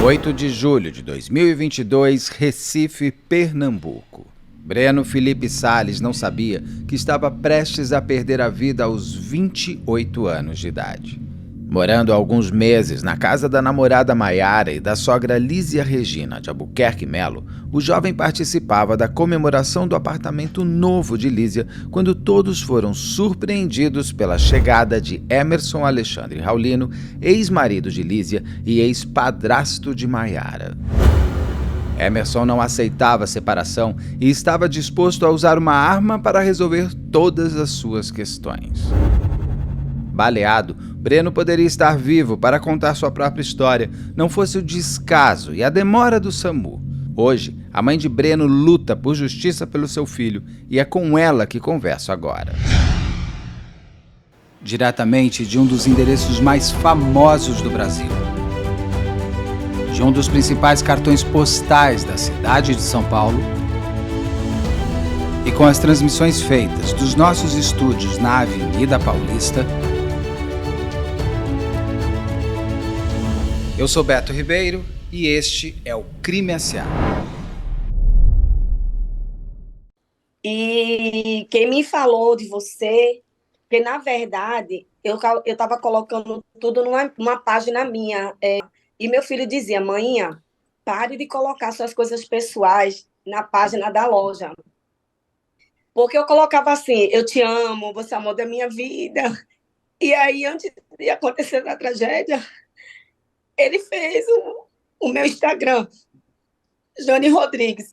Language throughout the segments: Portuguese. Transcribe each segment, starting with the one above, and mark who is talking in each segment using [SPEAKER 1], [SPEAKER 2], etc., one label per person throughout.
[SPEAKER 1] 8 de julho de 2022, Recife, Pernambuco. Breno Felipe Salles não sabia que estava prestes a perder a vida aos 28 anos de idade. Morando há alguns meses na casa da namorada Maiara e da sogra Lísia Regina de Albuquerque Melo, o jovem participava da comemoração do apartamento novo de Lísia quando todos foram surpreendidos pela chegada de Emerson Alexandre Raulino, ex-marido de Lísia e ex-padrasto de Maiara. Emerson não aceitava a separação e estava disposto a usar uma arma para resolver todas as suas questões. Baleado, Breno poderia estar vivo para contar sua própria história, não fosse o descaso e a demora do SAMU. Hoje, a mãe de Breno luta por justiça pelo seu filho e é com ela que converso agora. Diretamente de um dos endereços mais famosos do Brasil. De um dos principais cartões postais da cidade de São Paulo. E com as transmissões feitas dos nossos estúdios na Avenida Paulista. Eu sou Beto Ribeiro e este é o Crime S.A.
[SPEAKER 2] E quem me falou de você, porque na verdade eu estava colocando tudo numa página minha, e meu filho dizia: mãinha, pare de colocar suas coisas pessoais na página da loja. Porque eu colocava assim: eu te amo, você é o amor da minha vida. E aí, antes de acontecer a tragédia, ele fez o meu Instagram, Jane Rodrigues.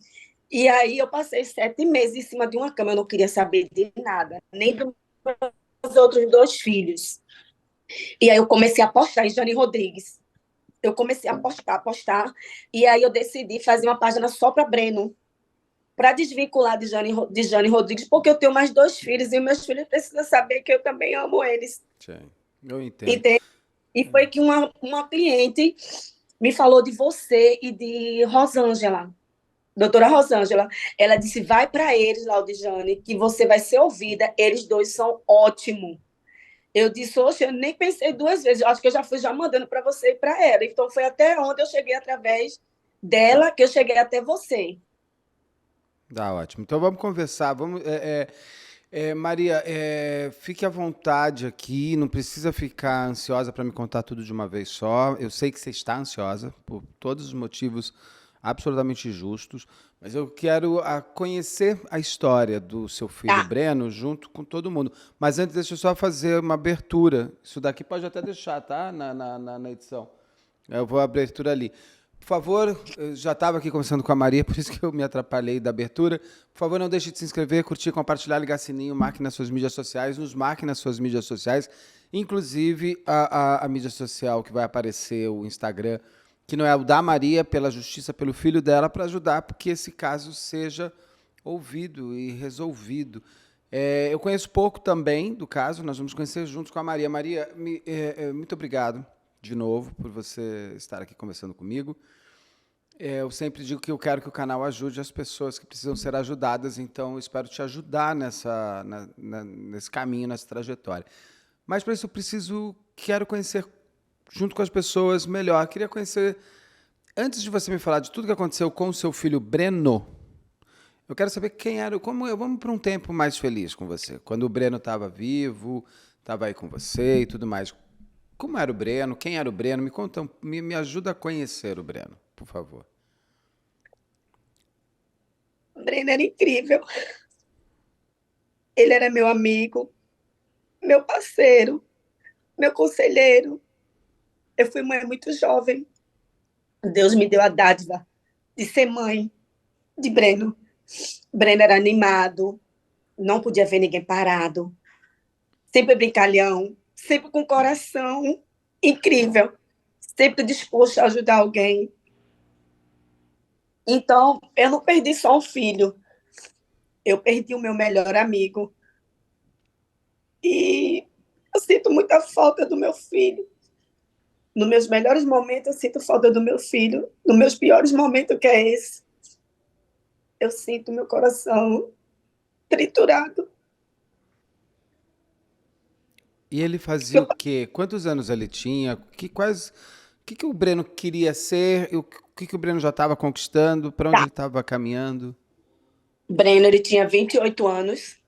[SPEAKER 2] E aí eu passei 7 meses em cima de uma cama, eu não queria saber de nada, nem dos meus outros 2 filhos. E aí eu comecei a postar em Jane Rodrigues. Eu comecei a postar, e aí eu decidi fazer uma página só para Breno, para desvincular de Jane Rodrigues, porque eu tenho mais 2 filhos, e meus filhos precisam saber que eu também amo eles.
[SPEAKER 1] Sim, eu entendo.
[SPEAKER 2] Entende? E foi que uma cliente me falou de você e de Rosângela, doutora Rosângela. Ela disse: vai para eles, Laudijane, que você vai ser ouvida, eles 2 são ótimos. Eu disse: oxe, eu nem pensei 2 vezes, eu acho que eu já fui mandando para você e para ela. Então foi até onde eu cheguei, através dela, que eu cheguei até você.
[SPEAKER 1] Tá ótimo. Então vamos conversar. Vamos, Maria, fique à vontade aqui, não precisa ficar ansiosa para me contar tudo de uma vez só. Eu sei que você está ansiosa por todos os motivos absolutamente justos, mas eu quero conhecer a história do seu filho Breno junto com todo mundo. Mas antes, deixa eu só fazer uma abertura. Isso daqui pode até deixar, tá? Na edição. Eu vou abrir a abertura ali. Por favor, eu já estava aqui conversando com a Maria, por isso que eu me atrapalhei da abertura. Por favor, não deixe de se inscrever, curtir, compartilhar, ligar sininho, marque nas suas mídias sociais, nos marque nas suas mídias sociais, inclusive a mídia social que vai aparecer, o Instagram, que não é o da Maria, pela justiça, pelo filho dela, para ajudar porque esse caso seja ouvido e resolvido. Eu conheço pouco também do caso, nós vamos conhecer juntos com a Maria. Maria, muito obrigado de novo por você estar aqui conversando comigo. Eu sempre digo que eu quero que o canal ajude as pessoas que precisam ser ajudadas, então eu espero te ajudar nesse caminho, nessa trajetória. Mas para isso eu quero conhecer junto com as pessoas melhor. Queria conhecer, antes de você me falar de tudo que aconteceu com o seu filho Breno, eu quero saber quem era, vamos para um tempo mais feliz com você, quando o Breno estava vivo, estava aí com você e tudo mais. Como era o Breno? Quem era o Breno? Me conta, me ajuda a conhecer o Breno, por favor.
[SPEAKER 2] O Breno era incrível. Ele era meu amigo, meu parceiro, meu conselheiro. Eu fui mãe muito jovem. Deus me deu a dádiva de ser mãe de Breno. Breno era animado, não podia ver ninguém parado, sempre brincalhão, sempre com coração incrível, sempre disposto a ajudar alguém. Então, eu não perdi só um filho, eu perdi o meu melhor amigo. E eu sinto muita falta do meu filho. Nos meus melhores momentos, eu sinto falta do meu filho. Nos meus piores momentos, que é esse, eu sinto meu coração triturado.
[SPEAKER 1] E ele fazia o quê? Quantos anos ele tinha? que o Breno queria ser? O que o Breno já estava conquistando? Para onde
[SPEAKER 2] Tá.
[SPEAKER 1] ele estava caminhando?
[SPEAKER 2] Breno, ele tinha 28 anos,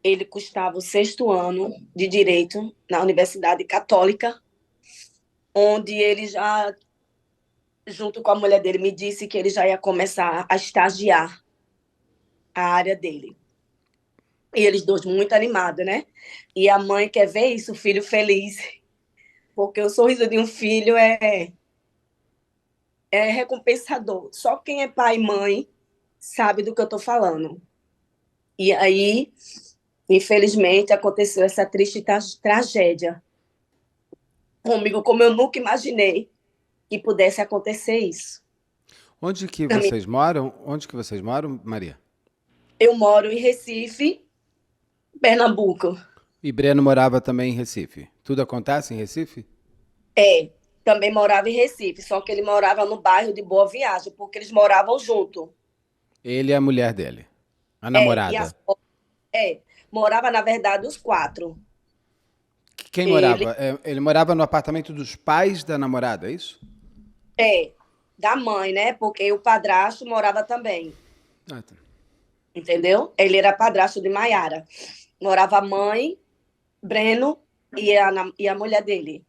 [SPEAKER 2] ele custava o sexto ano de Direito na Universidade Católica, onde ele já, junto com a mulher dele, me disse que ele já ia começar a estagiar a área dele. E eles dois muito animados, né? E a mãe quer ver isso, o filho feliz, porque o sorriso de um filho é recompensador. Só quem é pai e mãe sabe do que eu estou falando. E aí, infelizmente, aconteceu essa triste tragédia comigo, como eu nunca imaginei que pudesse acontecer isso.
[SPEAKER 1] Onde que vocês moram? Onde que vocês moram, Maria?
[SPEAKER 2] Eu moro em Recife, Pernambuco.
[SPEAKER 1] E Breno morava também em Recife. Tudo acontece em Recife?
[SPEAKER 2] É, também morava em Recife, só que ele morava no bairro de Boa Viagem, porque eles moravam junto.
[SPEAKER 1] Ele e a mulher dele. A
[SPEAKER 2] É, e as,
[SPEAKER 1] namorada.
[SPEAKER 2] é, morava, na verdade, os quatro.
[SPEAKER 1] Quem
[SPEAKER 2] Ele,
[SPEAKER 1] morava? Ele morava no apartamento dos pais da namorada, é isso?
[SPEAKER 2] da mãe, né? Porque o padrasto morava também,
[SPEAKER 1] Ah, tá.
[SPEAKER 2] entendeu? Ele era padrasto de Maiara. Morava a mãe, Breno e a mulher dele.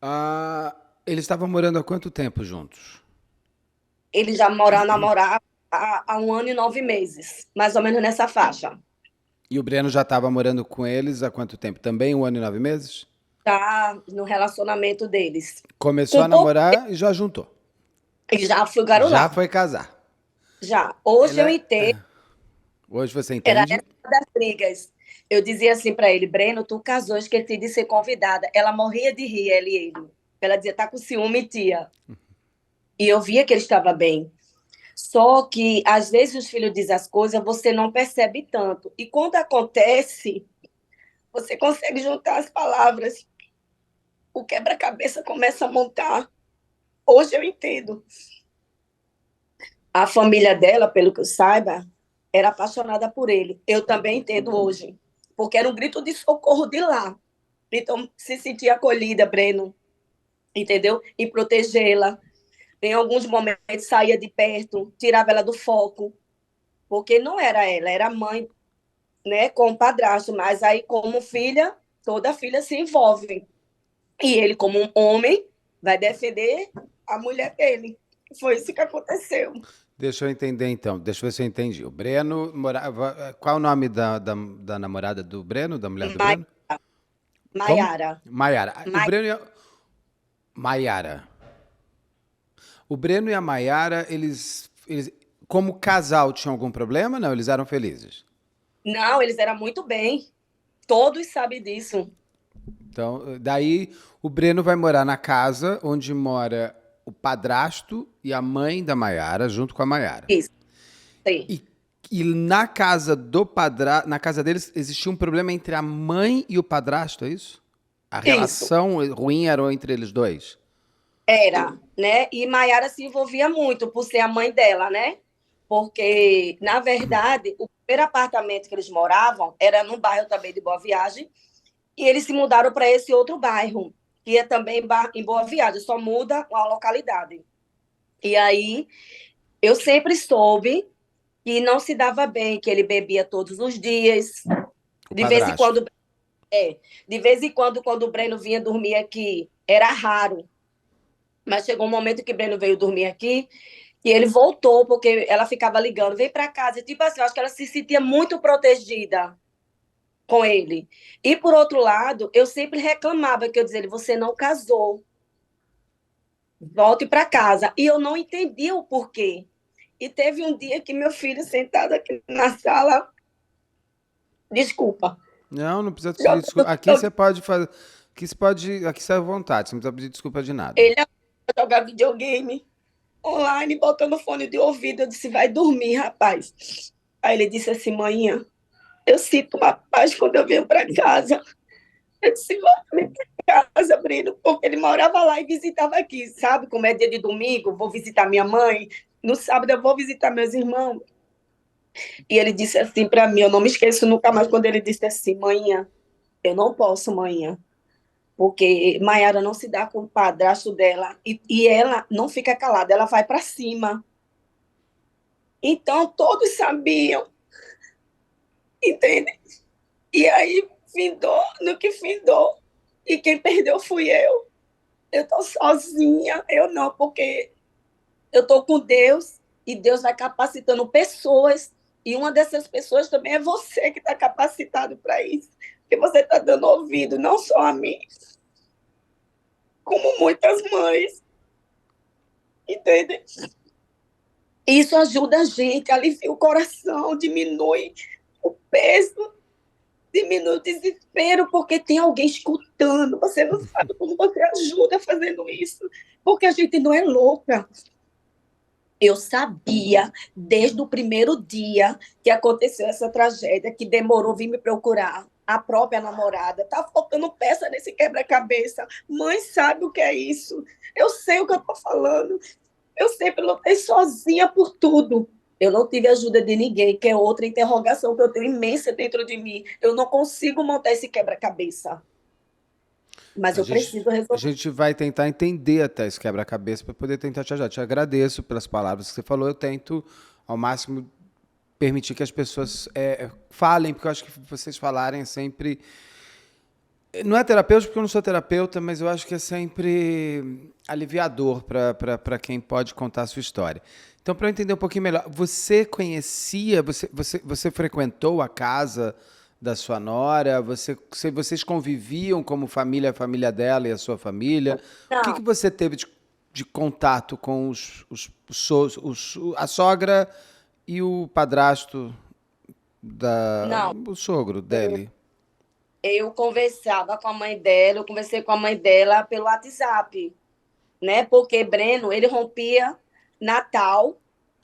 [SPEAKER 1] Ah, eles estavam morando há quanto tempo juntos?
[SPEAKER 2] Ele já morava namorar há 1 ano e 9 meses, mais ou menos nessa faixa.
[SPEAKER 1] E o Breno já estava morando com eles há quanto tempo? Também 1 ano e 9 meses?
[SPEAKER 2] Tá no relacionamento deles.
[SPEAKER 1] Começou a
[SPEAKER 2] Com pouco,
[SPEAKER 1] namorar e já juntou.
[SPEAKER 2] ele já foi
[SPEAKER 1] Já
[SPEAKER 2] garolar.
[SPEAKER 1] foi casar.
[SPEAKER 2] Já. Hoje eu
[SPEAKER 1] Ela,
[SPEAKER 2] entendo,
[SPEAKER 1] hoje você
[SPEAKER 2] era
[SPEAKER 1] entende?
[SPEAKER 2] essa das brigas. Eu dizia assim para ele, Breno, tu casou, esqueci de ser convidada. Ela morria de rir, ela e ele. Ela dizia, tá com ciúme, tia. E eu via que ele estava bem. Só que, às vezes, os filhos dizem as coisas, você não percebe tanto. E quando acontece, você consegue juntar as palavras. O quebra-cabeça começa a montar. Hoje eu entendo. A família dela, pelo que eu saiba, era apaixonada por ele. Eu também entendo hoje. Porque era um grito de socorro de lá. Então, se sentia acolhida, Breno, entendeu? E protegê-la. Em alguns momentos, saía de perto, tirava ela do foco. Porque não era ela, era a mãe, né, com o padrasto. Mas aí, como filha, toda filha se envolve. E ele, como um homem, vai defender a mulher dele. Foi isso que aconteceu.
[SPEAKER 1] Deixa eu entender então. Deixa eu ver se eu entendi. O Breno morava. Qual é o nome da namorada do Breno? Da mulher do Breno? Como?
[SPEAKER 2] Maiara.
[SPEAKER 1] Maiara. O Breno e a. Maiara. O Breno e a Maiara, eles, como casal, tinham algum problema? Não, eles eram felizes.
[SPEAKER 2] Não, eles eram muito bem. Todos sabem disso.
[SPEAKER 1] Então, daí o Breno vai morar na casa onde mora o padrasto e a mãe da Maiara, junto com a Maiara.
[SPEAKER 2] Isso. Sim.
[SPEAKER 1] E na casa do padrasto, na casa deles, existia um problema entre a mãe e o padrasto, é isso? A
[SPEAKER 2] Isso.
[SPEAKER 1] relação ruim era entre eles dois.
[SPEAKER 2] Era, né? E Maiara se envolvia muito por ser a mãe dela, né? Porque, na verdade, o primeiro apartamento que eles moravam era num bairro também de Boa Viagem, e eles se mudaram para esse outro bairro, que é também em Boa Viagem, só muda a localidade. E aí, eu sempre soube que não se dava bem, que ele bebia todos os dias.
[SPEAKER 1] O
[SPEAKER 2] De vez em
[SPEAKER 1] padrasto.
[SPEAKER 2] quando, de vez em quando, quando o Breno vinha dormir aqui, era raro. Mas chegou um momento que o Breno veio dormir aqui e ele voltou, porque ela ficava ligando, vem para casa. E, tipo assim, eu acho que ela se sentia muito protegida com ele. E, por outro lado, eu sempre reclamava, que eu dizia, você não casou, volte para casa. E eu não entendia o porquê. E teve um dia que meu filho, sentado aqui na sala, desculpa,
[SPEAKER 1] Não, não precisa pedir desculpa. Aqui você pode fazer. Aqui você pode. Aqui você é à vontade, você não precisa pedir desculpa de nada.
[SPEAKER 2] ele jogar videogame online, botando fone de ouvido. Eu disse, vai dormir, rapaz. Aí ele disse assim, manhã, eu sinto uma paz quando eu venho para casa. Eu disse, volta para casa, Breno, porque ele morava lá e visitava aqui, sabe? Como é dia de domingo, vou visitar minha mãe. No sábado eu vou visitar meus irmãos. E ele disse assim para mim, eu não me esqueço nunca mais quando ele disse assim, manhã, eu não posso, manhã. porque Maiara não se dá com o padrasto dela e ela não fica calada, ela vai para cima. Então, todos sabiam, entende? E aí, findou no que findou. E quem perdeu fui eu. Eu estou sozinha, eu não, porque eu estou com Deus e Deus vai capacitando pessoas. E uma dessas pessoas também é você que está capacitado para isso. Porque você está dando ouvido, não só a mim, como muitas mães, entende? Isso ajuda a gente, alivia o coração, diminui o peso, diminui o desespero, porque tem alguém escutando. Você não sabe como você ajuda fazendo isso, porque a gente não é louca. Eu sabia, desde o primeiro dia que aconteceu essa tragédia, que demorou vir me procurar, a própria namorada, tá faltando peça nesse quebra-cabeça. Mãe sabe o que é isso. Eu sei o que eu tô falando. Eu sempre lutei sozinha por tudo. Eu não tive ajuda de ninguém, que é outra interrogação que eu tenho imensa dentro de mim. Eu não consigo montar esse quebra-cabeça. Mas
[SPEAKER 1] A
[SPEAKER 2] eu
[SPEAKER 1] gente,
[SPEAKER 2] preciso
[SPEAKER 1] a
[SPEAKER 2] resolver.
[SPEAKER 1] gente vai tentar entender até esse quebra-cabeça para poder tentar te ajudar. Te agradeço pelas palavras que você falou. Eu tento, ao máximo, permitir que as pessoas falem, porque eu acho que vocês falarem é sempre. Não é terapêutico porque eu não sou terapeuta, mas eu acho que é sempre aliviador para quem pode contar a sua história. Então, para eu entender um pouquinho melhor, você conhecia, você frequentou a casa da sua nora? Vocês conviviam como família, a família dela e a sua família? O que
[SPEAKER 2] Não,
[SPEAKER 1] você teve de contato com a sogra e o padrasto,
[SPEAKER 2] não.
[SPEAKER 1] o sogro dele?
[SPEAKER 2] Eu conversava com a mãe dela, eu conversei com a mãe dela pelo WhatsApp, né? Porque Breno, ele rompia Natal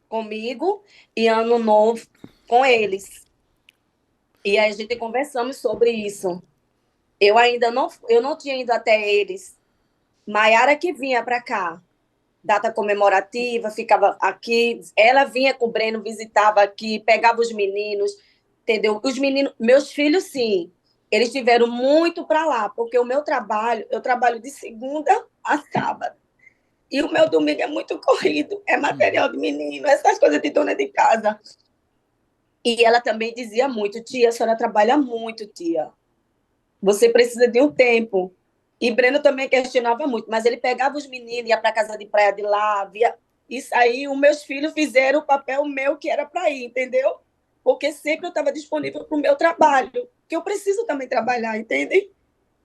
[SPEAKER 2] comigo e Ano Novo com eles. E aí a gente conversamos sobre isso. Eu não tinha ido até eles. Maiara que vinha para cá, data comemorativa, ficava aqui. Ela vinha com o Breno, visitava aqui, pegava os meninos, entendeu? Os meninos, meus filhos, sim, eles tiveram muito para lá, porque o meu trabalho, eu trabalho de segunda a sábado. E o meu domingo é muito corrido, é material de menino, essas coisas de dona de casa. E ela também dizia muito, tia, a senhora trabalha muito, tia. Você precisa de um tempo. E Breno também questionava muito, mas ele pegava os meninos, ia para a casa de praia de lá, via. Isso aí, os meus filhos fizeram o papel meu que era para ir, entendeu? Porque sempre eu estava disponível para o meu trabalho, que eu preciso também trabalhar, entende?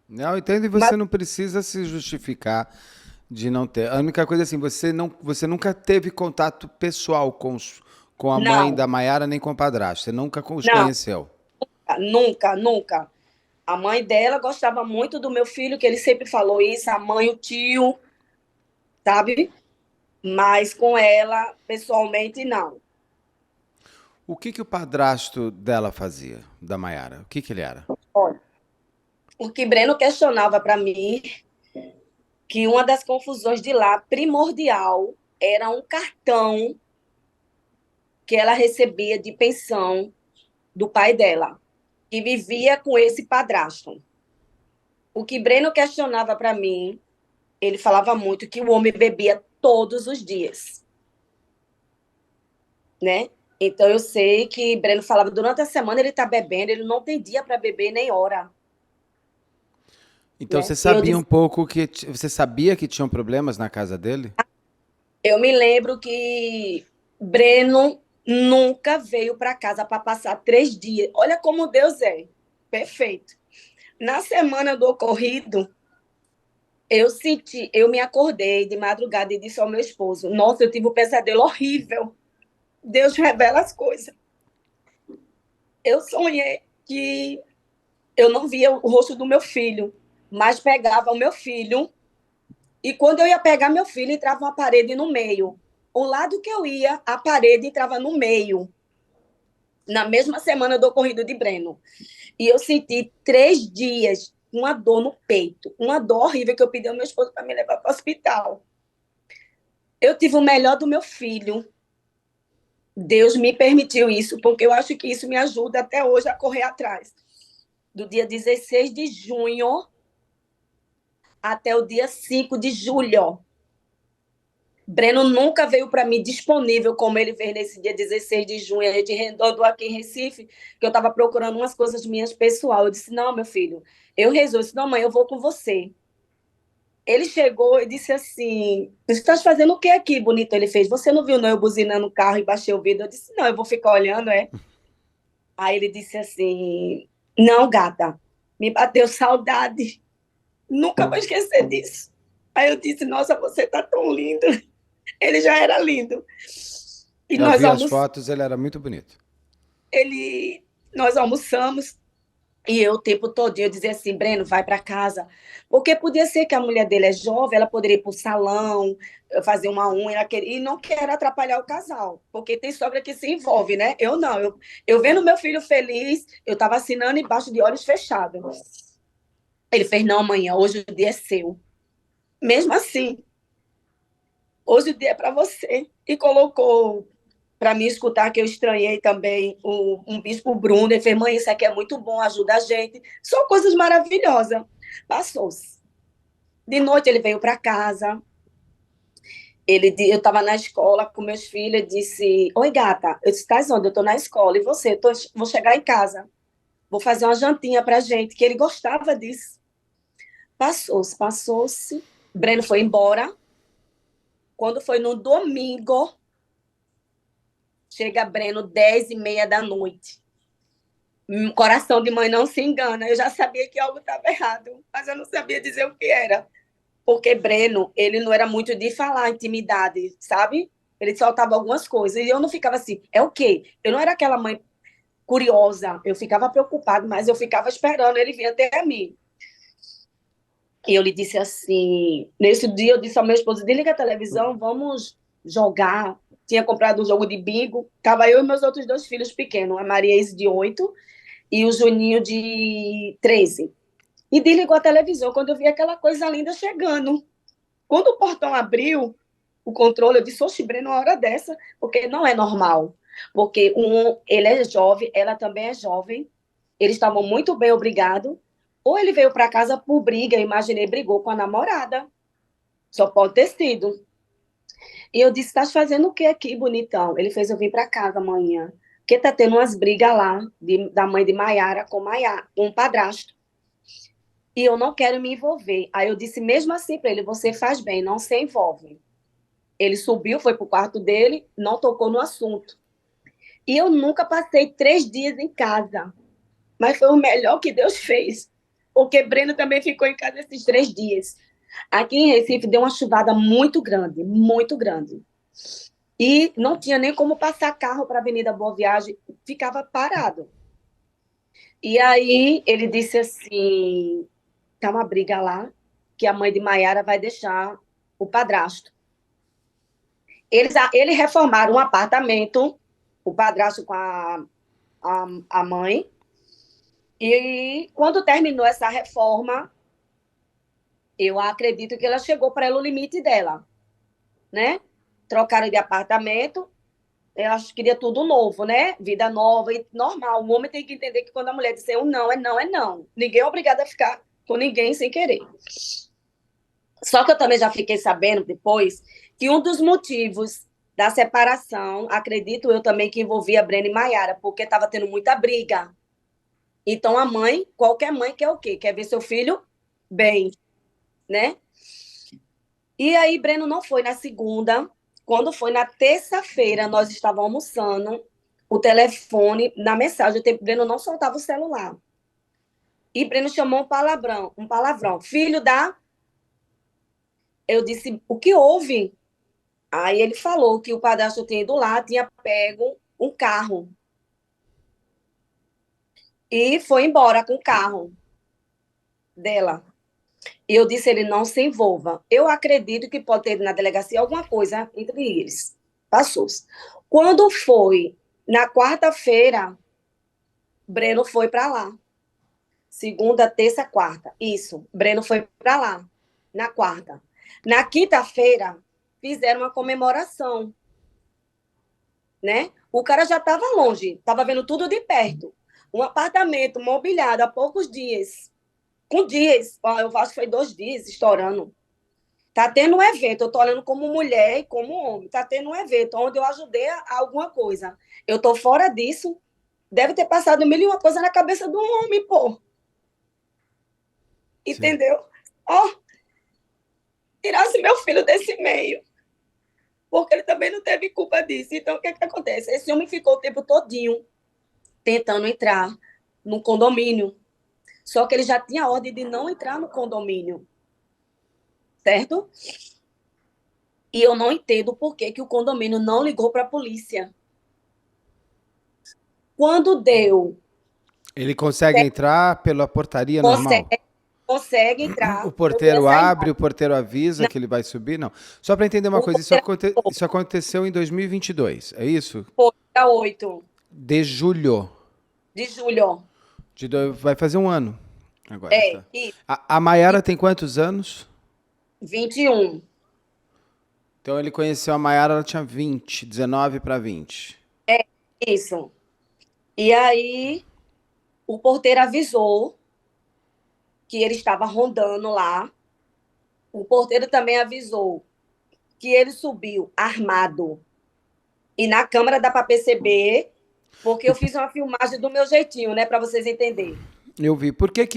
[SPEAKER 1] Não, entendo, e
[SPEAKER 2] Mas
[SPEAKER 1] você não precisa se justificar de não ter. A única coisa é assim, você nunca teve contato pessoal com a mãe
[SPEAKER 2] não,
[SPEAKER 1] da Maiara nem com o padrasto. Você nunca os
[SPEAKER 2] não,
[SPEAKER 1] conheceu.
[SPEAKER 2] nunca, nunca. A mãe dela gostava muito do meu filho, que ele sempre falou isso, a mãe, o tio, sabe? Mas com ela, pessoalmente, não.
[SPEAKER 1] O que que o padrasto dela fazia, da Maiara? O que que ele era?
[SPEAKER 2] Olha, o que Breno questionava para mim que uma das confusões de lá, primordial, era um cartão que ela recebia de pensão do pai dela, que vivia com esse padrasto. O que Breno questionava para mim, ele falava muito que o homem bebia todos os dias, né? Então eu sei que Breno falava durante a semana ele está bebendo, ele não tem dia para beber nem hora,
[SPEAKER 1] Então
[SPEAKER 2] né?
[SPEAKER 1] você
[SPEAKER 2] E eu
[SPEAKER 1] sabia um
[SPEAKER 2] disse,
[SPEAKER 1] pouco você sabia que tinham problemas na casa dele?
[SPEAKER 2] eu me lembro que Breno nunca veio para casa para passar 3 dias. Olha como Deus é. Perfeito. Na semana do ocorrido, eu me acordei de madrugada e disse ao meu esposo: Nossa, eu tive um pesadelo horrível. Deus revela as coisas. Eu sonhei que eu não via o rosto do meu filho, mas pegava o meu filho. E quando eu ia pegar meu filho, entrava uma parede no meio. O lado que eu ia, a parede entrava no meio. Na mesma semana do ocorrido de Breno. E eu senti 3 dias uma dor no peito, uma dor horrível que eu pedi ao meu esposo para me levar para o hospital. Eu tive o melhor do meu filho. Deus me permitiu isso, porque eu acho que isso me ajuda até hoje a correr atrás. Do dia 16 de junho até o dia 5 de julho. Breno nunca veio para mim disponível como ele veio nesse dia 16 de junho. A gente rodou aqui em Recife, que eu estava procurando umas coisas minhas pessoal. Eu disse, não, meu filho, eu resolvo. Eu disse, não, mãe, eu vou com você. Ele chegou e disse assim, você está fazendo o que aqui, bonito? Ele fez, você não viu não eu buzinando o carro e baixei o vidro? Eu disse, não, eu vou ficar olhando, é? Aí ele disse assim, não, gata, me bateu saudade. Nunca vou esquecer disso. Aí eu disse, nossa, você tá tão lindo. Ele já era lindo. E
[SPEAKER 1] Eu
[SPEAKER 2] nós
[SPEAKER 1] vi as
[SPEAKER 2] almoçamos,
[SPEAKER 1] fotos, ele era muito bonito.
[SPEAKER 2] ele, nós almoçamos e eu o tempo todo eu dizia assim, Breno, vai para casa. Porque podia ser que a mulher dele é jovem, ela poderia ir para o salão, fazer uma unha, e não quer atrapalhar o casal. Porque tem sogra que se envolve, né? Eu não. Eu vendo meu filho feliz, eu estava assinando embaixo de olhos fechados. Ele fez, não, amanhã, hoje o dia é seu. Mesmo assim, hoje o dia é para você. E colocou para mim escutar, que eu estranhei também um bispo Bruno. Ele fez, mãe, isso aqui é muito bom, ajuda a gente. São coisas maravilhosas. Passou-se. De noite ele veio para casa. Eu estava na escola com meus filhos. Ele disse, oi, gata. Eu disse, estás onde? Eu estou na escola. E você? Vou chegar em casa. Vou fazer uma jantinha para gente, que ele gostava disso. Passou-se, passou-se. Breno foi embora. Quando foi no domingo, chega Breno 10h30 da noite. Coração de mãe não se engana. Eu já sabia que algo estava errado, mas eu não sabia dizer o que era. Porque Breno, ele não era muito de falar intimidade, sabe? Ele soltava algumas coisas. E eu não ficava assim, é o quê? Eu não era aquela mãe curiosa. Eu ficava preocupada, mas eu ficava esperando ele vir até mim. E eu lhe disse assim, nesse dia eu disse ao meu esposo, desliga a televisão, vamos jogar. Tinha comprado um jogo de bingo. Tava eu e meus outros dois filhos pequenos, a Maria de 8 e o Juninho de 13. E desligou a televisão quando eu vi aquela coisa linda chegando. Quando o portão abriu, o controle, eu disse, oxe, Breno, uma hora dessa, porque não é normal. Porque ele é jovem, ela também é jovem, eles estavam muito bem, obrigado. Ou ele veio para casa por briga, eu imaginei, brigou com a namorada. Só pode ter sido. E eu disse, estás fazendo o que aqui, bonitão? Ele fez eu vir para casa amanhã. Porque tá tendo umas brigas lá, da mãe de Maiara com um padrasto. E eu não quero me envolver. Aí eu disse mesmo assim para ele, você faz bem, não se envolve. Ele subiu, foi para o quarto dele, não tocou no assunto. E eu nunca passei 3 dias em casa. Mas foi o melhor que Deus fez. Porque Breno também ficou em casa esses 3 dias. Aqui em Recife deu uma chuvada muito grande, muito grande. E não tinha nem como passar carro para a Avenida Boa Viagem, ficava parado. E aí ele disse assim: tá uma briga lá, que a mãe de Maiara vai deixar o padrasto. Eles reformaram um apartamento, o padrasto com a mãe, e quando terminou essa reforma, eu acredito que ela chegou para o limite dela, né? Trocaram de apartamento, ela queria tudo novo, né? Vida nova e normal. O homem tem que entender que quando a mulher disser um não, é não, é não. Ninguém é obrigado a ficar com ninguém sem querer. Só que eu também já fiquei sabendo depois que um dos motivos da separação, acredito eu também que envolvia Breno e Maiara, porque estava tendo muita briga. Então a mãe, qualquer mãe quer o quê? Quer ver seu filho bem, né? E aí Breno não foi na segunda. Quando foi na terça-feira, nós estávamos almoçando, o telefone, na mensagem, o Breno não soltava o celular. E Breno chamou um palavrão, filho da... Eu disse, o que houve? Aí ele falou que o padrasto tinha ido lá, tinha pego um carro e foi embora com o carro dela. E eu disse, ele não se envolva. Eu acredito que pode ter na delegacia alguma coisa entre eles. Passou-se. Quando foi na quarta-feira, Breno foi para lá. Segunda, terça, quarta. Isso, Breno foi para lá, na quarta. Na quinta-feira, fizeram uma comemoração, né? O cara já estava longe, estava vendo tudo de perto. Um apartamento mobiliado há poucos dias. com dias, eu acho que foi 2 dias estourando. Tá tendo um evento, eu tô olhando como mulher e como homem. Tá tendo um evento onde eu ajudei a alguma coisa. Eu tô fora disso. Deve ter passado mil e uma coisa na cabeça do homem, pô.
[SPEAKER 1] Sim.
[SPEAKER 2] Entendeu? Ó, oh, tirasse meu filho desse meio. Porque ele também não teve culpa disso. Então, o que que acontece? Esse homem ficou o tempo todinho tentando entrar no condomínio. Só que ele já tinha a ordem de não entrar no condomínio. Certo? E eu não entendo por que, que o condomínio não ligou para a polícia. Quando deu,
[SPEAKER 1] Ele consegue entrar pela portaria normal?
[SPEAKER 2] consegue, consegue entrar.
[SPEAKER 1] O
[SPEAKER 2] Eu vi
[SPEAKER 1] porteiro
[SPEAKER 2] essa
[SPEAKER 1] abre,
[SPEAKER 2] imagem.
[SPEAKER 1] o porteiro avisa
[SPEAKER 2] Não,
[SPEAKER 1] que ele vai subir? Não. Só para entender uma
[SPEAKER 2] o
[SPEAKER 1] coisa,
[SPEAKER 2] porteiro
[SPEAKER 1] isso aconteceu em 2022, é isso?
[SPEAKER 2] foi dia 8
[SPEAKER 1] De julho.
[SPEAKER 2] de julho.
[SPEAKER 1] Vai fazer um ano agora,
[SPEAKER 2] É,
[SPEAKER 1] tá?
[SPEAKER 2] e
[SPEAKER 1] A Maiara tem quantos anos?
[SPEAKER 2] 21.
[SPEAKER 1] Então ele conheceu a Maiara, ela tinha 20, 19 para 20.
[SPEAKER 2] É isso. E aí, o porteiro avisou que ele estava rondando lá. O porteiro também avisou que ele subiu armado. E na câmera dá para perceber, porque
[SPEAKER 1] O
[SPEAKER 2] eu fiz uma filmagem do meu jeitinho, né, para vocês entenderem.
[SPEAKER 1] Eu vi.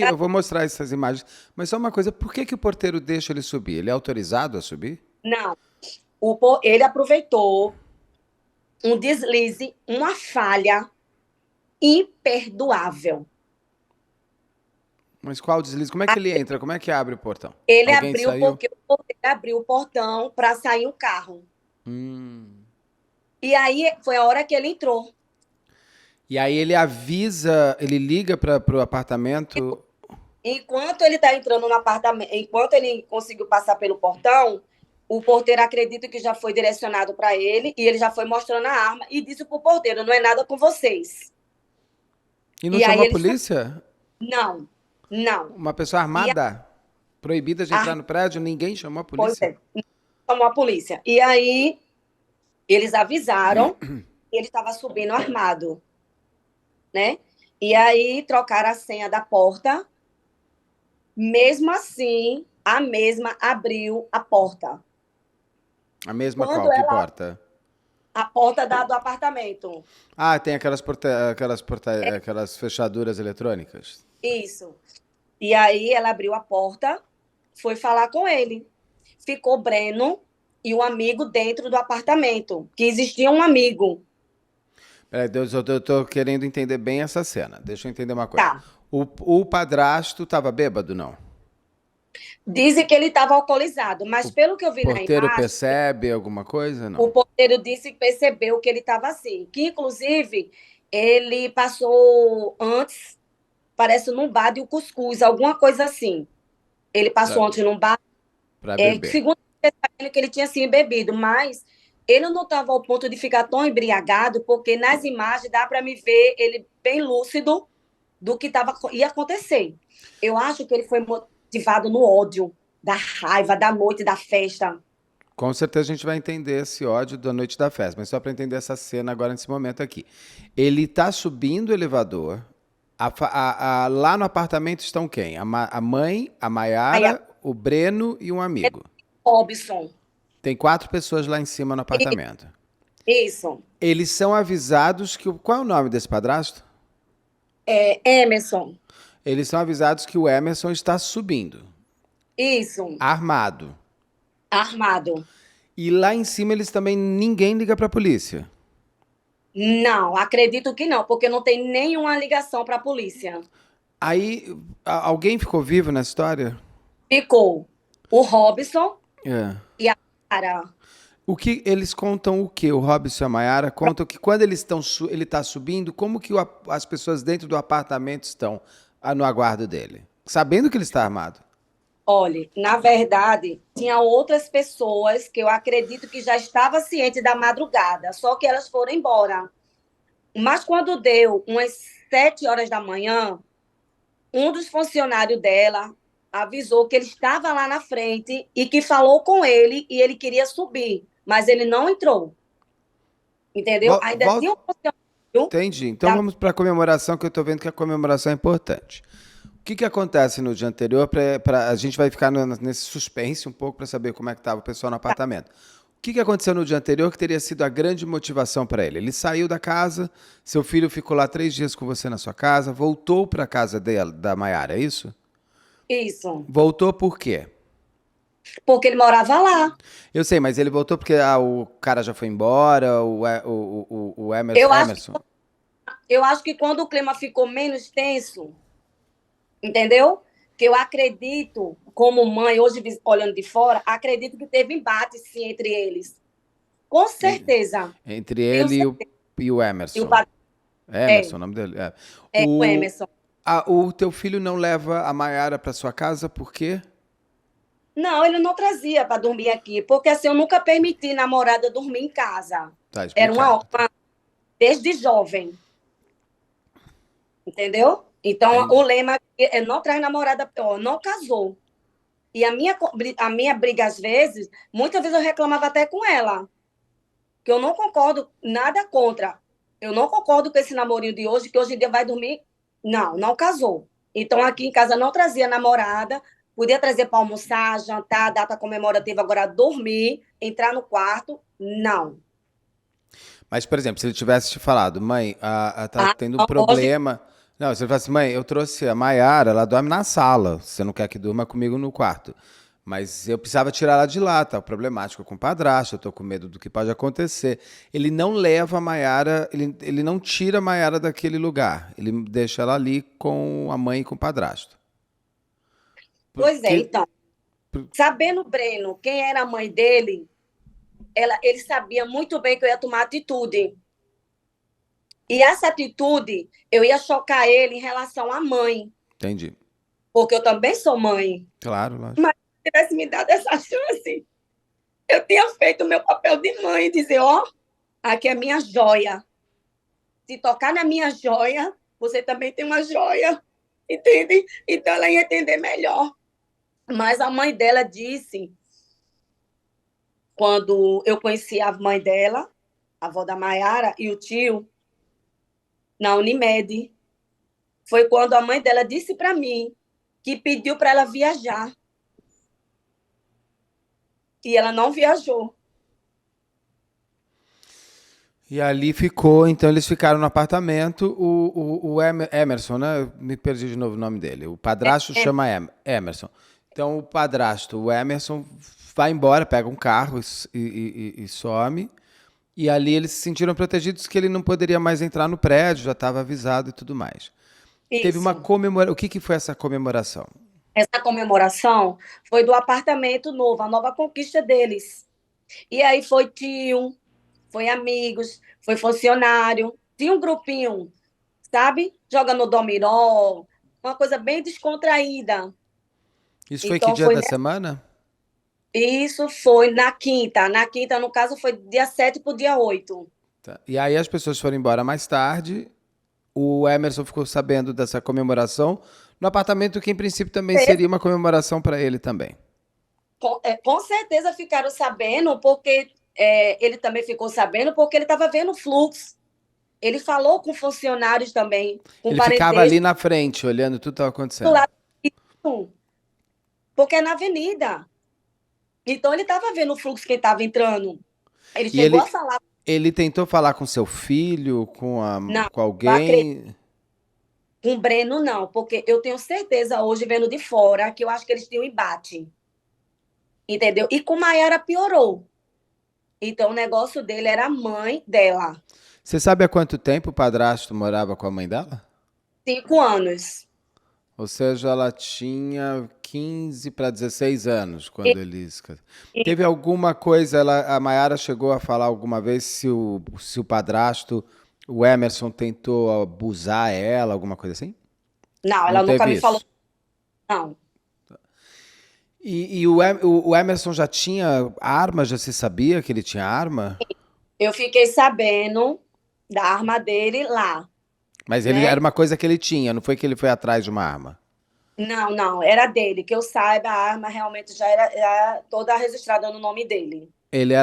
[SPEAKER 1] Eu vou mostrar essas imagens, mas só uma coisa, por que que o porteiro deixa ele subir? Ele é autorizado a subir?
[SPEAKER 2] Não, ele aproveitou um deslize, uma falha imperdoável.
[SPEAKER 1] Mas qual deslize? Como é que ele entra? Como é que abre o portão?
[SPEAKER 2] Ele
[SPEAKER 1] Alguém
[SPEAKER 2] abriu
[SPEAKER 1] saiu?
[SPEAKER 2] porque o porteiro abriu o portão para sair um carro.
[SPEAKER 1] Hum.
[SPEAKER 2] E aí foi a hora que ele entrou.
[SPEAKER 1] E aí ele avisa, ele liga para o apartamento.
[SPEAKER 2] Enquanto ele está entrando no apartamento, enquanto ele conseguiu passar pelo portão, o porteiro acredita que já foi direcionado para ele e ele já foi mostrando a arma e disse para o porteiro: não é nada com vocês.
[SPEAKER 1] E não
[SPEAKER 2] E aí
[SPEAKER 1] chamou a
[SPEAKER 2] ele
[SPEAKER 1] polícia?
[SPEAKER 2] não, não.
[SPEAKER 1] Uma pessoa
[SPEAKER 2] E
[SPEAKER 1] armada? Proibida de entrar
[SPEAKER 2] a,
[SPEAKER 1] no prédio? Ninguém chamou a
[SPEAKER 2] pois
[SPEAKER 1] polícia?
[SPEAKER 2] é, chamou a polícia. E aí eles avisaram que ele estava subindo armado, né? E aí trocaram a senha da porta. Mesmo assim, a mesma abriu a porta.
[SPEAKER 1] A mesma
[SPEAKER 2] Quando
[SPEAKER 1] qual? Que
[SPEAKER 2] ela
[SPEAKER 1] porta?
[SPEAKER 2] a porta do apartamento.
[SPEAKER 1] Ah, tem aquelas fechaduras eletrônicas.
[SPEAKER 2] Isso. E aí ela abriu a porta, foi falar com ele. Ficou Breno e um amigo dentro do apartamento, que existia um amigo.
[SPEAKER 1] Peraí, Deus, eu tô querendo entender bem essa cena. Deixa eu entender uma coisa.
[SPEAKER 2] Tá.
[SPEAKER 1] O padrasto tava bêbado, não?
[SPEAKER 2] Dizem que ele estava alcoolizado, mas
[SPEAKER 1] O
[SPEAKER 2] pelo que eu vi na
[SPEAKER 1] porteiro
[SPEAKER 2] imagem,
[SPEAKER 1] percebe alguma coisa?
[SPEAKER 2] o
[SPEAKER 1] Não.
[SPEAKER 2] porteiro disse que percebeu que ele estava assim. Que, inclusive, ele passou antes, parece num bar de um cuscuz, alguma coisa assim. Ele
[SPEAKER 1] Pra,
[SPEAKER 2] passou antes num bar.
[SPEAKER 1] pra beber.
[SPEAKER 2] Segundo ele, que ele tinha sim bebido, mas ele não estava ao ponto de ficar tão embriagado, porque nas imagens dá para me ver ele bem lúcido do que ia acontecer. Eu acho que ele foi motivado no ódio, da raiva, da noite, da festa.
[SPEAKER 1] Com certeza a gente vai entender esse ódio da noite da festa, mas só para entender essa cena agora nesse momento aqui. Ele tá subindo o elevador. Lá no apartamento estão quem? A mãe, a
[SPEAKER 2] Aí a
[SPEAKER 1] Maiara, o Breno e um amigo.
[SPEAKER 2] Robson,
[SPEAKER 1] Tem 4 pessoas lá em cima no apartamento.
[SPEAKER 2] isso,
[SPEAKER 1] Eles são avisados que. Qual é o nome desse padrasto?
[SPEAKER 2] Emerson,
[SPEAKER 1] Eles são avisados que o Emerson está subindo,
[SPEAKER 2] isso,
[SPEAKER 1] armado.
[SPEAKER 2] armado.
[SPEAKER 1] E lá em cima eles também. Ninguém liga para a polícia.
[SPEAKER 2] Não, acredito que não, porque não tem nenhuma ligação para a polícia.
[SPEAKER 1] Aí. Alguém ficou vivo nessa história?
[SPEAKER 2] Ficou o Robson
[SPEAKER 1] É.
[SPEAKER 2] e a Cara.
[SPEAKER 1] O que eles contam o que? O Robson e a Maiara contam que quando ele está subindo, como que as pessoas dentro do apartamento estão no aguardo dele? Sabendo que ele está armado.
[SPEAKER 2] Olha, na verdade, tinha outras pessoas que eu acredito que já estavam cientes da madrugada, só que elas foram embora. Mas quando deu umas 7 horas da manhã, um dos funcionários dela avisou que ele estava lá na frente e que falou com ele e ele queria subir, mas ele não entrou. Entendeu? Ainda tinha um funcionário
[SPEAKER 1] Entendi. Então
[SPEAKER 2] da...
[SPEAKER 1] vamos para a comemoração, que eu estou vendo que a comemoração é importante. que acontece no dia anterior? A gente vai ficar nesse suspense um pouco para saber como é que estava o pessoal no apartamento. O que aconteceu no dia anterior que teria sido a grande motivação para ele? Ele saiu da casa, seu filho ficou lá 3 dias com você na sua casa, voltou para a casa dela, da Maiara, é isso?
[SPEAKER 2] Isso.
[SPEAKER 1] Voltou por quê?
[SPEAKER 2] Porque ele morava lá.
[SPEAKER 1] Eu sei, mas ele voltou porque o cara já foi embora, o
[SPEAKER 2] Eu acho,
[SPEAKER 1] Emerson.
[SPEAKER 2] eu acho que quando o clima ficou menos tenso, entendeu? Que eu acredito, como mãe, hoje olhando de fora, acredito que teve embate, sim, entre eles. Com certeza.
[SPEAKER 1] Entre
[SPEAKER 2] Tenho
[SPEAKER 1] ele
[SPEAKER 2] certeza.
[SPEAKER 1] e o
[SPEAKER 2] E o
[SPEAKER 1] Emerson.
[SPEAKER 2] padre
[SPEAKER 1] Emerson, o nome dele. É.
[SPEAKER 2] o
[SPEAKER 1] O,
[SPEAKER 2] Emerson.
[SPEAKER 1] o teu filho não leva a Maiara para sua casa por quê?
[SPEAKER 2] Não, ele não trazia para dormir aqui, porque assim eu nunca permiti namorada dormir em casa.
[SPEAKER 1] Tá
[SPEAKER 2] Era
[SPEAKER 1] explicado.
[SPEAKER 2] desde jovem, entendeu? Então o
[SPEAKER 1] Entendi.
[SPEAKER 2] lema é não traz namorada, ó, não casou. E a minha briga às vezes, muitas vezes eu reclamava até com ela, que eu não concordo nada contra. Eu não concordo com esse namorinho de hoje, que hoje em dia vai dormir. Não, não casou. Então aqui em casa não trazia namorada, podia trazer para almoçar, jantar, data comemorativa, agora dormir, entrar no quarto, não.
[SPEAKER 1] Mas, por exemplo, se ele tivesse te falado, mãe, tá
[SPEAKER 2] Ah,
[SPEAKER 1] tendo um
[SPEAKER 2] não, hoje,
[SPEAKER 1] problema. Não, se ele falasse, mãe, eu trouxe a Maiara, ela dorme na sala. Você não quer que durma comigo no quarto. Mas eu precisava tirar ela de lá, tá problemático com o padrasto, eu tô com medo do que pode acontecer. Ele não leva a Maiara, ele não tira a Maiara daquele lugar. Ele deixa ela ali com a mãe e com o padrasto.
[SPEAKER 2] pois é,
[SPEAKER 1] Porque.
[SPEAKER 2] então, sabendo Breno, quem era a mãe dele, ele sabia muito bem que eu ia tomar atitude. E essa atitude, eu ia chocar ele em relação à mãe,
[SPEAKER 1] Entendi.
[SPEAKER 2] porque eu também sou mãe.
[SPEAKER 1] Claro, lógico.
[SPEAKER 2] Mas se tivesse me dado essa chance, eu tinha feito o meu papel de mãe e dizer, ó, aqui é minha joia. Se tocar na minha joia, você também tem uma joia, entende? Então ela ia entender melhor. Mas a mãe dela disse, quando eu conheci a mãe dela, a avó da Maiara e o tio, na Unimed, foi quando a mãe dela disse para mim que pediu para ela viajar. E ela não viajou.
[SPEAKER 1] E ali ficou, então eles ficaram no apartamento. O Emerson, né? Eu me perdi de novo o nome dele. O padrasto
[SPEAKER 2] É,
[SPEAKER 1] chama Emerson. Então o padrasto, o Emerson, vai embora, pega um carro e some. E ali eles se sentiram protegidos que ele não poderia mais entrar no prédio, já estava avisado e tudo mais. Teve uma
[SPEAKER 2] isso.
[SPEAKER 1] comemoração. O que foi essa comemoração?
[SPEAKER 2] Essa comemoração foi do apartamento novo, a nova conquista deles. E aí foi tio, foi amigos, foi funcionário. Tinha um grupinho, sabe? Jogando dominó, uma coisa bem descontraída.
[SPEAKER 1] Isso foi que
[SPEAKER 2] Então
[SPEAKER 1] dia
[SPEAKER 2] foi
[SPEAKER 1] da semana?
[SPEAKER 2] isso foi na quinta. Na quinta, no caso, foi dia 7 para o dia 8.
[SPEAKER 1] Tá. E aí as pessoas foram embora mais tarde. O Emerson ficou sabendo dessa comemoração no apartamento, que em princípio também seria uma comemoração para ele também.
[SPEAKER 2] Com certeza ficaram sabendo, porque ele também ficou sabendo, porque ele estava vendo o fluxo. Ele falou com funcionários também, com
[SPEAKER 1] Ele ficava ali
[SPEAKER 2] parentesco,
[SPEAKER 1] na frente, olhando tudo que estava
[SPEAKER 2] do
[SPEAKER 1] acontecendo.
[SPEAKER 2] lado disso, porque é na avenida. Então ele estava vendo o fluxo que estava entrando. Ele
[SPEAKER 1] E
[SPEAKER 2] chegou a
[SPEAKER 1] ele,
[SPEAKER 2] falar,
[SPEAKER 1] ele tentou falar com seu filho,
[SPEAKER 2] não,
[SPEAKER 1] com
[SPEAKER 2] não acredito,
[SPEAKER 1] alguém.
[SPEAKER 2] com o Breno não, porque eu tenho certeza hoje, vendo de fora, que eu acho que eles tinham embate, entendeu? E com Maiara piorou. Então o negócio dele era a mãe dela,
[SPEAKER 1] Você sabe há quanto tempo o padrasto morava com a mãe dela?
[SPEAKER 2] 5 anos.
[SPEAKER 1] Ou seja, ela tinha 15 para 16 anos
[SPEAKER 2] E,
[SPEAKER 1] quando eles.
[SPEAKER 2] e,
[SPEAKER 1] Teve alguma coisa, a Mayara chegou a falar alguma vez se o padrasto, o Emerson, tentou abusar ela, alguma coisa assim?
[SPEAKER 2] não,
[SPEAKER 1] Não
[SPEAKER 2] ela nunca
[SPEAKER 1] teve
[SPEAKER 2] me falou,
[SPEAKER 1] isso.
[SPEAKER 2] não.
[SPEAKER 1] E o Emerson já tinha arma? Já se sabia que ele tinha arma?
[SPEAKER 2] Eu fiquei sabendo da arma dele lá,
[SPEAKER 1] Mas ele
[SPEAKER 2] né?
[SPEAKER 1] era uma coisa que ele tinha, não foi que ele foi atrás de uma arma.
[SPEAKER 2] Não, não, era dele. Que eu saiba, a arma realmente já era toda registrada no nome dele.
[SPEAKER 1] Ele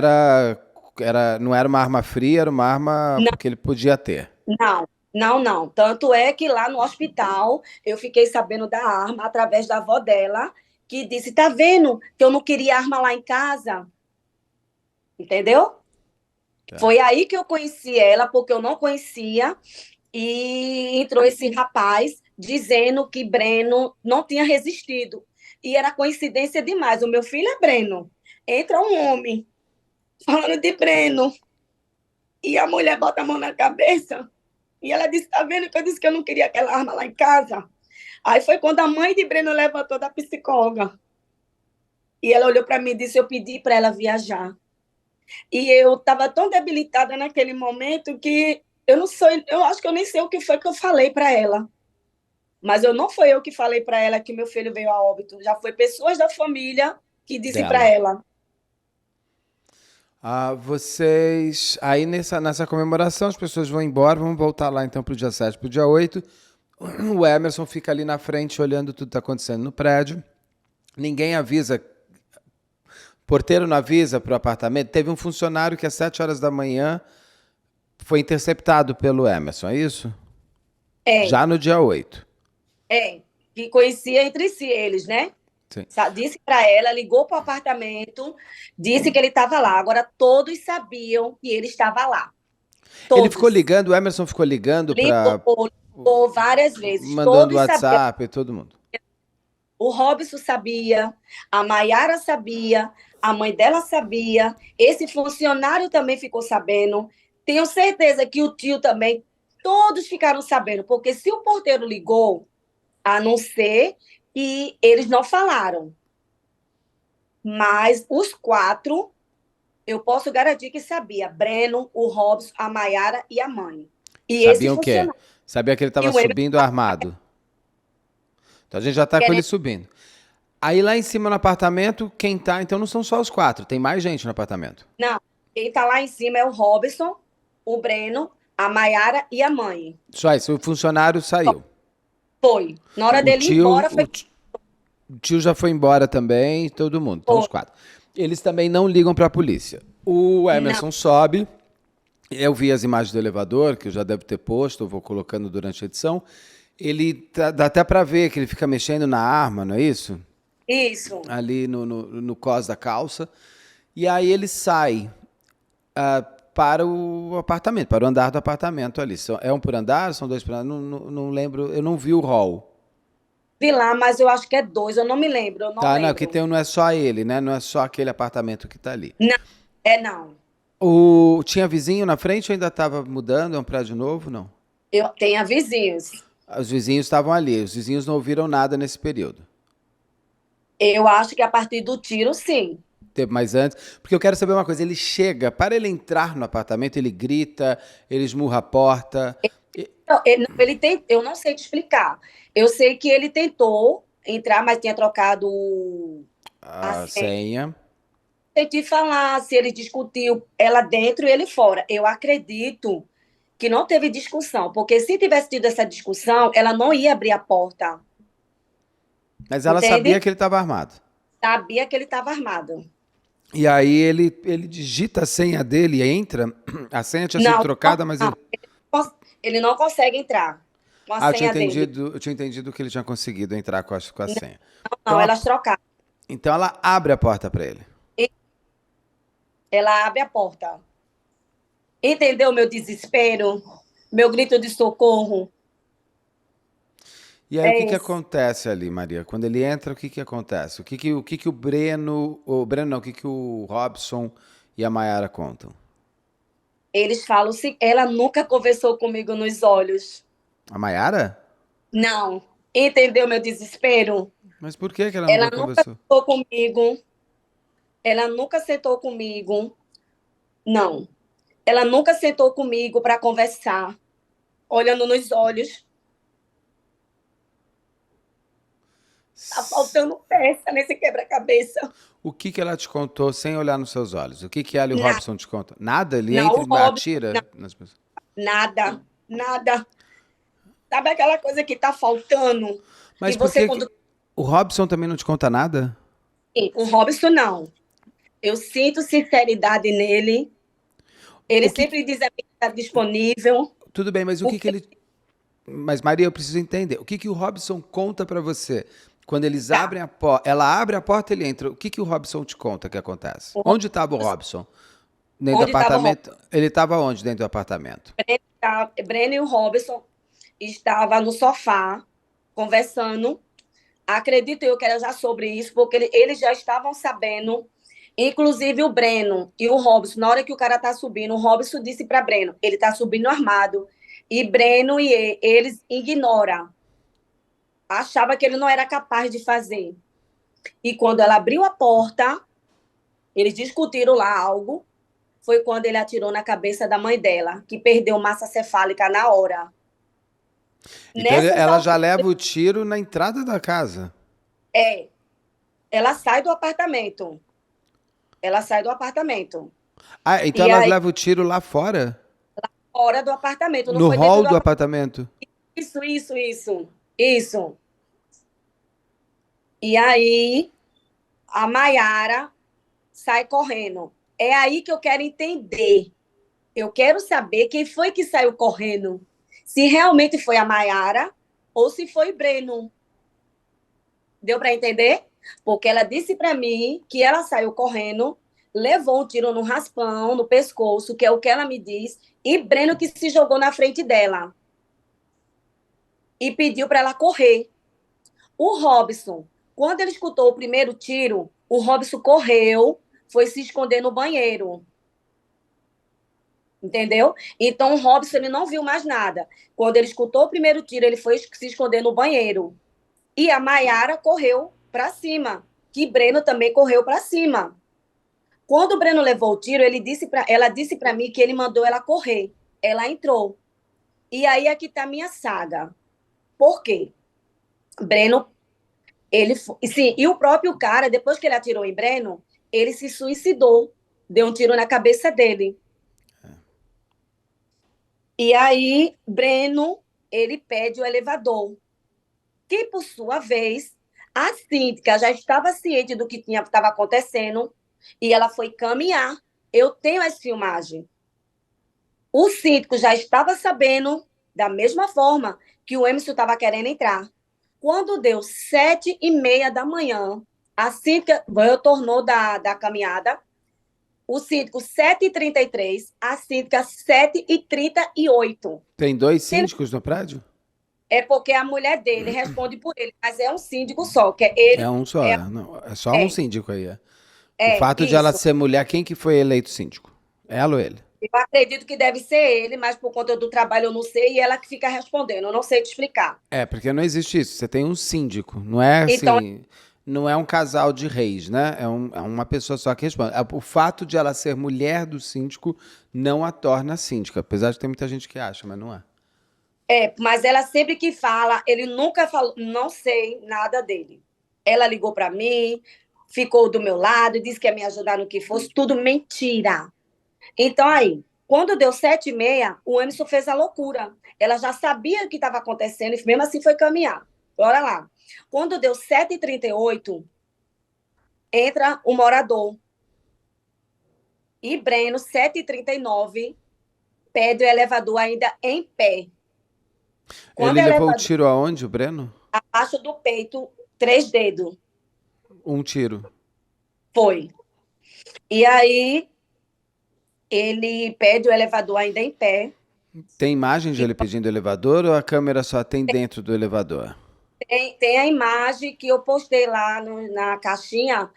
[SPEAKER 1] não era uma arma fria, era uma arma
[SPEAKER 2] Não,
[SPEAKER 1] que ele podia ter.
[SPEAKER 2] não. Não, não. Tanto é que lá no hospital eu fiquei sabendo da arma através da avó dela, que disse: tá vendo que eu não queria arma lá em casa? Entendeu?
[SPEAKER 1] Tá.
[SPEAKER 2] Foi aí que eu conheci ela, porque eu não conhecia, e entrou esse rapaz dizendo que Breno não tinha resistido. E era coincidência demais. O meu filho é Breno. Entra um homem falando de Breno, e a mulher bota a mão na cabeça. E ela disse: tá vendo que eu disse que eu não queria aquela arma lá em casa? Aí foi quando a mãe de Breno levantou da psicóloga. E ela olhou para mim e disse: eu pedi para ela viajar. E eu estava tão debilitada naquele momento que eu não sei, eu acho que eu nem sei o que foi que eu falei para ela. Mas eu não foi eu que falei para ela que meu filho veio a óbito. Já foi pessoas da família que disse para
[SPEAKER 1] Dela.
[SPEAKER 2] ela.
[SPEAKER 1] Vocês. Aí nessa comemoração, as pessoas vão embora, vamos voltar lá então pro dia 7, pro dia 8. O Emerson fica ali na frente olhando tudo que está acontecendo no prédio. Ninguém avisa. Porteiro não avisa pro apartamento. Teve um funcionário que às 7 horas da manhã foi interceptado pelo Emerson, é isso?
[SPEAKER 2] É,
[SPEAKER 1] Já no dia 8.
[SPEAKER 2] que conhecia entre si eles, né?
[SPEAKER 1] Sim.
[SPEAKER 2] Disse para ela, ligou para o apartamento, disse que ele estava lá. Agora todos sabiam que ele estava lá.
[SPEAKER 1] Ele ficou
[SPEAKER 2] Todos.
[SPEAKER 1] ligando, o Emerson ficou ligando para
[SPEAKER 2] Ligou várias vezes.
[SPEAKER 1] mandando
[SPEAKER 2] Todos sabiam.
[SPEAKER 1] WhatsApp, todo mundo.
[SPEAKER 2] O Robson sabia, a Maiara sabia, a mãe dela sabia, esse funcionário também ficou sabendo. Tenho certeza que o tio também, todos ficaram sabendo, porque se o porteiro ligou, a não ser que eles não falaram. Mas os quatro, eu posso garantir que sabia. Breno, o Robson, a Maiara e a mãe. E esse
[SPEAKER 1] Sabiam o quê?
[SPEAKER 2] funcionário.
[SPEAKER 1] Sabia que ele
[SPEAKER 2] E
[SPEAKER 1] estava
[SPEAKER 2] o Emerson
[SPEAKER 1] subindo armado. Então a gente já está com ele
[SPEAKER 2] querendo.
[SPEAKER 1] subindo. Aí lá em cima no apartamento, quem tá? Então não são só os quatro, tem mais gente no apartamento.
[SPEAKER 2] Não, quem está lá em cima é o Robson, o Breno, a Maiara e a mãe.
[SPEAKER 1] Só isso, o funcionário saiu.
[SPEAKER 2] Foi. Na hora
[SPEAKER 1] O
[SPEAKER 2] dele ir
[SPEAKER 1] tio,
[SPEAKER 2] embora, foi.
[SPEAKER 1] o tio já foi embora também, todo mundo. Então
[SPEAKER 2] Foi.
[SPEAKER 1] os quatro. Eles também não ligam para a polícia. O
[SPEAKER 2] Não,
[SPEAKER 1] Emerson sobe. Eu vi as imagens do elevador, que eu já devo ter posto, eu vou colocando durante a edição. Dá até para ver que ele fica mexendo na arma, não é isso?
[SPEAKER 2] isso.
[SPEAKER 1] Ali no cós da calça. E aí ele sai para o apartamento, para o andar do apartamento ali. É um por andar? São dois por andar? Não lembro, eu não vi o hall.
[SPEAKER 2] Vi lá, mas eu acho que é dois, eu não me lembro, eu não
[SPEAKER 1] Tá, não, que
[SPEAKER 2] lembro.
[SPEAKER 1] tem, não é só ele, né? Não é só aquele apartamento que está ali.
[SPEAKER 2] Não, é não.
[SPEAKER 1] Tinha vizinho na frente ou ainda estava mudando? É um prédio novo? Não.
[SPEAKER 2] Eu tenho vizinhos.
[SPEAKER 1] Os vizinhos estavam ali, os vizinhos não ouviram nada nesse período.
[SPEAKER 2] Eu acho que a partir do tiro, sim.
[SPEAKER 1] Teve mais antes, porque eu quero saber uma coisa, ele chega, para ele entrar no apartamento, ele grita, ele esmurra a porta.
[SPEAKER 2] Eu não sei te explicar. Eu sei que ele tentou entrar, mas tinha trocado a
[SPEAKER 1] A
[SPEAKER 2] senha.
[SPEAKER 1] senha.
[SPEAKER 2] Tentei falar se ele discutiu ela dentro e ele fora. Eu acredito que não teve discussão, porque se tivesse tido essa discussão, ela não ia abrir a porta,
[SPEAKER 1] Mas ela sabia
[SPEAKER 2] entende?
[SPEAKER 1] que ele estava armado.
[SPEAKER 2] Sabia que ele estava armado.
[SPEAKER 1] E aí ele digita a senha dele e entra. A senha tinha sido
[SPEAKER 2] Não,
[SPEAKER 1] trocada, mas
[SPEAKER 2] não,
[SPEAKER 1] ele.
[SPEAKER 2] ele não consegue entrar com a senha dele.
[SPEAKER 1] Eu tinha entendido que ele tinha conseguido entrar com a
[SPEAKER 2] Não,
[SPEAKER 1] senha.
[SPEAKER 2] não,
[SPEAKER 1] Então,
[SPEAKER 2] elas trocaram.
[SPEAKER 1] então ela abre a porta para ele.
[SPEAKER 2] Ela abre a porta. Entendeu meu desespero? Meu grito de socorro?
[SPEAKER 1] E aí o que
[SPEAKER 2] É
[SPEAKER 1] que
[SPEAKER 2] isso.
[SPEAKER 1] acontece ali, Maria? Quando ele entra, o que que acontece? O que que o Breno não, o que que o Robson e a Mayara contam?
[SPEAKER 2] Eles falam assim, ela nunca conversou comigo nos olhos.
[SPEAKER 1] A Mayara?
[SPEAKER 2] Não. Entendeu meu desespero?
[SPEAKER 1] Mas por que que ela
[SPEAKER 2] Ela
[SPEAKER 1] nunca
[SPEAKER 2] nunca
[SPEAKER 1] conversou?
[SPEAKER 2] sentou comigo. Ela nunca sentou comigo. Não. Ela nunca sentou comigo para conversar, olhando nos olhos. Tá faltando peça nesse quebra-cabeça.
[SPEAKER 1] O que que ela te contou sem olhar nos seus olhos? O que que ela e o
[SPEAKER 2] Nada.
[SPEAKER 1] Robson te contam? Nada? Ele
[SPEAKER 2] Não,
[SPEAKER 1] entra
[SPEAKER 2] o
[SPEAKER 1] e
[SPEAKER 2] Robson,
[SPEAKER 1] atira
[SPEAKER 2] não,
[SPEAKER 1] nas pessoas?
[SPEAKER 2] nada, nada. Sabe aquela coisa que tá faltando?
[SPEAKER 1] Mas
[SPEAKER 2] Que
[SPEAKER 1] por
[SPEAKER 2] você,
[SPEAKER 1] que que
[SPEAKER 2] quando.
[SPEAKER 1] o Robson também não te conta nada?
[SPEAKER 2] O Robson, não. Eu sinto sinceridade nele. Ele
[SPEAKER 1] O que
[SPEAKER 2] sempre diz a mim que está disponível.
[SPEAKER 1] Tudo bem, mas o
[SPEAKER 2] O
[SPEAKER 1] que que
[SPEAKER 2] que
[SPEAKER 1] ele Mas, Maria, eu preciso entender. O que que o Robson conta pra você? Quando eles
[SPEAKER 2] Tá.
[SPEAKER 1] abrem a porta, ela abre a porta e ele entra. O que que o Robson te conta que acontece? Onde estava o Robson? Dentro do
[SPEAKER 2] Onde estava o Robson?
[SPEAKER 1] apartamento? Ele estava onde dentro do apartamento?
[SPEAKER 2] Breno e o Robson estavam no sofá, conversando. Acredito eu que era já sobre isso, porque eles já estavam sabendo. Inclusive o Breno e o Robson, na hora que o cara tá subindo, o Robson disse para Breno, ele tá subindo armado. E Breno e eles ignoram. Achava que ele não era capaz de fazer. E quando ela abriu a porta, eles discutiram lá algo. Foi quando ele atirou na cabeça da mãe dela, que perdeu massa cefálica na hora.
[SPEAKER 1] Então
[SPEAKER 2] Nessas
[SPEAKER 1] ela já
[SPEAKER 2] alturas,
[SPEAKER 1] leva o tiro na entrada da casa.
[SPEAKER 2] é, ela sai do apartamento. Ela sai do apartamento.
[SPEAKER 1] Ah, então
[SPEAKER 2] E
[SPEAKER 1] ela
[SPEAKER 2] aí,
[SPEAKER 1] leva o tiro lá fora?
[SPEAKER 2] fora do apartamento, não
[SPEAKER 1] No
[SPEAKER 2] foi dentro
[SPEAKER 1] hall
[SPEAKER 2] do
[SPEAKER 1] do
[SPEAKER 2] apartamento.
[SPEAKER 1] apartamento?
[SPEAKER 2] Isso. E aí, a Maiara sai correndo. É aí que eu quero entender. Eu quero saber quem foi que saiu correndo. Se realmente foi a Maiara ou se foi Breno. Deu para entender? Porque ela disse para mim que ela saiu correndo, levou um tiro no raspão, no pescoço, que é o que ela me diz, e Breno que se jogou na frente dela e pediu para ela correr. O Robson, quando ele escutou o primeiro tiro, o Robson correu, foi se esconder no banheiro. Entendeu? Então o Robson ele não viu mais nada. Quando ele escutou o primeiro tiro, ele foi se esconder no banheiro. E a Maiara correu para cima, que Breno também correu para cima. Quando o Breno levou o tiro, ela disse para mim que ele mandou ela correr. Ela entrou. E aí é que está a minha saga. Por quê? Breno, sim, e o próprio cara, depois que ele atirou em Breno, ele se suicidou, deu um tiro na cabeça dele. E aí, Breno, ele pede o elevador, que por sua vez, a síndica já estava ciente do que estava acontecendo e ela foi caminhar. Eu tenho as filmagens. O síndico já estava sabendo, da mesma forma que o Emerson estava querendo entrar. Quando deu 7h30 da manhã, a síndica retornou da caminhada, o síndico 7h33, a síndica 7h38.
[SPEAKER 1] Tem dois síndicos no prédio?
[SPEAKER 2] É porque a mulher dele responde por ele, mas é um síndico só, que é
[SPEAKER 1] É
[SPEAKER 2] ele.
[SPEAKER 1] um só,
[SPEAKER 2] É,
[SPEAKER 1] é. Não, é só um
[SPEAKER 2] é,
[SPEAKER 1] síndico aí. É. O
[SPEAKER 2] é
[SPEAKER 1] fato de ela
[SPEAKER 2] isso.
[SPEAKER 1] ser mulher, quem que foi eleito síndico? Ela ou ele?
[SPEAKER 2] Eu acredito que deve ser ele, mas por conta do trabalho eu não sei, e ela que fica respondendo, eu não sei te explicar.
[SPEAKER 1] É, porque não existe isso. Você tem um síndico. Não é
[SPEAKER 2] Então,
[SPEAKER 1] assim. Não é um casal de reis, né? É uma pessoa só que responde. O fato de ela ser mulher do síndico não a torna síndica. Apesar de ter muita gente que acha, mas não é.
[SPEAKER 2] mas ela sempre que fala, ele nunca falou, não sei nada dele. Ela ligou para mim, ficou do meu lado, disse que ia me ajudar no que fosse, tudo mentira. Então, aí, quando deu 7h30, o Emerson fez a loucura. Ela já sabia o que estava acontecendo e mesmo assim foi caminhar. Bora lá. Quando deu 7h38, entra o morador. E Breno, 7h39, pede o elevador ainda em pé. Quando
[SPEAKER 1] Ele
[SPEAKER 2] o
[SPEAKER 1] levou o
[SPEAKER 2] elevador
[SPEAKER 1] tiro aonde, o Breno?
[SPEAKER 2] abaixo do peito, 3 dedos,
[SPEAKER 1] Um tiro.
[SPEAKER 2] foi. E aí, ele pede o elevador ainda em pé.
[SPEAKER 1] Tem imagem de
[SPEAKER 2] E
[SPEAKER 1] ele pedindo elevador ou a câmera só tem dentro do elevador?
[SPEAKER 2] tem a imagem que eu postei lá na caixinha,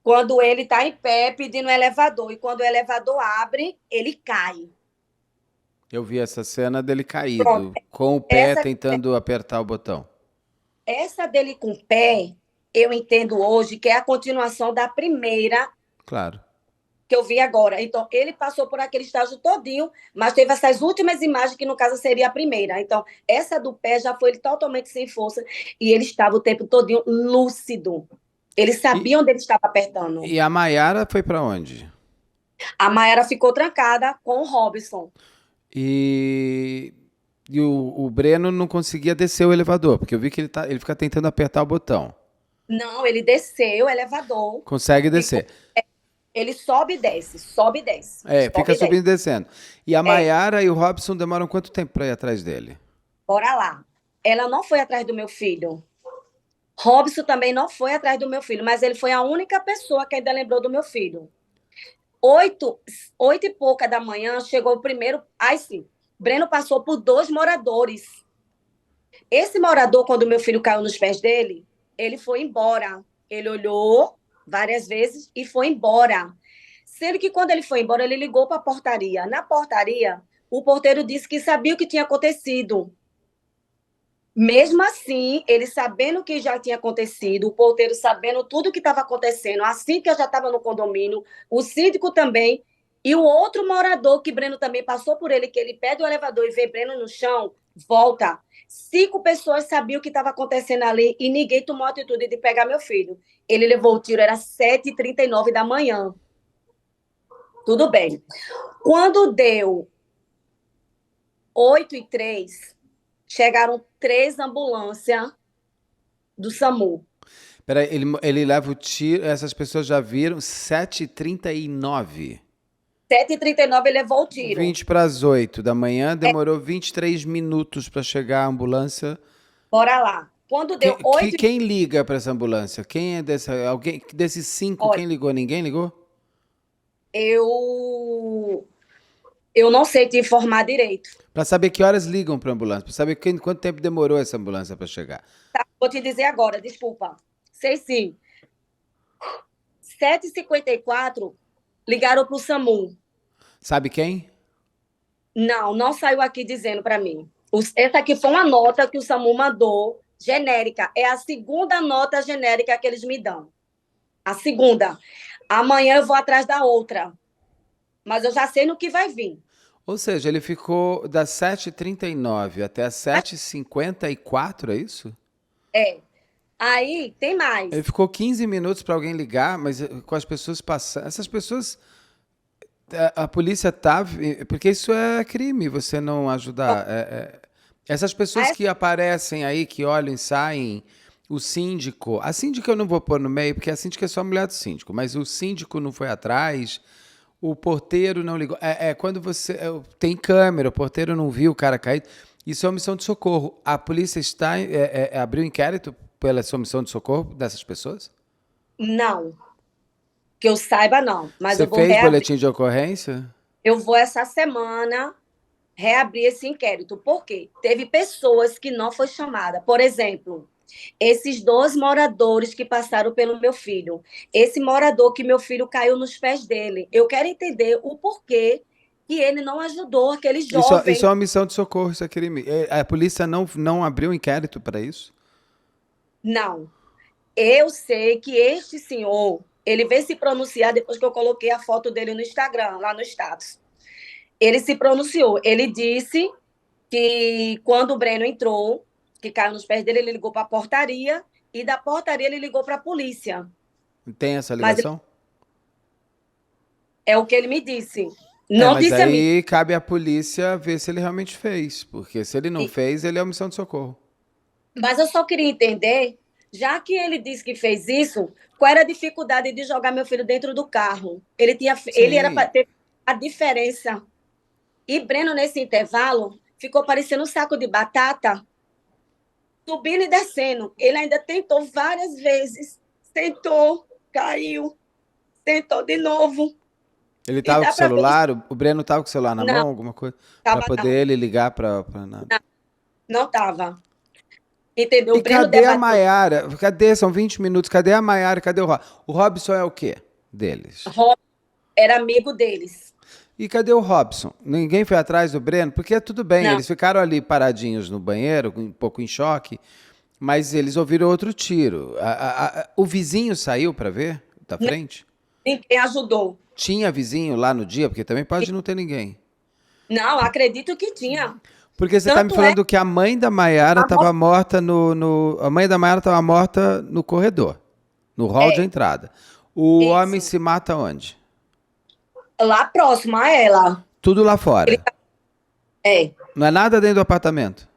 [SPEAKER 2] quando ele está em pé pedindo o elevador. E quando o elevador abre, ele cai.
[SPEAKER 1] Eu vi essa cena dele
[SPEAKER 2] Pronto.
[SPEAKER 1] caído, com o pé
[SPEAKER 2] Essa,
[SPEAKER 1] tentando apertar o botão.
[SPEAKER 2] essa dele com o pé, eu entendo hoje que é a continuação da primeira
[SPEAKER 1] Claro.
[SPEAKER 2] que eu vi agora. Então, ele passou por aquele estágio todinho, mas teve essas últimas imagens, que no caso seria a primeira. Então, essa do pé já foi ele totalmente sem força e ele estava o tempo todinho lúcido. Ele
[SPEAKER 1] E,
[SPEAKER 2] sabia onde ele estava apertando.
[SPEAKER 1] e a Maiara foi pra onde?
[SPEAKER 2] A Mayara ficou trancada com o Robson.
[SPEAKER 1] E, e o Breno não conseguia descer o elevador, porque eu vi que ele fica tentando apertar o botão.
[SPEAKER 2] Não, ele desceu o elevador,
[SPEAKER 1] Consegue
[SPEAKER 2] ficou,
[SPEAKER 1] descer.
[SPEAKER 2] ele sobe e desce, sobe e desce,
[SPEAKER 1] É, fica
[SPEAKER 2] sobe e desce.
[SPEAKER 1] subindo e descendo. E a
[SPEAKER 2] É,
[SPEAKER 1] Maiara e o Robson demoram quanto tempo pra ir atrás dele?
[SPEAKER 2] Bora lá. Ela não foi atrás do meu filho. Robson também não foi atrás do meu filho, mas ele foi a única pessoa que ainda lembrou do meu filho. 8, 8 e pouca da manhã, chegou o primeiro. Aí sim, Breno passou por 2 moradores. Esse morador, quando meu filho caiu nos pés dele, ele foi embora. Ele olhou várias vezes e foi embora. Sendo que quando ele foi embora, ele ligou para a portaria. Na portaria, o porteiro disse que sabia o que tinha acontecido. Mesmo assim, ele sabendo o que já tinha acontecido, o porteiro sabendo tudo o que estava acontecendo, assim que eu já estava no condomínio, o síndico também, e o outro morador que Breno também passou por ele, que ele pede o elevador e vê Breno no chão, volta. 5 pessoas sabiam o que estava acontecendo ali e ninguém tomou a atitude de pegar meu filho. Ele levou o tiro, era 7h39 da manhã. Tudo bem. Quando deu 8h03, chegaram 3 ambulâncias do SAMU.
[SPEAKER 1] Peraí, ele leva o tiro, essas pessoas já viram, 7h39.
[SPEAKER 2] 7h39 ele levou o tiro.
[SPEAKER 1] 20 para as 8 da manhã, demorou 23 minutos para chegar a ambulância.
[SPEAKER 2] Bora lá. Quando
[SPEAKER 1] Quem,
[SPEAKER 2] deu 8
[SPEAKER 1] quem liga para essa ambulância? Quem é dessa, alguém desses 5,
[SPEAKER 2] olha,
[SPEAKER 1] quem ligou? Ninguém ligou?
[SPEAKER 2] eu não sei te informar direito.
[SPEAKER 1] Para saber que horas ligam para a ambulância, para saber quanto tempo demorou essa ambulância para chegar.
[SPEAKER 2] Tá? Vou te dizer agora, desculpa. Sei sim. 7h54 ligaram para o SAMU.
[SPEAKER 1] Sabe quem?
[SPEAKER 2] Não, não saiu aqui dizendo para mim. Essa aqui foi uma nota que o SAMU mandou, genérica. É a segunda nota genérica que eles me dão. A segunda. Amanhã eu vou atrás da outra. Mas eu já sei no que vai vir.
[SPEAKER 1] Ou seja, ele ficou das 7h39 até as 7h54, é isso?
[SPEAKER 2] É. Aí tem
[SPEAKER 1] Ele
[SPEAKER 2] mais.
[SPEAKER 1] ficou 15 minutos para alguém ligar, mas com as pessoas passando. Essas pessoas. A polícia tá. Porque isso é crime, você não ajudar. Essas pessoas
[SPEAKER 2] Aí,
[SPEAKER 1] que aparecem aí, que olham e saem, o síndico. A síndica eu não vou pôr no meio, porque a síndica é só a mulher do síndico, mas o síndico não foi atrás, o porteiro não ligou. Quando você. Tem câmera, o porteiro não viu o cara cair. Isso é omissão de socorro. A polícia está. Abriu inquérito pela omissão de socorro dessas pessoas?
[SPEAKER 2] não. Que eu saiba, não. Mas
[SPEAKER 1] Você
[SPEAKER 2] eu vou
[SPEAKER 1] fez
[SPEAKER 2] reabrir.
[SPEAKER 1] boletim de ocorrência?
[SPEAKER 2] Eu vou essa semana reabrir esse inquérito. Por quê? Teve pessoas que não foi chamada. Por exemplo, esses 2 moradores que passaram pelo meu filho. Esse morador que meu filho caiu nos pés dele. Eu quero entender o porquê que ele não ajudou aquele
[SPEAKER 1] Isso
[SPEAKER 2] jovem.
[SPEAKER 1] é uma missão de socorro, isso é crime. A polícia não abriu inquérito para isso?
[SPEAKER 2] Não. Eu sei que este senhor, ele veio se pronunciar depois que eu coloquei a foto dele no Instagram, lá no status. Ele se pronunciou. Ele disse que quando o Breno entrou, que caiu nos pés dele, ele ligou para a portaria e da portaria ele ligou para a polícia.
[SPEAKER 1] Tem essa
[SPEAKER 2] Mas
[SPEAKER 1] ligação?
[SPEAKER 2] é o que ele me disse. Não
[SPEAKER 1] Mas
[SPEAKER 2] disse a mim.
[SPEAKER 1] aí cabe à polícia ver se ele realmente fez, porque se ele não fez, ele é omissão de socorro.
[SPEAKER 2] Mas eu só queria entender, já que ele disse que fez isso, qual era a dificuldade de jogar meu filho dentro do carro? Ele era para
[SPEAKER 1] Sim.
[SPEAKER 2] ter a diferença. E Breno, nesse intervalo, ficou parecendo um saco de batata, subindo e descendo. Ele ainda tentou várias vezes. Tentou, caiu, tentou de novo.
[SPEAKER 1] Ele
[SPEAKER 2] E
[SPEAKER 1] tava com
[SPEAKER 2] dá
[SPEAKER 1] o
[SPEAKER 2] para ver.
[SPEAKER 1] celular, o Breno tava com o celular na
[SPEAKER 2] Não,
[SPEAKER 1] mão, alguma coisa, para
[SPEAKER 2] tava
[SPEAKER 1] poder
[SPEAKER 2] não.
[SPEAKER 1] ele ligar para nada.
[SPEAKER 2] Não tava. Entendeu?
[SPEAKER 1] E
[SPEAKER 2] O Breno
[SPEAKER 1] cadê a
[SPEAKER 2] debateu.
[SPEAKER 1] Maiara? Cadê? São 20 minutos. Cadê a Maiara? Cadê o Robson? O Robson é o quê deles?
[SPEAKER 2] Era amigo deles.
[SPEAKER 1] E cadê o Robson? Ninguém foi atrás do Breno? Porque tudo bem,
[SPEAKER 2] Não,
[SPEAKER 1] eles ficaram ali paradinhos no banheiro, um pouco em choque, mas eles ouviram outro tiro. O vizinho saiu para ver da frente?
[SPEAKER 2] ninguém ajudou.
[SPEAKER 1] Tinha vizinho lá no dia, porque também pode não ter ninguém.
[SPEAKER 2] Não, acredito que tinha.
[SPEAKER 1] Porque você está me
[SPEAKER 2] Tanto é
[SPEAKER 1] falando que a mãe da Maiara
[SPEAKER 2] a
[SPEAKER 1] estava morta A mãe da Maiara estava morta no corredor, no hall de
[SPEAKER 2] é
[SPEAKER 1] entrada. O homem
[SPEAKER 2] isso.
[SPEAKER 1] se mata onde?
[SPEAKER 2] Lá próximo a ela.
[SPEAKER 1] Tudo lá
[SPEAKER 2] Ele,
[SPEAKER 1] fora.
[SPEAKER 2] é.
[SPEAKER 1] Não é nada dentro do apartamento.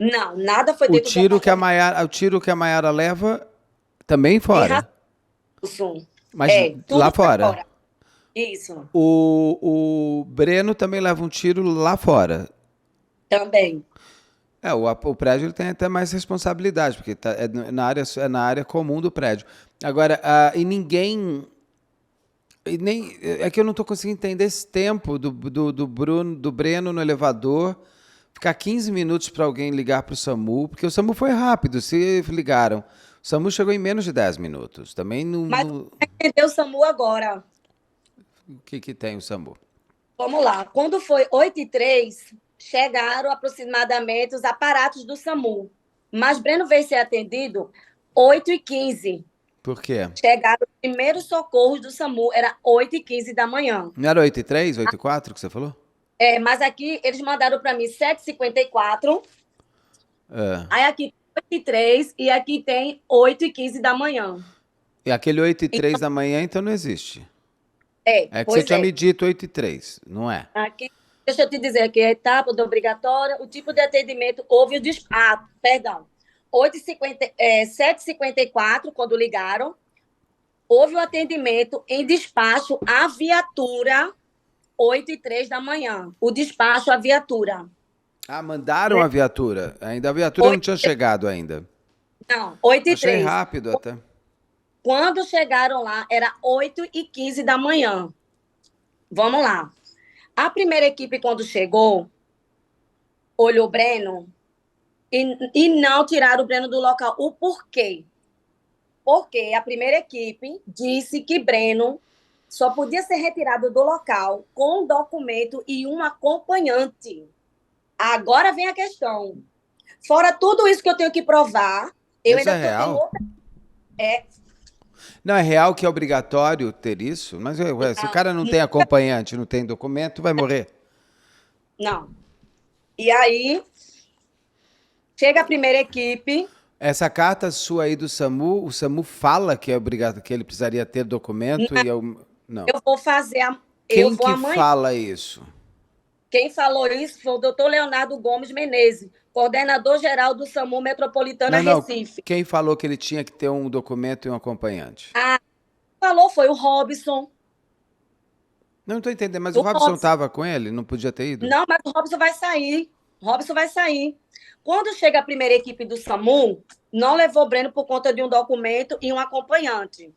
[SPEAKER 2] Não, nada foi
[SPEAKER 1] O
[SPEAKER 2] dentro do
[SPEAKER 1] tiro que
[SPEAKER 2] apartamento.
[SPEAKER 1] o tiro que a Maiara leva também
[SPEAKER 2] Em
[SPEAKER 1] fora.
[SPEAKER 2] racismo.
[SPEAKER 1] Mas
[SPEAKER 2] É,
[SPEAKER 1] lá
[SPEAKER 2] tudo foi
[SPEAKER 1] fora.
[SPEAKER 2] fora. Isso,
[SPEAKER 1] O Breno também leva um tiro lá fora.
[SPEAKER 2] também.
[SPEAKER 1] O prédio ele tem até mais responsabilidade, porque é na área comum do prédio. Agora, e ninguém. E nem, é que eu não estou conseguindo entender esse tempo do Breno no elevador, ficar 15 minutos para alguém ligar para o SAMU, porque o SAMU foi rápido, se ligaram. O SAMU chegou em menos de 10 minutos. Também
[SPEAKER 2] Mas entendeu o SAMU agora.
[SPEAKER 1] O que tem o SAMU?
[SPEAKER 2] Vamos lá. Quando foi 8h03, chegaram aproximadamente os aparatos do SAMU. Mas Breno veio ser atendido 8h15.
[SPEAKER 1] Por quê?
[SPEAKER 2] Chegaram os primeiros socorros do SAMU, era 8h15 da manhã.
[SPEAKER 1] Não era 8h03, 8h04 que você falou?
[SPEAKER 2] Mas aqui eles mandaram para mim 7h54. Aí aqui 8h03 e aqui tem 8h15 da manhã.
[SPEAKER 1] E aquele 8h03 da manhã, então não existe. É que
[SPEAKER 2] Pois
[SPEAKER 1] você tinha me dito 8h03, não é?
[SPEAKER 2] Aqui, deixa eu te dizer aqui, a etapa do obrigatória, o tipo de atendimento, houve o perdão. 7h54, quando ligaram, houve o atendimento em despacho à viatura, 8h03 da manhã. O despacho à viatura.
[SPEAKER 1] Mandaram a viatura. Ainda a viatura não tinha chegado ainda.
[SPEAKER 2] Não, 8h03.
[SPEAKER 1] Achei rápido até.
[SPEAKER 2] Quando chegaram lá, era 8h15 da manhã. Vamos lá. A equipe, quando chegou, olhou o Breno e não tiraram o Breno do local. O porquê? Porque a primeira equipe disse que Breno só podia ser retirado do local com um documento e um acompanhante. Agora vem a questão. Fora tudo isso que eu tenho que provar, eu
[SPEAKER 1] Isso
[SPEAKER 2] ainda
[SPEAKER 1] é real?
[SPEAKER 2] tenho outra.
[SPEAKER 1] Não, é real que é obrigatório ter isso? Mas se o cara não tem acompanhante, não tem documento, vai morrer.
[SPEAKER 2] Não. E aí, chega a primeira equipe.
[SPEAKER 1] Essa carta sua aí do SAMU, o SAMU fala que é obrigado, que ele precisaria ter documento não.
[SPEAKER 2] Eu vou fazer
[SPEAKER 1] Quem que fala isso?
[SPEAKER 2] Quem falou isso foi o doutor Leonardo Gomes Menezes, coordenador-geral do SAMU Metropolitana Recife.
[SPEAKER 1] Quem falou que ele tinha que ter um documento e um acompanhante?
[SPEAKER 2] Falou foi o Robson.
[SPEAKER 1] Não estou entendendo, mas o Robson estava com ele? Não podia ter ido?
[SPEAKER 2] Não, mas o Robson vai sair. Quando chega a primeira equipe do SAMU, não levou o Breno por conta de um documento e um acompanhante.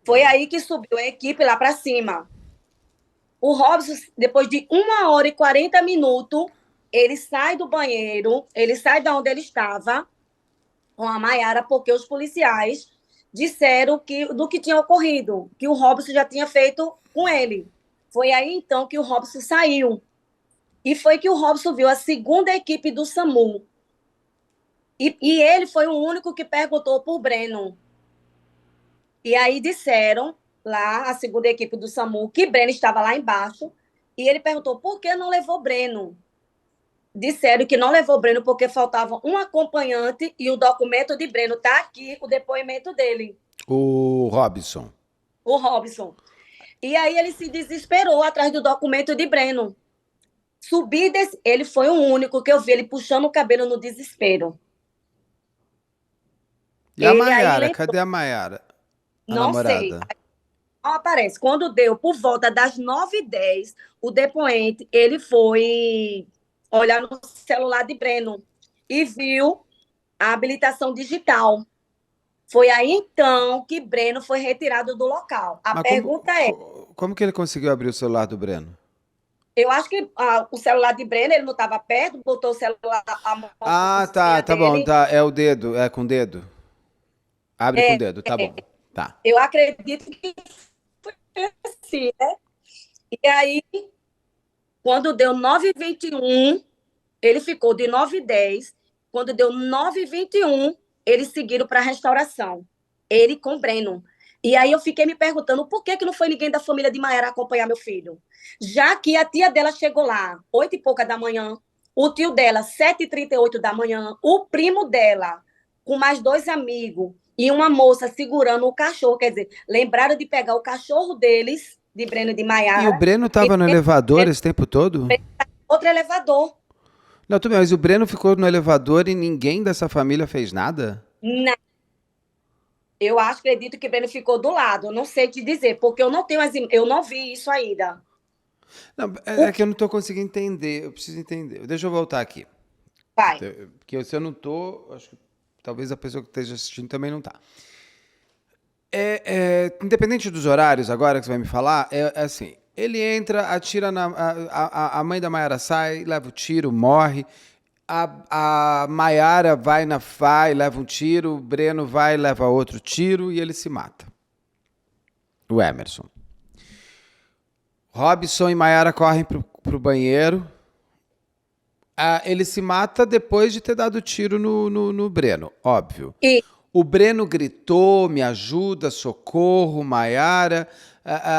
[SPEAKER 2] Foi aí que subiu a equipe lá para cima. O Robson, depois de 1h40, ele sai do banheiro, ele sai de onde ele estava com a Maiara, porque os policiais disseram do que tinha ocorrido, que o Robson já tinha feito com ele. Foi aí, então, que o Robson saiu. E foi que o Robson viu a segunda equipe do SAMU. E ele foi o único que perguntou por Breno. E aí disseram lá, a segunda equipe do SAMU, que Breno estava lá embaixo, e ele perguntou por que não levou Breno. Disseram que não levou Breno porque faltava um acompanhante e o documento de Breno está aqui, o depoimento dele.
[SPEAKER 1] O Robson.
[SPEAKER 2] E aí ele se desesperou atrás do documento de Breno. Ele foi o único que eu vi ele puxando o cabelo no desespero.
[SPEAKER 1] E a Maiara? Cadê a Maiara?
[SPEAKER 2] Não sei. Não aparece. Quando deu por volta das 9h10, o depoente, ele foi olhar no celular de Breno e viu a habilitação digital. Foi aí, então, que Breno foi retirado do local. A pergunta é...
[SPEAKER 1] Como que ele conseguiu abrir o celular do Breno?
[SPEAKER 2] Eu acho que o celular de Breno, ele não estava perto, botou o celular...
[SPEAKER 1] Tá bom. Tá. É o dedo, é com o dedo. Abre com o dedo, tá bom. Tá.
[SPEAKER 2] Eu acredito que foi assim, né? E aí, quando deu 9h21, ele ficou de 9h10. Quando deu 9h21, eles seguiram para a restauração. Ele com Breno. E aí eu fiquei me perguntando por que não foi ninguém da família de Maiara acompanhar meu filho. Já que a tia dela chegou lá 8h pouca da manhã, o tio dela 7h38 da manhã, o primo dela com mais 2 amigos e uma moça segurando o cachorro. Quer dizer, lembraram de pegar o cachorro deles, de Breno e de Maiara.
[SPEAKER 1] E o Breno estava no elevador esse tempo todo?
[SPEAKER 2] Outro elevador.
[SPEAKER 1] Não, tudo bem, mas o Breno ficou no elevador e ninguém dessa família fez nada?
[SPEAKER 2] Não. Eu acredito que Breno ficou do lado. Eu não sei te dizer, porque eu não vi isso ainda.
[SPEAKER 1] Não, é que eu não estou conseguindo entender. Eu preciso entender. Deixa eu voltar aqui.
[SPEAKER 2] Vai.
[SPEAKER 1] Porque se eu não tô, acho que talvez a pessoa que esteja assistindo também não tá. Independente dos horários agora que você vai me falar, é assim, ele entra, atira na... A mãe da Maiara sai, leva o tiro, morre. A Maiara vai, leva um tiro, o Breno vai, leva outro tiro e ele se mata. O Emerson. Robson e Maiara correm pro banheiro. Ele se mata depois de ter dado tiro no Breno, óbvio.
[SPEAKER 2] E
[SPEAKER 1] O Breno gritou, me ajuda, socorro, Maiara.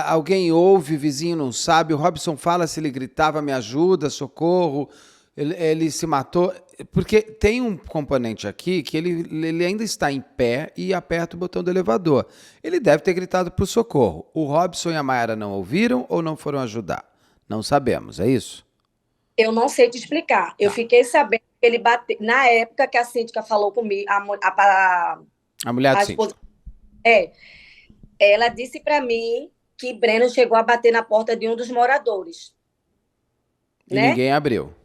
[SPEAKER 1] Alguém ouve, vizinho não sabe. O Robson fala se ele gritava, me ajuda, socorro. Ele se matou. Porque tem um componente aqui que ele ainda está em pé e aperta o botão do elevador. Ele deve ter gritado por socorro. O Robson e a Maiara não ouviram ou não foram ajudar? Não sabemos, é isso?
[SPEAKER 2] eu não sei te explicar. Eu
[SPEAKER 1] Tá.
[SPEAKER 2] fiquei sabendo que ele bateu. Na época que a síndica falou comigo,
[SPEAKER 1] A mulher do
[SPEAKER 2] a esposa.
[SPEAKER 1] síndico.
[SPEAKER 2] É, ela disse para mim que Breno chegou a bater na porta de um dos moradores,
[SPEAKER 1] E
[SPEAKER 2] né?
[SPEAKER 1] ninguém abriu.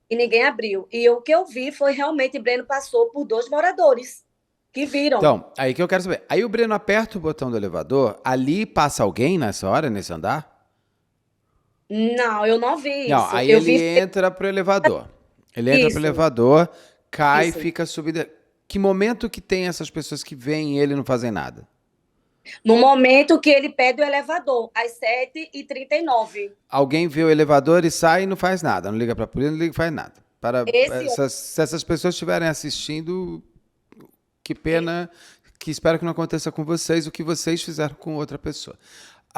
[SPEAKER 2] E ninguém abriu. E o que eu vi foi realmente Breno passou por dois moradores que viram.
[SPEAKER 1] Então, aí que eu quero saber. Aí o Breno aperta o botão do elevador, ali passa alguém nessa hora, nesse andar?
[SPEAKER 2] Não, eu não vi
[SPEAKER 1] Não,
[SPEAKER 2] isso.
[SPEAKER 1] aí
[SPEAKER 2] Eu
[SPEAKER 1] ele
[SPEAKER 2] vi
[SPEAKER 1] entra pro elevador. Ele entra pro
[SPEAKER 2] isso,
[SPEAKER 1] elevador, cai,
[SPEAKER 2] isso.
[SPEAKER 1] fica subindo. Que momento que tem essas pessoas que veem ele e não fazem nada?
[SPEAKER 2] No momento que ele pede o elevador, às 7h39.
[SPEAKER 1] Alguém vê o elevador e sai e não faz nada. Não liga pra polícia, não liga, faz nada.
[SPEAKER 2] Esse
[SPEAKER 1] Se essas pessoas estiverem assistindo, que pena, que espero que não aconteça com vocês o que vocês fizeram com outra pessoa.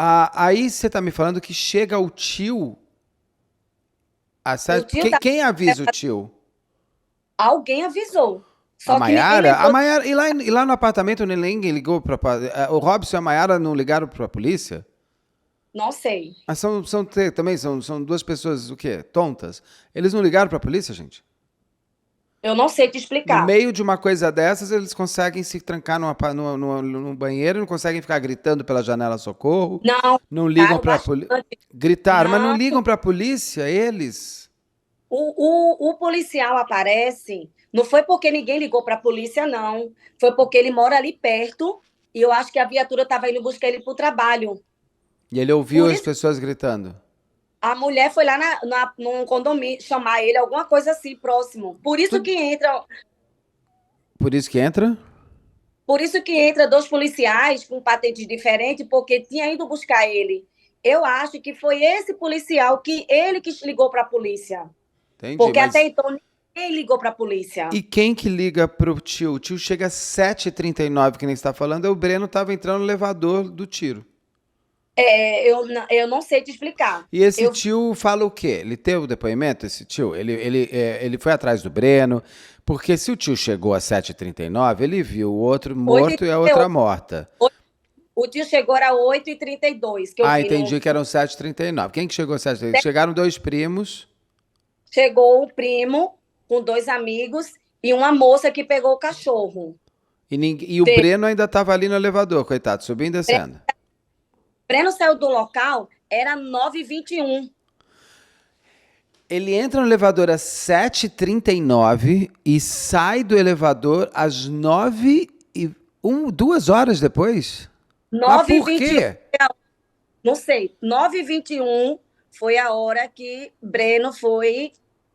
[SPEAKER 1] Aí você está me falando que chega o tio.
[SPEAKER 2] o tio da
[SPEAKER 1] Quem avisa o tio?
[SPEAKER 2] alguém avisou.
[SPEAKER 1] A
[SPEAKER 2] Só que ninguém
[SPEAKER 1] Maiara? A
[SPEAKER 2] lembrou.
[SPEAKER 1] Maiara. E lá no apartamento ninguém ligou para. O Robson e a Maiara não ligaram para a polícia?
[SPEAKER 2] Não sei.
[SPEAKER 1] Mas também são duas pessoas, o quê? Tontas. Eles não ligaram para a polícia, gente?
[SPEAKER 2] Eu não sei te
[SPEAKER 1] No
[SPEAKER 2] explicar.
[SPEAKER 1] meio de uma coisa dessas, eles conseguem se trancar num banheiro, não conseguem ficar gritando pela janela socorro,
[SPEAKER 2] Não,
[SPEAKER 1] não ligam
[SPEAKER 2] gritaram
[SPEAKER 1] para a polícia.
[SPEAKER 2] bastante.
[SPEAKER 1] Gritaram, mas não
[SPEAKER 2] Não,
[SPEAKER 1] ligam para a polícia, eles?
[SPEAKER 2] o policial aparece. Não foi porque ninguém ligou para a polícia, não. Foi porque ele mora ali perto e eu acho que a viatura estava indo buscar ele para o trabalho.
[SPEAKER 1] E ele ouviu
[SPEAKER 2] Por
[SPEAKER 1] as
[SPEAKER 2] isso,
[SPEAKER 1] pessoas gritando.
[SPEAKER 2] a mulher foi lá num condomínio chamar ele, alguma coisa assim, próximo.
[SPEAKER 1] Tudo. Por isso que entra?
[SPEAKER 2] Por isso que entra dois policiais com patentes diferentes, porque tinha ido buscar ele. Eu acho que foi esse policial que ele que ligou para a polícia.
[SPEAKER 1] Entendi,
[SPEAKER 2] Porque até
[SPEAKER 1] mas
[SPEAKER 2] então ninguém ligou para a polícia.
[SPEAKER 1] e quem que liga pro tio? O tio chega às 7h39, que nem você está falando, o Breno estava entrando no elevador do tiro.
[SPEAKER 2] Eu não sei te explicar.
[SPEAKER 1] E esse
[SPEAKER 2] Eu
[SPEAKER 1] tio fala o quê? Ele teve o depoimento, esse tio? Ele foi atrás do Breno, porque se o tio chegou às 7h39, ele viu o outro morto e a outra
[SPEAKER 2] 8h38.
[SPEAKER 1] morta.
[SPEAKER 2] O tio chegou às 8h32, que eu vi.
[SPEAKER 1] Entendi que eram 7h39. Quem que chegou às 7h39? Chegaram dois primos.
[SPEAKER 2] Chegou o primo com dois amigos e uma moça que pegou o cachorro.
[SPEAKER 1] E o Breno ainda estava ali no elevador, coitado, subindo e descendo.
[SPEAKER 2] Breno saiu do local, era 9h21.
[SPEAKER 1] Ele entra no elevador às 7h39 e sai do elevador às 2 horas depois? Mas por
[SPEAKER 2] 9h21,
[SPEAKER 1] quê?
[SPEAKER 2] não sei, 9h21 foi a hora que Breno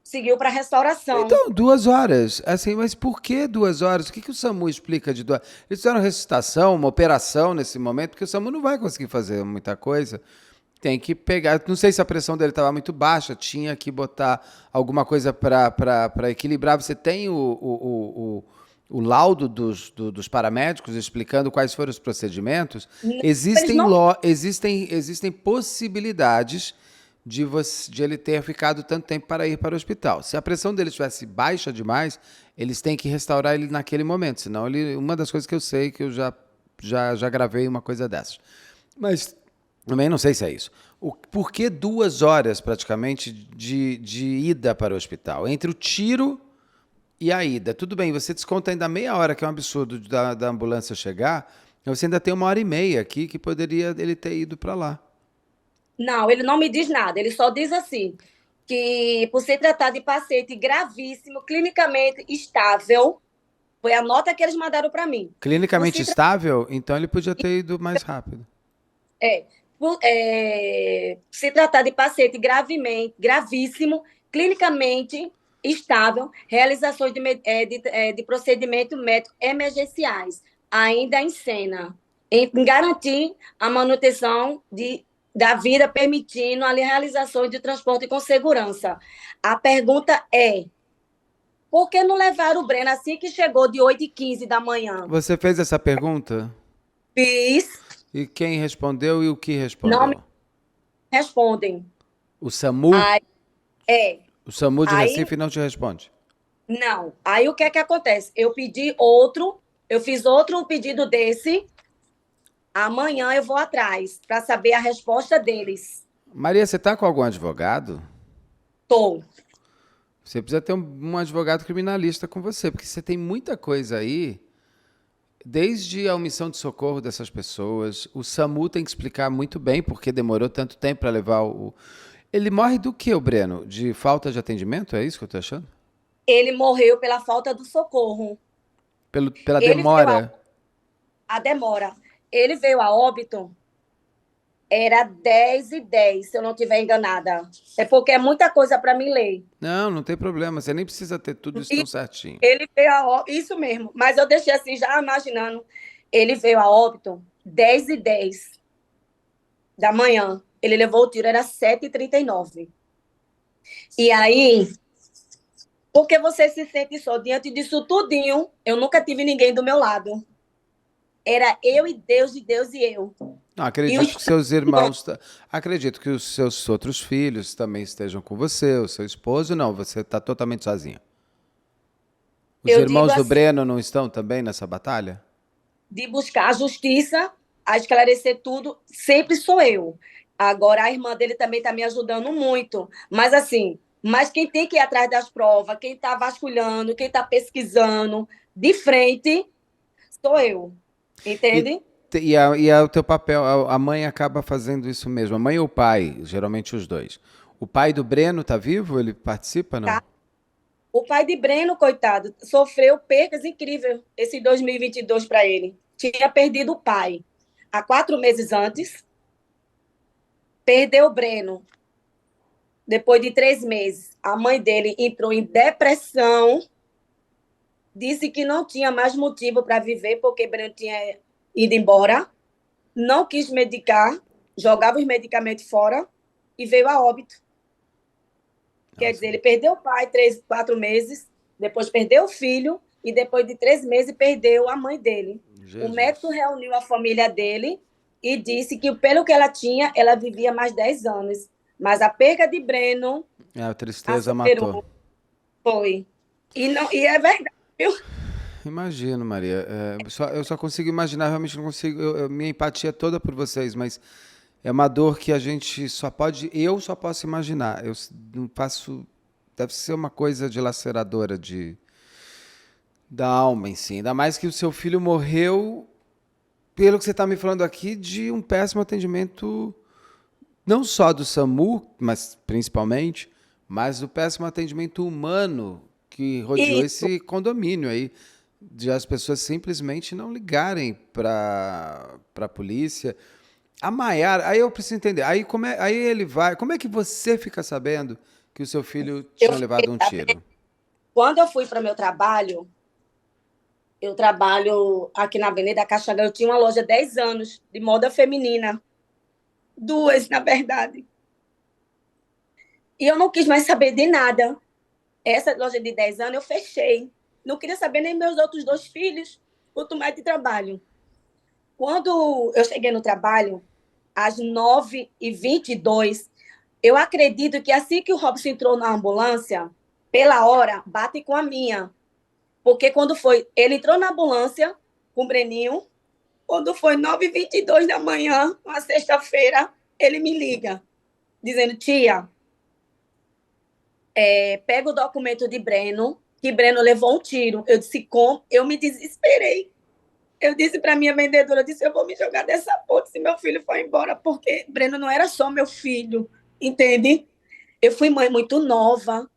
[SPEAKER 2] seguiu para a restauração.
[SPEAKER 1] Então, 2 horas. Assim, mas por que 2 horas? O que o SAMU explica de 2 horas? Eles fizeram ressuscitação, uma operação nesse momento, porque o SAMU não vai conseguir fazer muita coisa. Tem que pegar. Não sei se a pressão dele estava muito baixa, tinha que botar alguma coisa para equilibrar. Você tem o laudo dos paramédicos explicando quais foram os procedimentos.
[SPEAKER 2] Eles não.
[SPEAKER 1] Existem possibilidades de ele ter ficado tanto tempo para ir para o hospital. Se a pressão dele estivesse baixa demais, eles têm que restaurar ele naquele momento. Senão, uma das coisas que eu sei, que eu já gravei uma coisa dessas. Mas também não sei se é isso. Por que 2 horas, praticamente, de ida para o hospital? Entre o tiro e a ida. Tudo bem, você desconta ainda meia hora, que é um absurdo da ambulância chegar, você ainda tem 1h30 aqui que poderia ele ter ido para lá.
[SPEAKER 2] Não, ele não me diz nada, ele só diz assim. que, por se tratar de paciente gravíssimo, clinicamente estável, foi a nota que eles mandaram para mim. Por
[SPEAKER 1] Clinicamente
[SPEAKER 2] se, tra
[SPEAKER 1] estável, então ele podia ter ido mais rápido.
[SPEAKER 2] se tratar de paciente gravíssimo, clinicamente estável, realizações de procedimentos médicos emergenciais, ainda em cena, em garantir a manutenção da vida, permitindo a realização de transporte com segurança. A pergunta é, por que não levaram o Breno assim que chegou de 8h15 da manhã?
[SPEAKER 1] Você fez essa pergunta?
[SPEAKER 2] Fiz,
[SPEAKER 1] E quem respondeu e o que
[SPEAKER 2] não me
[SPEAKER 1] respondeu?
[SPEAKER 2] respondem.
[SPEAKER 1] O SAMU?
[SPEAKER 2] Aí, é,
[SPEAKER 1] O SAMU de
[SPEAKER 2] aí
[SPEAKER 1] Recife não te responde.
[SPEAKER 2] não. Aí o que é que acontece? Eu fiz outro pedido desse, amanhã eu vou atrás para saber a resposta deles.
[SPEAKER 1] Maria, você está com algum advogado?
[SPEAKER 2] Tô.
[SPEAKER 1] Você precisa ter um advogado criminalista com você, porque você tem muita coisa aí, desde a omissão de socorro dessas pessoas. O SAMU tem que explicar muito bem porque demorou tanto tempo para levar o. Ele morre do que, o Breno? De falta de atendimento? É isso que eu estou achando?
[SPEAKER 2] Ele morreu pela falta do socorro.
[SPEAKER 1] Pela
[SPEAKER 2] Ele veio
[SPEAKER 1] demora.
[SPEAKER 2] a demora. Ele veio a óbito, era 10h10, se eu não estiver enganada. É porque é muita coisa para mim ler.
[SPEAKER 1] Não, não tem problema. Você nem precisa ter tudo isso tão
[SPEAKER 2] E
[SPEAKER 1] certinho.
[SPEAKER 2] ele veio a óbito, isso mesmo, mas eu deixei assim, já imaginando. Ele veio a óbito 10h10 da manhã. Ele levou o tiro, era 7h39. E aí, porque você se sente só diante disso tudinho, eu nunca tive ninguém do meu lado. Era eu e Deus e eu.
[SPEAKER 1] Não,
[SPEAKER 2] E o
[SPEAKER 1] acredito que seus irmãos. Acredito que os seus outros filhos também estejam com você, o seu esposo, não, você está totalmente sozinha. Os
[SPEAKER 2] eu digo
[SPEAKER 1] irmãos do
[SPEAKER 2] assim,
[SPEAKER 1] Breno não estão também nessa batalha?
[SPEAKER 2] de buscar a justiça, a esclarecer tudo, sempre sou eu. Agora a irmã dele também está me ajudando muito. Mas assim, mas quem tem que ir atrás das provas, quem está vasculhando, quem está pesquisando, de frente, sou eu.
[SPEAKER 1] E,
[SPEAKER 2] Entende?
[SPEAKER 1] e o teu papel, a mãe acaba fazendo isso mesmo. A mãe ou o pai, geralmente os dois. O pai do Breno está vivo? Ele participa, não?
[SPEAKER 2] Tá? O pai de Breno, coitado, sofreu percas incríveis esse 2022 para ele. Tinha perdido o pai há 4 meses antes, perdeu o Breno depois de 3 meses. A mãe dele entrou em depressão, disse que não tinha mais motivo para viver porque Breno tinha ido embora, não quis medicar, jogava os medicamentos fora e veio a óbito. Quer
[SPEAKER 1] Nossa,
[SPEAKER 2] dizer, ele perdeu o pai 3, 4 meses, depois perdeu o filho e depois de 3 meses perdeu a mãe dele. O médico
[SPEAKER 1] Jesus.
[SPEAKER 2] reuniu a família dele e disse que, pelo que ela tinha, ela vivia mais 10 anos. Mas a perca de Breno
[SPEAKER 1] É, a tristeza matou.
[SPEAKER 2] acelerou, foi. E é verdade, viu?
[SPEAKER 1] Imagino, Maria. Eu só consigo imaginar, realmente não consigo. Minha empatia é toda por vocês, mas é uma dor que a gente só pode. Eu só posso imaginar. Eu não faço. Deve ser uma coisa dilaceradora da alma em si. Ainda mais que o seu filho morreu, pelo que você está me falando aqui, de um péssimo atendimento, não só do SAMU, mas principalmente, mas do péssimo atendimento humano que rodeou
[SPEAKER 2] Isso.
[SPEAKER 1] esse condomínio aí, de as pessoas simplesmente não ligarem para a polícia. A Maiara, aí eu preciso entender, aí ele vai, como é que você fica sabendo que o seu filho
[SPEAKER 2] Eu
[SPEAKER 1] tinha
[SPEAKER 2] fiquei
[SPEAKER 1] levado um
[SPEAKER 2] sabendo.
[SPEAKER 1] tiro?
[SPEAKER 2] Quando eu fui para meu trabalho, eu trabalho aqui na Avenida Caxangá, eu tinha uma loja há 10 anos de moda feminina. Duas, na verdade. E eu não quis mais saber de nada. Essa loja de 10 anos eu fechei. Não queria saber nem meus outros 2 filhos, quanto mais de trabalho. Quando eu cheguei no trabalho, às 9h22, eu acredito que assim que o Robson entrou na ambulância, pela hora, bate com a minha. Porque quando foi, ele entrou na ambulância com o Breninho, quando foi 9h22 da manhã, uma sexta-feira, ele me liga, dizendo, tia, pega o documento de Breno, que Breno levou um tiro. Eu disse, como? Eu me desesperei. Eu disse para minha vendedora, eu disse, eu vou me jogar dessa ponte se meu filho for embora, porque Breno não era só meu filho, entende? Eu fui mãe muito nova.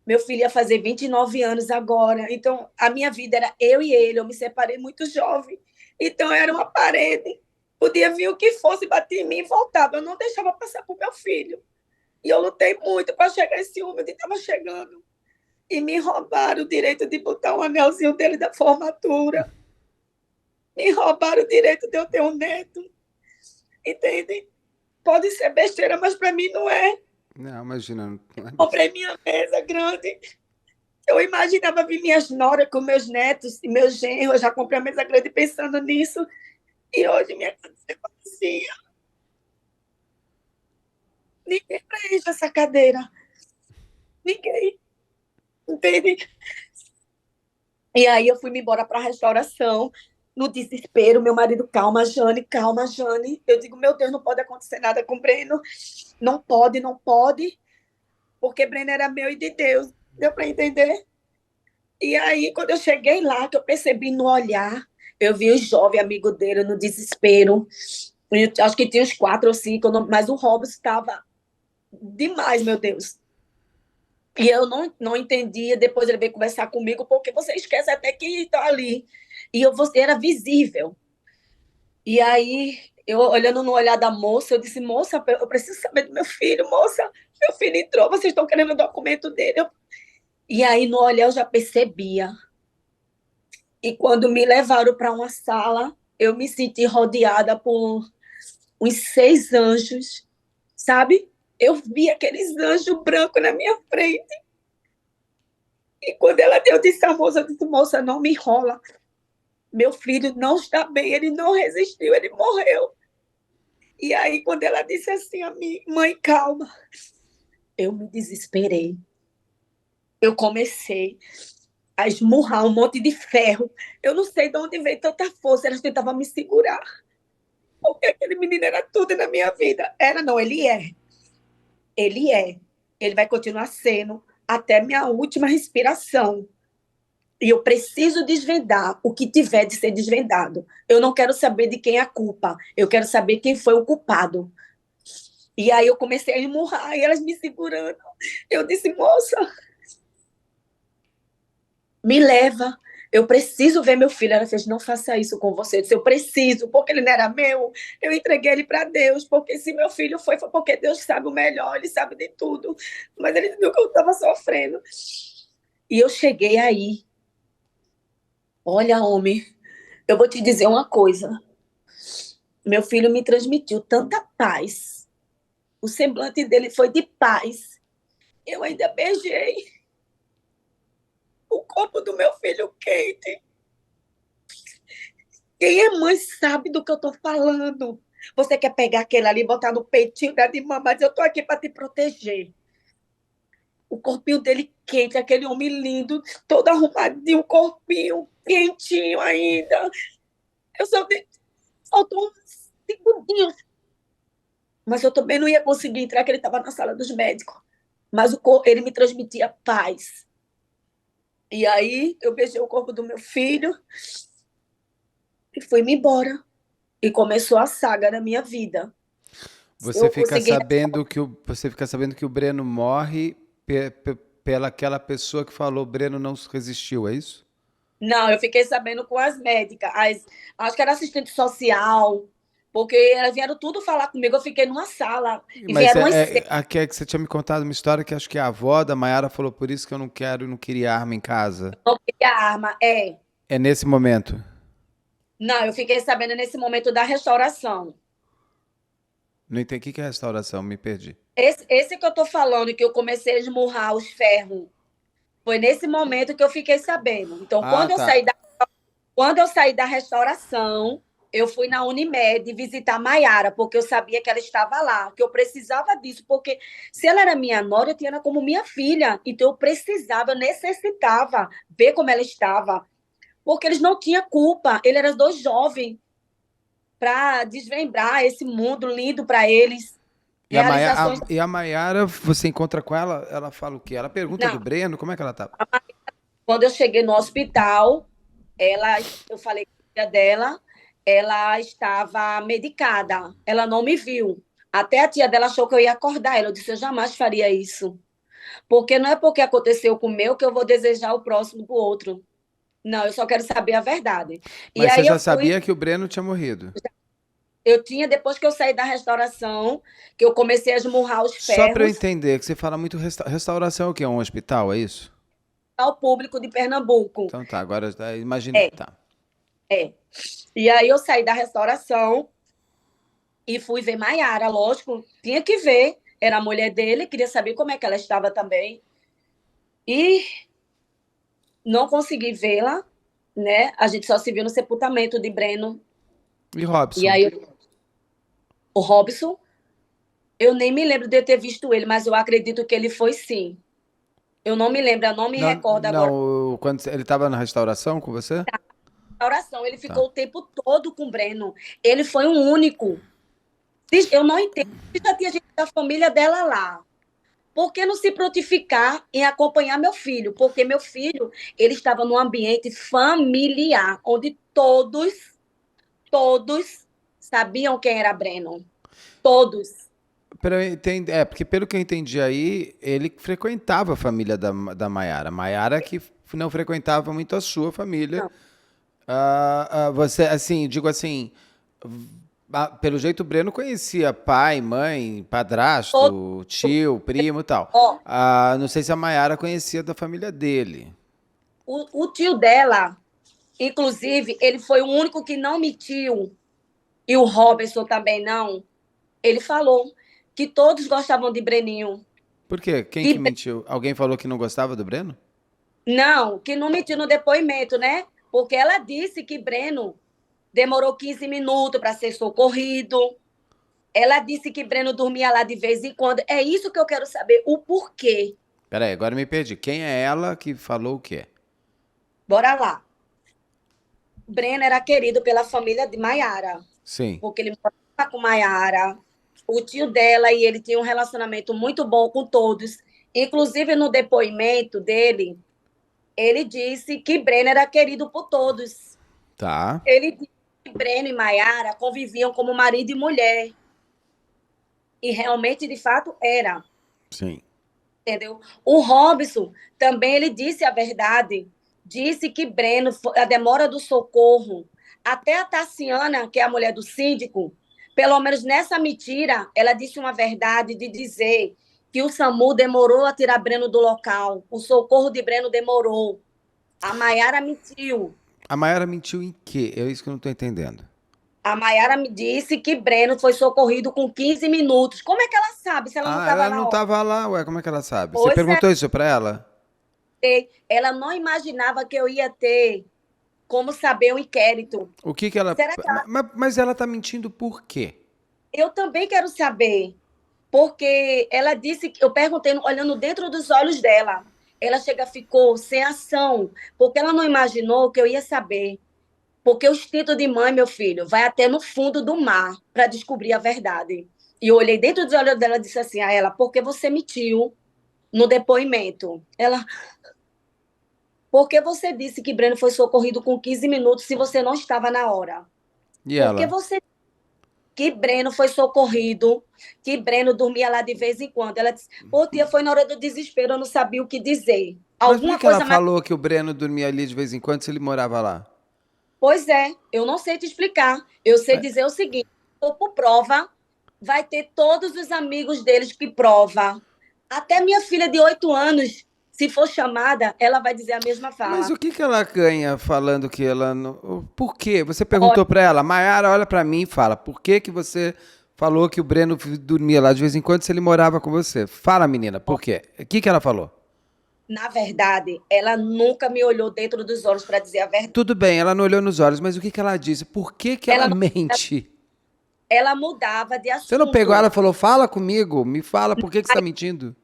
[SPEAKER 2] Meu filho ia fazer 29 anos agora. Então, a minha vida era eu e ele. Eu me separei muito jovem. Então, era uma parede. Podia vir o que fosse, bater em mim e voltava. Eu não deixava passar para o meu filho. E eu lutei muito para chegar esse homem onde estava chegando. E me roubaram o direito de botar um anelzinho dele da formatura. Me roubaram o direito de eu ter um neto. Entende? Pode ser besteira, mas para mim não é.
[SPEAKER 1] Não, imagina. Não é
[SPEAKER 2] Comprei minha mesa grande. Eu imaginava vir minhas noras com meus netos e meus genros. Eu já comprei a mesa grande pensando nisso. E hoje minha casa é vazia. Ninguém preenche essa cadeira. Ninguém. Entende? E aí eu fui me embora para a restauração. No desespero, meu marido, calma, Jane, calma, Jane. Eu digo, meu Deus, não pode acontecer nada com o Breno. Não pode, não pode. Porque Breno era meu e de Deus. Deu para entender? E aí, quando eu cheguei lá, que eu percebi no olhar, eu vi o jovem amigo dele no desespero. Eu acho que tinha uns 4 ou 5, mas o Robson estava demais, meu Deus. E eu não entendia. Depois ele veio conversar comigo, porque você esquece até que está ali. E você era visível. E aí, eu olhando no olhar da moça, eu disse, moça, eu preciso saber do meu filho, moça. Meu filho entrou, vocês estão querendo o documento dele. E aí, no olhar, eu já percebia. E quando me levaram para uma sala, eu me senti rodeada por uns 6 anjos, sabe? Eu vi aqueles anjos brancos na minha frente. E quando ela deu, eu disse à moça, eu disse, moça, não me enrola. Meu filho não está bem, ele não resistiu, ele morreu. E aí, quando ela disse assim a mim, mãe, calma, eu me desesperei. Eu comecei a esmurrar um monte de ferro. Eu não sei de onde veio tanta força, elas tentavam me segurar. Porque aquele menino era tudo na minha vida. Era, não, ele é. Ele é. Ele vai continuar sendo até minha última respiração. E eu preciso desvendar o que tiver de ser desvendado. Eu não quero saber de quem é a culpa. Eu quero saber quem foi o culpado. E aí eu comecei a emurrar, e elas me segurando. Eu disse, moça, me leva. Eu preciso ver meu filho. Ela fez, não faça isso com você. Eu disse, eu preciso, porque ele não era meu. Eu entreguei ele para Deus, porque se meu filho foi porque Deus sabe o melhor, ele sabe de tudo. Mas ele viu que eu estava sofrendo. E eu cheguei aí. Olha, homem, eu vou te dizer uma coisa. Meu filho me transmitiu tanta paz. O semblante dele foi de paz. Eu ainda beijei o corpo do meu filho quente. Quem é mãe sabe do que eu estou falando. Você quer pegar aquele ali, botar no peitinho, dar de mamar, mas eu estou aqui para te proteger. O corpinho dele quente, aquele homem lindo, todo arrumadinho, um corpinho quentinho ainda. Eu só faltou uns segundinhos, mas eu também não ia conseguir entrar, que ele estava na sala dos médicos. Mas ele me transmitia paz. E aí eu beijei o corpo do meu filho e fui-me embora. E começou a saga da minha vida.
[SPEAKER 1] Você
[SPEAKER 2] Eu
[SPEAKER 1] fica
[SPEAKER 2] consegui.
[SPEAKER 1] sabendo que você fica sabendo que o Breno morre pela aquela pessoa que falou Breno não resistiu, é isso?
[SPEAKER 2] Não, eu fiquei sabendo com as médicas. Acho que era assistente social, porque elas vieram tudo falar comigo. Eu fiquei numa sala e
[SPEAKER 1] Mas
[SPEAKER 2] vieram umas seis.
[SPEAKER 1] aqui é que você tinha me contado uma história que acho que a avó da Maiara falou por isso que eu não quero e não queria arma em casa.
[SPEAKER 2] Não queria arma. É.
[SPEAKER 1] É nesse momento.
[SPEAKER 2] Não, eu fiquei sabendo nesse momento da restauração.
[SPEAKER 1] Não entendi o que é restauração, me perdi.
[SPEAKER 2] Esse que eu tô falando, que eu comecei a esmurrar os ferros, foi nesse momento que eu fiquei sabendo. Então,
[SPEAKER 1] Ah, tá.
[SPEAKER 2] quando eu saí da restauração, eu fui na Unimed visitar a Maiara, porque eu sabia que ela estava lá, que eu precisava disso, porque se ela era minha nora, eu tinha ela como minha filha. Então, eu precisava, eu necessitava ver como ela estava, porque eles não tinham culpa, eles eram dois jovens para desvendar esse mundo lindo para eles, realizações.
[SPEAKER 1] E a Maiara, você encontra com ela, ela fala o quê? Ela pergunta do
[SPEAKER 2] Não,
[SPEAKER 1] Breno, como é que ela tá?
[SPEAKER 2] quando eu cheguei no hospital, eu falei com a filha dela, ela estava medicada, ela não me viu, Até a tia dela achou que eu ia acordar ela. Eu disse, eu jamais faria isso. Porque não é porque aconteceu com o meu que eu vou desejar o próximo do outro. Não, eu só quero saber a verdade. E
[SPEAKER 1] Mas você
[SPEAKER 2] aí
[SPEAKER 1] já
[SPEAKER 2] eu fui,
[SPEAKER 1] sabia que o Breno tinha morrido?
[SPEAKER 2] eu tinha, depois que eu saí da restauração, que eu comecei a esmurrar os
[SPEAKER 1] Só para eu
[SPEAKER 2] ferros
[SPEAKER 1] entender, que você fala muito restauração é o quê? É um hospital, é isso?
[SPEAKER 2] ao público de Pernambuco.
[SPEAKER 1] Então tá, agora já imaginei,
[SPEAKER 2] É,
[SPEAKER 1] tá.
[SPEAKER 2] é. E aí eu saí da restauração e fui ver Maiara, lógico, tinha que ver. Era a mulher dele, queria saber como é que ela estava também. E não consegui vê-la, né? A gente só se viu no sepultamento de Breno.
[SPEAKER 1] E
[SPEAKER 2] E
[SPEAKER 1] Robson?
[SPEAKER 2] aí o Robson, eu nem me lembro de eu ter visto ele, mas eu acredito que ele foi sim. Eu não me lembro, eu não me
[SPEAKER 1] Não,
[SPEAKER 2] recordo agora
[SPEAKER 1] não, quando ele estava na restauração com você?
[SPEAKER 2] da oração. Ele
[SPEAKER 1] Tá.
[SPEAKER 2] ficou o tempo todo com o Breno. Ele foi o único. Eu não entendo. Se já tinha gente da família dela lá. Por que não se prontificar em acompanhar meu filho? Porque meu filho, ele estava num ambiente familiar, onde todos sabiam quem era Breno. Todos.
[SPEAKER 1] Porque pelo que eu entendi aí, ele frequentava a família da Maiara. Maiara que não frequentava muito a sua família.
[SPEAKER 2] Não,
[SPEAKER 1] Você, assim, digo assim, pelo jeito o Breno conhecia pai, mãe,
[SPEAKER 2] todos.
[SPEAKER 1] padrasto, tio, primo e tal.
[SPEAKER 2] Ó,
[SPEAKER 1] Não sei se a Maiara conhecia da família dele.
[SPEAKER 2] o tio dela, inclusive, ele foi o único que não mentiu, e o Robertson também não. Ele falou que todos gostavam de Breninho.
[SPEAKER 1] Por quê? Quem que
[SPEAKER 2] Que,
[SPEAKER 1] mentiu? Alguém falou que não gostava do Breno?
[SPEAKER 2] não, que não mentiu no depoimento, né? Porque ela disse que Breno demorou 15 minutos para ser socorrido. Ela disse que Breno dormia lá de vez em quando. É isso que eu quero saber, o porquê.
[SPEAKER 1] Peraí, agora eu me perdi. Quem é ela que falou o quê?
[SPEAKER 2] Bora lá. Breno era querido pela família de Maiara,
[SPEAKER 1] Sim.
[SPEAKER 2] porque ele morava com Maiara. O tio dela e ele tinham um relacionamento muito bom com todos. Inclusive, no depoimento dele, ele disse que Breno era querido por todos.
[SPEAKER 1] Tá.
[SPEAKER 2] Ele disse que Breno e Maiara conviviam como marido e mulher. E realmente, de fato, era.
[SPEAKER 1] Sim.
[SPEAKER 2] Entendeu? O Robson também ele disse a verdade. Disse que Breno, a demora do socorro, até a Tassiana, que é a mulher do síndico, pelo menos nessa mentira, ela disse uma verdade de dizer que o SAMU demorou a tirar Breno do local, o socorro de Breno demorou. A Maiara mentiu.
[SPEAKER 1] A Maiara mentiu em quê? É isso que eu não tô entendendo.
[SPEAKER 2] A Maiara me disse que Breno foi socorrido com 15 minutos. Como é que ela sabe se ela não estava
[SPEAKER 1] Ela
[SPEAKER 2] na
[SPEAKER 1] não
[SPEAKER 2] hora?
[SPEAKER 1] tava lá, ué, como é que ela sabe? Você
[SPEAKER 2] Pois é,
[SPEAKER 1] perguntou isso pra ela?
[SPEAKER 2] ela não imaginava que eu ia ter como saber o inquérito.
[SPEAKER 1] O que que ela.
[SPEAKER 2] Será que
[SPEAKER 1] Mas ela tá mentindo por quê?
[SPEAKER 2] eu também quero saber? Porque ela disse que eu perguntei, olhando dentro dos olhos dela. Ela chega, ficou sem ação, porque ela não imaginou que eu ia saber. Porque o instinto de mãe, meu filho, vai até no fundo do mar para descobrir a verdade. E eu olhei dentro dos olhos dela e disse assim a ela: por que você mentiu no depoimento? Ela, porque você disse que Breno foi socorrido com 15 minutos se você não estava na hora?
[SPEAKER 1] E
[SPEAKER 2] Porque
[SPEAKER 1] ela?
[SPEAKER 2] você que Breno foi socorrido, que Breno dormia lá de vez em quando. Ela disse, ô tia, foi na hora do desespero, eu não sabia o que dizer.
[SPEAKER 1] Mas por que
[SPEAKER 2] Alguma
[SPEAKER 1] que ela
[SPEAKER 2] coisa mais.
[SPEAKER 1] falou que o Breno dormia ali de vez em quando se ele morava lá?
[SPEAKER 2] Pois é, eu não sei te explicar. Eu sei
[SPEAKER 1] Mas,
[SPEAKER 2] dizer o seguinte: por prova, vai ter todos os amigos deles que prova. Até minha filha de 8 anos, se for chamada, ela vai dizer a mesma
[SPEAKER 1] mas
[SPEAKER 2] fala.
[SPEAKER 1] o que que ela ganha falando que ela não. Por quê? Você
[SPEAKER 2] Olha,
[SPEAKER 1] perguntou pra ela, Maiara, olha pra mim e fala, por que que você falou que o Breno dormia lá de vez em quando se ele morava com você? Fala, menina, por quê? O que que ela falou?
[SPEAKER 2] na verdade, ela nunca me olhou dentro dos olhos para dizer a verdade.
[SPEAKER 1] Tudo bem, ela não olhou nos olhos, mas o que que ela disse? Por que que ela
[SPEAKER 2] Ela, não-
[SPEAKER 1] mente?
[SPEAKER 2] ela mudava de
[SPEAKER 1] Você não pegou
[SPEAKER 2] assunto.
[SPEAKER 1] ela e falou, fala comigo, me fala, por que que você tá mentindo?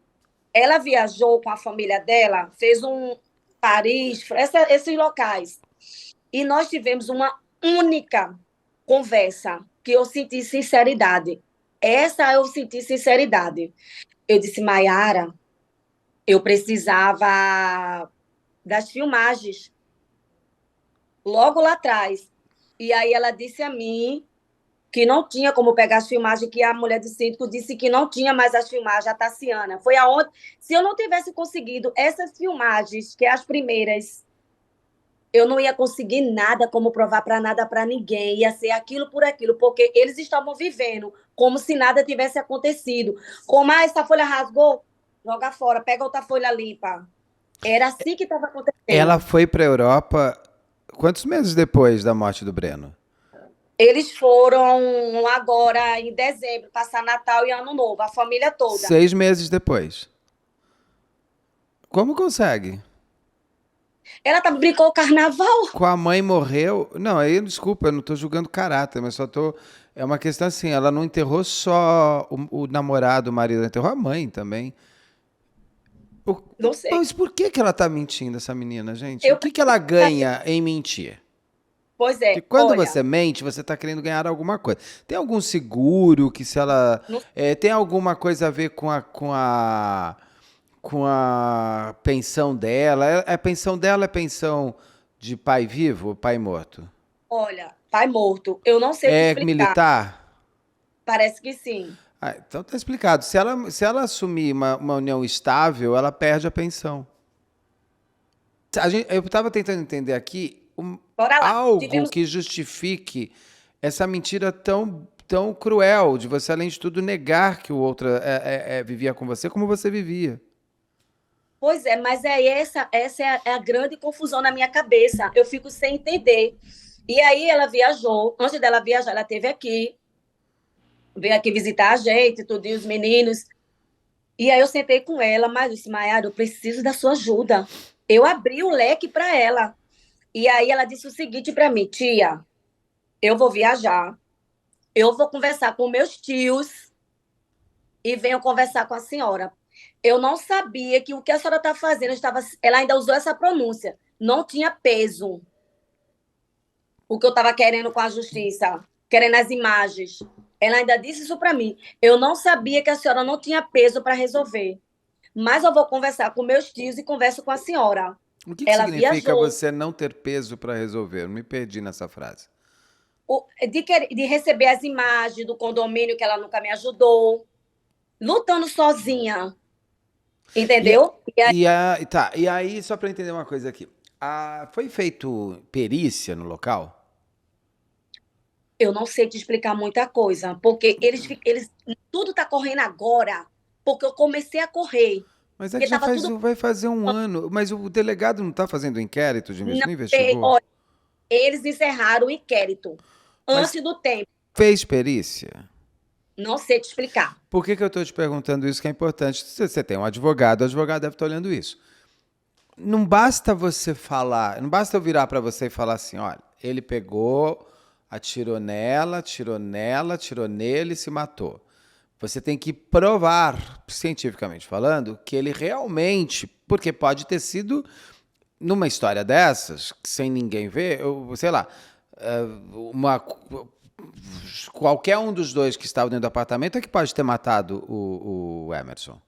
[SPEAKER 2] Ela viajou com a família dela, fez um Paris, esses locais. E nós tivemos uma única conversa que eu senti sinceridade. Essa eu senti sinceridade. Eu disse, Maiara, eu precisava das filmagens logo lá atrás. E aí ela disse a mim que não tinha como pegar as filmagens, que a mulher de síndico disse que não tinha mais as filmagens, a Tassiana. Foi aonde, se eu não tivesse conseguido essas filmagens, que é as primeiras, eu não ia conseguir nada como provar para nada para ninguém, ia ser aquilo por aquilo, porque eles estavam vivendo como se nada tivesse acontecido. Como, essa folha rasgou, joga fora, pega outra folha limpa. Era assim que estava
[SPEAKER 1] Ela
[SPEAKER 2] acontecendo.
[SPEAKER 1] foi para a Europa quantos meses depois da morte do Breno?
[SPEAKER 2] Eles foram agora em dezembro, passar Natal e Ano Novo, a família toda.
[SPEAKER 1] 6 meses depois. Como consegue?
[SPEAKER 2] Ela brincou o carnaval.
[SPEAKER 1] Com a mãe morreu. Não, aí desculpa, eu não estou julgando caráter, mas só tô. É uma questão assim, ela não enterrou só o namorado, o marido, ela enterrou a mãe também. O-
[SPEAKER 2] Não sei.
[SPEAKER 1] Mas por que ela tá mentindo, essa menina, gente? O
[SPEAKER 2] Eu
[SPEAKER 1] que ela ganha em mentir?
[SPEAKER 2] Pois
[SPEAKER 1] Porque
[SPEAKER 2] é,
[SPEAKER 1] quando
[SPEAKER 2] olha,
[SPEAKER 1] você mente, você está querendo ganhar alguma coisa. Tem algum seguro que se ela.
[SPEAKER 2] não,
[SPEAKER 1] Tem alguma coisa a ver com a pensão dela? A pensão dela é pensão de pai vivo ou pai morto?
[SPEAKER 2] olha, pai morto. Eu não sei te
[SPEAKER 1] É
[SPEAKER 2] explicar.
[SPEAKER 1] militar?
[SPEAKER 2] Parece que sim.
[SPEAKER 1] Ah, então tá explicado. Se ela assumir uma união estável, ela perde a pensão. Eu estava tentando entender aqui
[SPEAKER 2] Bora lá.
[SPEAKER 1] algo
[SPEAKER 2] Tivemos.
[SPEAKER 1] que justifique essa mentira tão cruel de você, além de tudo, negar que o outro vivia com você como você vivia.
[SPEAKER 2] Pois é, mas essa é a grande confusão na minha cabeça. Eu fico sem entender. E aí ela viajou. Antes dela viajar, ela esteve aqui, veio aqui visitar a gente, tudo, e os meninos. E aí eu sentei com ela, mas disse, Maiara, eu preciso da sua ajuda. Eu abri o leque para ela. E aí ela disse o seguinte para mim, tia, eu vou viajar, eu vou conversar com meus tios e venho conversar com a senhora. Eu não sabia que o que a senhora está fazendo estava. Ela ainda usou essa pronúncia. Não tinha peso o que eu estava querendo com a justiça, querendo as imagens. Ela ainda disse isso para mim. Eu não sabia que a senhora não tinha peso para resolver. Mas eu vou conversar com meus tios e converso com a senhora.
[SPEAKER 1] O que
[SPEAKER 2] Ela
[SPEAKER 1] significa
[SPEAKER 2] viajou.
[SPEAKER 1] você não ter peso para resolver? Eu me perdi nessa frase.
[SPEAKER 2] De receber as imagens do condomínio que ela nunca me ajudou, lutando sozinha,
[SPEAKER 1] E,
[SPEAKER 2] entendeu? E aí,
[SPEAKER 1] e aí, só para entender uma coisa aqui. Foi feito perícia no local?
[SPEAKER 2] eu não sei te explicar muita coisa, porque eles tudo está correndo agora, porque eu comecei a correr,
[SPEAKER 1] Mas é
[SPEAKER 2] porque
[SPEAKER 1] que já
[SPEAKER 2] estava tudo.
[SPEAKER 1] vai fazer um ano. Mas o delegado não está fazendo inquérito de
[SPEAKER 2] Não
[SPEAKER 1] não
[SPEAKER 2] sei,
[SPEAKER 1] investigou?
[SPEAKER 2] olha, eles encerraram o inquérito
[SPEAKER 1] Mas
[SPEAKER 2] antes do tempo.
[SPEAKER 1] fez perícia?
[SPEAKER 2] Não sei te explicar.
[SPEAKER 1] Por que eu estou te perguntando isso que é importante? Se você tem um advogado, o advogado deve estar olhando isso. Não basta você falar, não basta eu virar para você e falar assim, olha, ele pegou, atirou nela, atirou nele e se matou. Você tem que provar, cientificamente falando, que ele realmente, porque pode ter sido numa história dessas, sem ninguém ver, sei lá, uma qualquer um dos dois que estava dentro do apartamento é que pode ter matado o Emerson.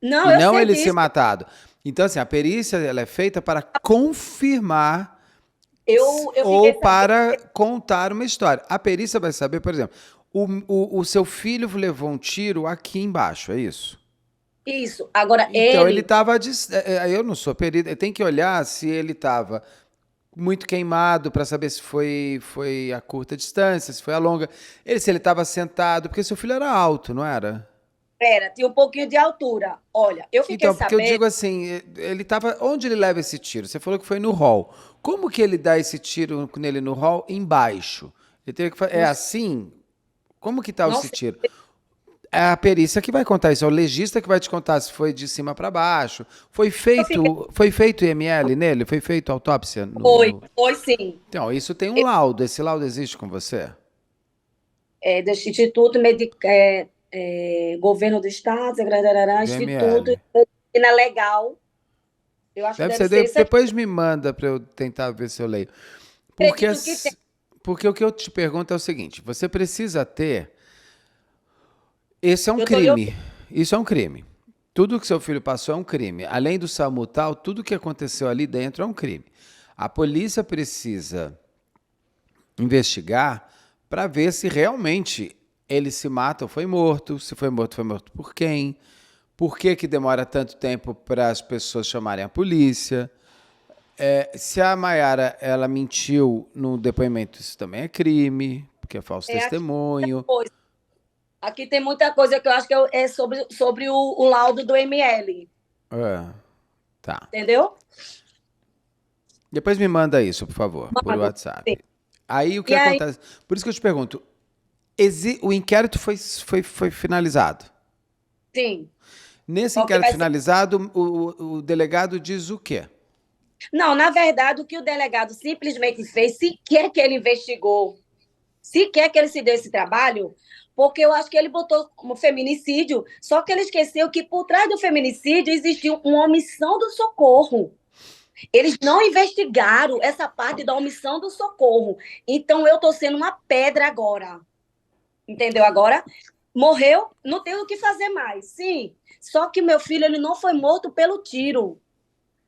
[SPEAKER 2] Não,
[SPEAKER 1] E
[SPEAKER 2] eu
[SPEAKER 1] não
[SPEAKER 2] sei
[SPEAKER 1] ele ser
[SPEAKER 2] disso.
[SPEAKER 1] matado. Então, assim, a perícia ela é feita para confirmar
[SPEAKER 2] Eu
[SPEAKER 1] ou
[SPEAKER 2] fiquei sabendo
[SPEAKER 1] para contar uma história. A perícia vai saber, por exemplo, o seu filho levou um tiro aqui embaixo, é isso?
[SPEAKER 2] isso. Agora,
[SPEAKER 1] Então, ele
[SPEAKER 2] ele.
[SPEAKER 1] estava. Eu não sou perito, tem que olhar se ele estava muito queimado para saber se foi a curta distância, se foi a longa. Se ele estava sentado, porque seu filho era alto, não era?
[SPEAKER 2] Era, tinha um pouquinho de altura. Olha, eu fiquei
[SPEAKER 1] Então, porque eu
[SPEAKER 2] sabendo.
[SPEAKER 1] digo assim, ele estava. Onde ele leva esse tiro? Você falou que foi no hall. Como que ele dá esse tiro nele no hall embaixo? Ele teve que é
[SPEAKER 2] Não,
[SPEAKER 1] assim? Como que tá
[SPEAKER 2] não
[SPEAKER 1] esse
[SPEAKER 2] sei.
[SPEAKER 1] tiro? É a perícia que vai contar isso, é o legista que vai te contar se foi de cima para baixo. Foi
[SPEAKER 2] Eu fiquei.
[SPEAKER 1] feito, foi feito IML nele? Foi feito autópsia
[SPEAKER 2] Foi sim.
[SPEAKER 1] Então, isso tem um laudo. Esse laudo existe com você?
[SPEAKER 2] Do Instituto Governo do Estado, Instituto
[SPEAKER 1] IML.
[SPEAKER 2] de Medicina Legal. Eu acho que
[SPEAKER 1] Deve
[SPEAKER 2] deve
[SPEAKER 1] ser.
[SPEAKER 2] ser isso aqui.
[SPEAKER 1] Depois me manda para eu tentar ver se eu leio. Porque,
[SPEAKER 2] Acredito que tem.
[SPEAKER 1] porque o que eu te pergunto é o seguinte: você precisa ter. Esse é um
[SPEAKER 2] Eu tô lhe
[SPEAKER 1] crime. Isso é um crime. Tudo que seu filho passou é um crime. Além do SAMU tal, tudo que aconteceu ali dentro é um crime. A polícia precisa investigar para ver se realmente ele se mata ou foi morto por quem, por que que demora tanto tempo para as pessoas chamarem a polícia. Se a Maiara ela mentiu no depoimento, isso também é crime, porque é falso
[SPEAKER 2] É,
[SPEAKER 1] testemunho.
[SPEAKER 2] aqui tem muita coisa que eu acho que é sobre o laudo do ML,
[SPEAKER 1] É, tá.
[SPEAKER 2] entendeu?
[SPEAKER 1] Depois me manda isso, por favor, por
[SPEAKER 2] Mando. Sim.
[SPEAKER 1] WhatsApp. Aí o que
[SPEAKER 2] E aí,
[SPEAKER 1] acontece? Por isso que eu te pergunto, o inquérito foi finalizado.
[SPEAKER 2] sim,
[SPEAKER 1] Nesse
[SPEAKER 2] porque
[SPEAKER 1] inquérito
[SPEAKER 2] vai ser.
[SPEAKER 1] finalizado, o delegado diz o quê?
[SPEAKER 2] Não, na verdade, o que o delegado simplesmente fez, sequer que ele investigou, sequer que ele se deu esse trabalho, porque eu acho que ele botou como feminicídio, só que ele esqueceu que por trás do feminicídio existiu uma omissão do socorro. Eles não investigaram essa parte da omissão do socorro. Então, eu estou sendo uma pedra agora. Entendeu? Agora, morreu, não tem o que fazer mais. Sim, só que meu filho ele não foi morto pelo tiro.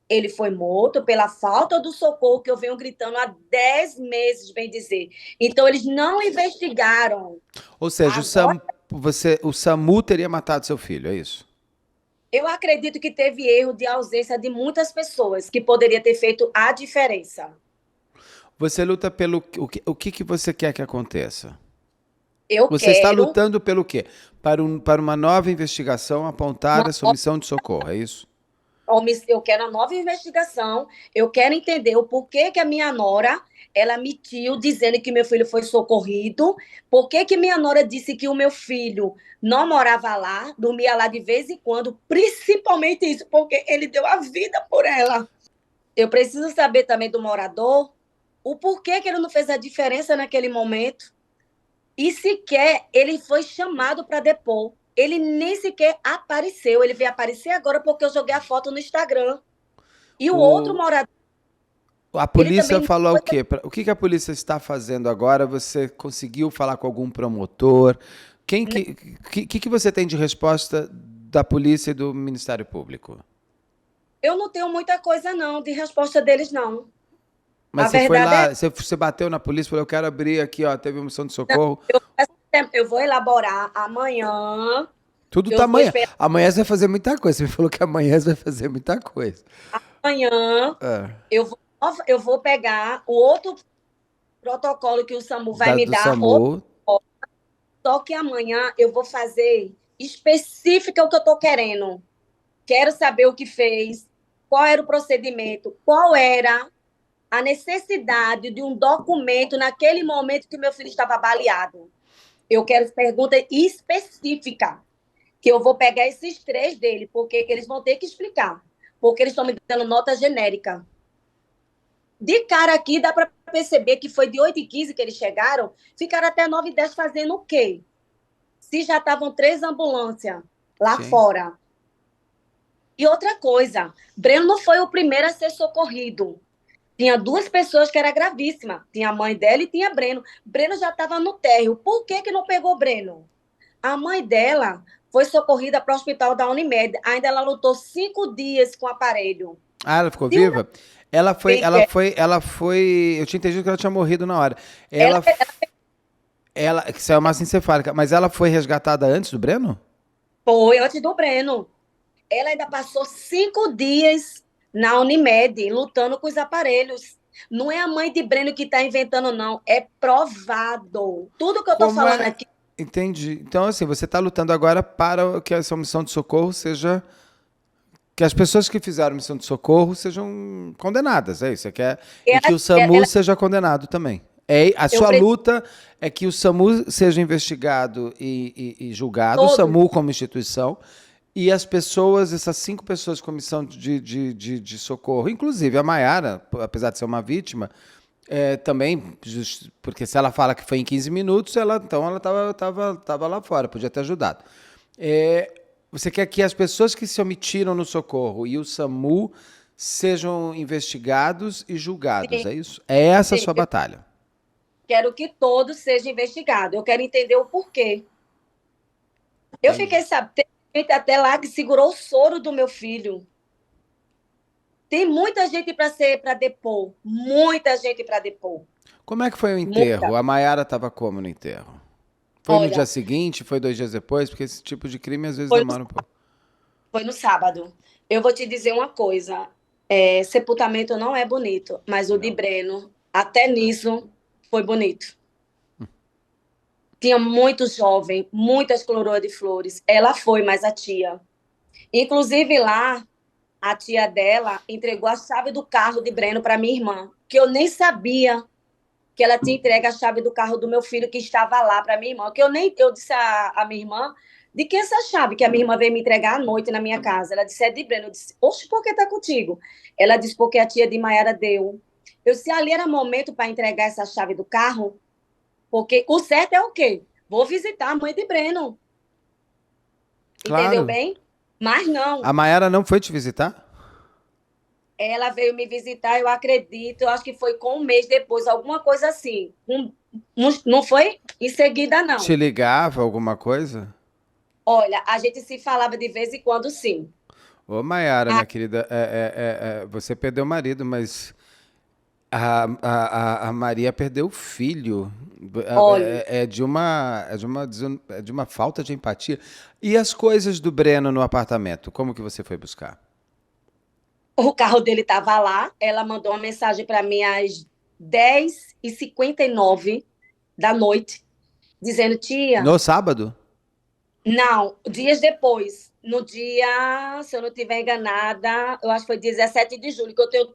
[SPEAKER 2] Ele foi morto pela falta do socorro que eu venho gritando há 10 meses, bem dizer. Então, eles não investigaram.
[SPEAKER 1] Ou seja,
[SPEAKER 2] Agora,
[SPEAKER 1] o SAMU teria matado seu filho, é isso?
[SPEAKER 2] eu acredito que teve erro de ausência de muitas pessoas que poderia ter feito a diferença.
[SPEAKER 1] Você luta pelo o que você quer que aconteça?
[SPEAKER 2] Eu
[SPEAKER 1] Você está
[SPEAKER 2] quero
[SPEAKER 1] lutando pelo quê? Para uma nova investigação apontada à sua missão de socorro, é isso?
[SPEAKER 2] eu quero a nova investigação, eu quero entender o porquê que a minha nora, ela mentiu dizendo que meu filho foi socorrido, por que minha nora disse que o meu filho não morava lá, dormia lá de vez em quando, principalmente isso, porque ele deu a vida por ela. Eu preciso saber também do morador, o porquê que ele não fez a diferença naquele momento, e sequer ele foi chamado para depor. Ele nem sequer apareceu. Ele veio aparecer agora porque eu joguei a foto no Instagram. E o outro
[SPEAKER 1] O,
[SPEAKER 2] morador,
[SPEAKER 1] a
[SPEAKER 2] ele
[SPEAKER 1] polícia
[SPEAKER 2] também não
[SPEAKER 1] falou o
[SPEAKER 2] foi.
[SPEAKER 1] quê? O que que a polícia está fazendo agora? Você conseguiu falar com algum promotor? Quem que você tem de resposta da polícia e do Ministério Público?
[SPEAKER 2] Eu não tenho muita coisa, não, de resposta deles, não.
[SPEAKER 1] Mas
[SPEAKER 2] A
[SPEAKER 1] você foi
[SPEAKER 2] verdade é.
[SPEAKER 1] lá, você bateu na polícia, falou, eu quero abrir aqui, ó, teve uma missão de socorro.
[SPEAKER 2] Eu vou elaborar amanhã.
[SPEAKER 1] Tudo tá
[SPEAKER 2] Eu vou
[SPEAKER 1] amanhã.
[SPEAKER 2] esperar
[SPEAKER 1] Amanhã você vai fazer muita coisa. Você me falou que amanhã você vai fazer muita coisa.
[SPEAKER 2] amanhã.
[SPEAKER 1] É.
[SPEAKER 2] Eu vou, eu vou pegar o outro protocolo que o SAMU vai me
[SPEAKER 1] Do
[SPEAKER 2] dar. Outro,
[SPEAKER 1] SAMU.
[SPEAKER 2] só que amanhã eu vou fazer específica o que eu estou querendo. Quero saber o que fez, qual era o procedimento, qual era a necessidade de um documento naquele momento que meu filho estava baleado. Eu quero pergunta específica, que eu vou pegar esses três dele, porque eles vão ter que explicar, porque eles estão me dando nota genérica. De cara aqui, dá para perceber que foi de 8h15 que eles chegaram, ficaram até 9h10 fazendo o quê? Se já estavam 3 ambulâncias lá
[SPEAKER 1] Sim.
[SPEAKER 2] fora. E outra coisa, Breno não foi o primeiro a ser socorrido. Tinha duas pessoas que era gravíssima. Tinha a mãe dela e tinha Breno. Breno já estava no térreo. Por que não pegou Breno? A mãe dela foi socorrida para o hospital da Unimed. Ainda ela lutou 5 dias com o aparelho.
[SPEAKER 1] Ah, ela ficou
[SPEAKER 2] Se o
[SPEAKER 1] viva? Ela foi,
[SPEAKER 2] bem
[SPEAKER 1] ela foi, ela foi. Eu tinha entendido que ela tinha morrido na hora.
[SPEAKER 2] ela,
[SPEAKER 1] Ela, que saiu massa encefálica, mas ela foi resgatada antes do Breno?
[SPEAKER 2] foi antes do Breno. Ela ainda passou 5 dias na Unimed, lutando com os aparelhos. Não é a mãe de Breno que está inventando, não. É provado. Tudo que eu estou
[SPEAKER 1] Como
[SPEAKER 2] falando
[SPEAKER 1] é?
[SPEAKER 2] aqui.
[SPEAKER 1] Entendi. Então, assim, você está lutando agora para que essa missão de socorro seja. Que as pessoas que fizeram missão de socorro sejam condenadas, é isso? Você quer? E que
[SPEAKER 2] Ela,
[SPEAKER 1] o SAMU seja condenado também. A
[SPEAKER 2] eu
[SPEAKER 1] sua
[SPEAKER 2] preciso
[SPEAKER 1] luta é que o SAMU seja investigado e julgado, o
[SPEAKER 2] todos.
[SPEAKER 1] SAMU como instituição, e as pessoas, essas 5 pessoas com missão de socorro, inclusive a Maiara, apesar de ser uma vítima, também, porque se ela fala que foi em 15 minutos, então ela estava lá fora, podia ter ajudado. Você quer que as pessoas que se omitiram no socorro e o SAMU sejam investigados e julgados,
[SPEAKER 2] Sim,
[SPEAKER 1] é isso? É essa a
[SPEAKER 2] sim.
[SPEAKER 1] sua
[SPEAKER 2] Eu
[SPEAKER 1] batalha.
[SPEAKER 2] quero que todos sejam investigados. Eu quero entender o porquê. Eu
[SPEAKER 1] Entendi.
[SPEAKER 2] fiquei sabendo, tem gente até lá que segurou o soro do meu filho. Tem muita gente para depor. Muita gente para depor.
[SPEAKER 1] Como é que foi o
[SPEAKER 2] Muita.
[SPEAKER 1] enterro? A Maiara estava como no enterro? Foi no dia
[SPEAKER 2] Olha,
[SPEAKER 1] seguinte? Foi 2 dias depois? Porque esse tipo de crime às vezes
[SPEAKER 2] foi
[SPEAKER 1] demora um pouco.
[SPEAKER 2] Foi no sábado. Eu vou te dizer uma coisa: sepultamento não é bonito, mas o de
[SPEAKER 1] Não.
[SPEAKER 2] Breno, até nisso, foi bonito. Tinha muito jovem, muitas coroas de flores. Ela foi, mas a tia. Inclusive lá, a tia dela entregou a chave do carro de Breno para minha irmã, que eu nem sabia que ela tinha entregue a chave do carro do meu filho que estava lá para minha irmã. Que eu disse a minha irmã, de que essa chave que a minha irmã veio me entregar à noite na minha casa? Ela disse, é de Breno. Eu disse, oxe, por que tá contigo? Ela disse, porque a tia de Maiara deu. Eu disse, ali era momento para entregar essa chave do carro, porque o certo é o quê? Vou visitar a mãe de Breno. Entendeu
[SPEAKER 1] Claro.
[SPEAKER 2] bem? Mas não.
[SPEAKER 1] A Maiara não foi te visitar?
[SPEAKER 2] Ela veio me visitar, eu acredito, eu acho que foi com um mês depois, alguma coisa assim. Não foi em seguida,
[SPEAKER 1] Te
[SPEAKER 2] não.
[SPEAKER 1] ligava alguma coisa?
[SPEAKER 2] Olha, a gente se falava de vez em quando, sim.
[SPEAKER 1] Ô, Maiara,
[SPEAKER 2] Ah,
[SPEAKER 1] minha querida, você perdeu o marido, mas a Maria perdeu o filho.
[SPEAKER 2] olha,
[SPEAKER 1] É de uma falta de empatia. E as coisas do Breno no apartamento? Como que você foi buscar?
[SPEAKER 2] o carro dele estava lá, ela mandou uma mensagem para mim às 10h59 da noite, dizendo, tia,
[SPEAKER 1] No sábado?
[SPEAKER 2] não, dias depois, no dia, se eu não estiver enganada, eu acho que foi 17 de julho, que eu tenho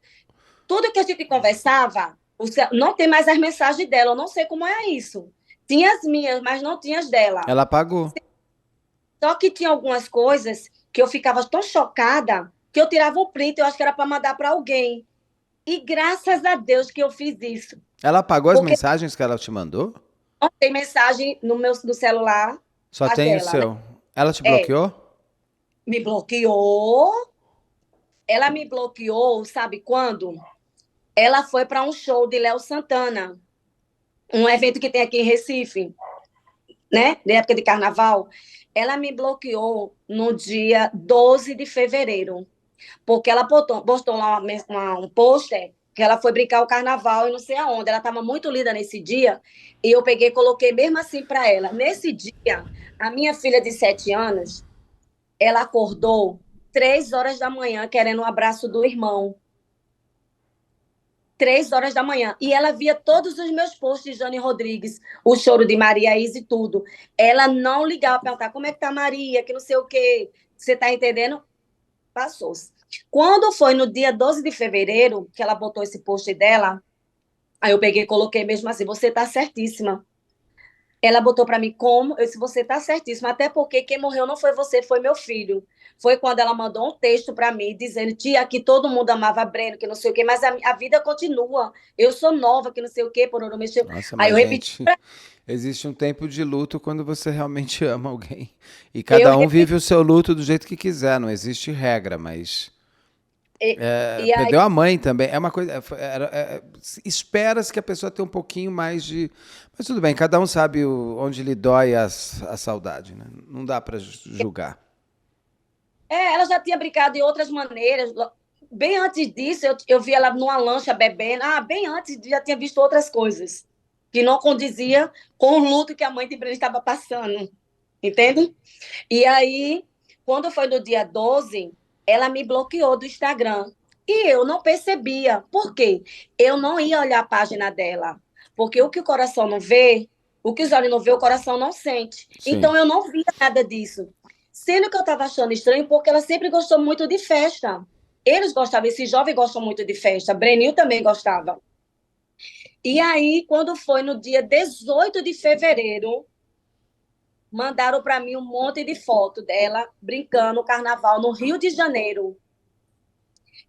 [SPEAKER 2] tudo que a gente conversava, não tem mais as mensagens dela, eu não sei como é isso. Tinha as minhas, mas não tinha as dela.
[SPEAKER 1] Ela apagou.
[SPEAKER 2] Só que tinha algumas coisas que eu ficava tão chocada que eu tirava o print, eu acho que era para mandar para alguém. E graças a Deus que eu fiz isso.
[SPEAKER 1] Ela apagou as
[SPEAKER 2] Porque
[SPEAKER 1] mensagens que ela te mandou?
[SPEAKER 2] não tem mensagem no celular,
[SPEAKER 1] Só
[SPEAKER 2] as
[SPEAKER 1] tem o
[SPEAKER 2] dela, né?
[SPEAKER 1] seu. Ela te
[SPEAKER 2] É,
[SPEAKER 1] bloqueou?
[SPEAKER 2] me bloqueou. Ela me bloqueou, sabe quando? Ela foi para um show de Léo Santana, um evento que tem aqui em Recife, né? Na época de carnaval. Ela me bloqueou no dia 12 de fevereiro. Porque ela postou lá um pôster que ela foi brincar o carnaval e não sei aonde. Ela estava muito linda nesse dia e eu peguei e coloquei mesmo assim para ela. Nesse dia, a minha filha de 7 anos, ela acordou 3 horas da manhã querendo um abraço do irmão. 3 horas da manhã. E ela via todos os meus posts de Jane Rodrigues, o choro de Maria Isa e tudo. Ela não ligava para perguntar como é que tá Maria, que não sei o quê. Você tá entendendo? Passou-se. Quando foi no dia 12 de fevereiro, que ela botou esse post dela, aí eu peguei e coloquei mesmo assim, você tá certíssima. Ela botou para mim como? Eu disse, você tá certíssima, até porque quem morreu não foi você, foi meu filho. Foi quando ela mandou um texto para mim, dizendo, tia, que todo mundo amava Breno, que não sei o quê, mas a vida continua. Eu sou nova, que não sei o quê, por não mexer.
[SPEAKER 1] Nossa,
[SPEAKER 2] Aí
[SPEAKER 1] mas
[SPEAKER 2] eu repeti,
[SPEAKER 1] gente, existe um tempo de luto quando você realmente ama alguém. E
[SPEAKER 2] eu
[SPEAKER 1] cada um
[SPEAKER 2] repeti,
[SPEAKER 1] vive o seu luto do jeito que quiser, não existe regra, mas
[SPEAKER 2] e aí
[SPEAKER 1] perdeu a mãe também. É uma coisa. Espera-se que a pessoa tenha um pouquinho mais de. Mas tudo bem, cada um sabe onde lhe dói a saudade, né? Não dá para julgar.
[SPEAKER 2] ela já tinha brincado de outras maneiras. Bem antes disso, eu vi ela numa lancha bebendo. Ah, bem antes, já tinha visto outras coisas que não condizia com o luto que a mãe de Breno estava passando. Entende? E aí, quando foi no dia 12, ela me bloqueou do Instagram. E eu não percebia. Por quê? Eu não ia olhar a página dela. Porque o que o coração não vê, o que os olhos não vê, o coração não sente.
[SPEAKER 1] Sim,
[SPEAKER 2] Então eu não via nada disso. Sendo que eu estava achando estranho, porque ela sempre gostou muito de festa. Eles gostavam, esses jovens gostam muito de festa. Brenil também gostava. E aí, quando foi no dia 18 de fevereiro, mandaram para mim um monte de foto dela brincando no carnaval no Rio de Janeiro.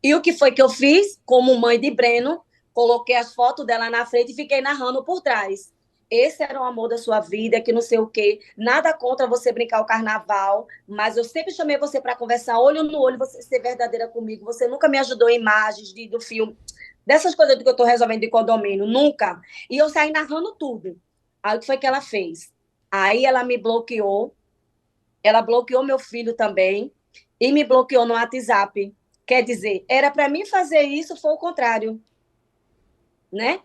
[SPEAKER 2] E o que foi que eu fiz? Como mãe de Breno, coloquei as fotos dela na frente e fiquei narrando por trás. Esse era o amor da sua vida, que não sei o quê. Nada contra você brincar o carnaval, mas eu sempre chamei você para conversar olho no olho, você ser verdadeira comigo. Você nunca me ajudou em imagens do filme, dessas coisas que eu estou resolvendo de condomínio, nunca. E eu saí narrando tudo. Aí o que foi que ela fez? Aí ela me bloqueou, ela bloqueou meu filho também e me bloqueou no WhatsApp. Quer dizer, era para mim fazer isso, foi o contrário, né?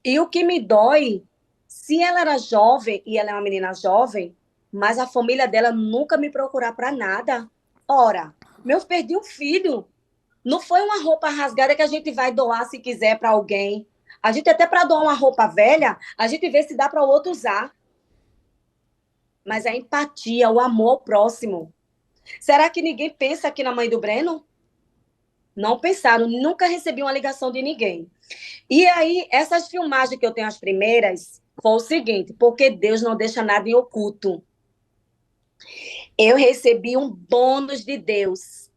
[SPEAKER 2] E o que me dói, se ela era jovem, e ela é uma menina jovem, mas a família dela nunca me procurar para nada. Ora, perdi um filho. Não foi uma roupa rasgada que a gente vai doar se quiser para alguém. A gente até para doar uma roupa velha, a gente vê se dá para o outro usar. Mas a empatia, o amor ao próximo. Será que ninguém pensa aqui na mãe do Breno? Não pensaram, nunca recebi uma ligação de ninguém. E aí, essas filmagens que eu tenho, as primeiras, foi o seguinte, porque Deus não deixa nada em oculto. Eu recebi um bônus de Deus.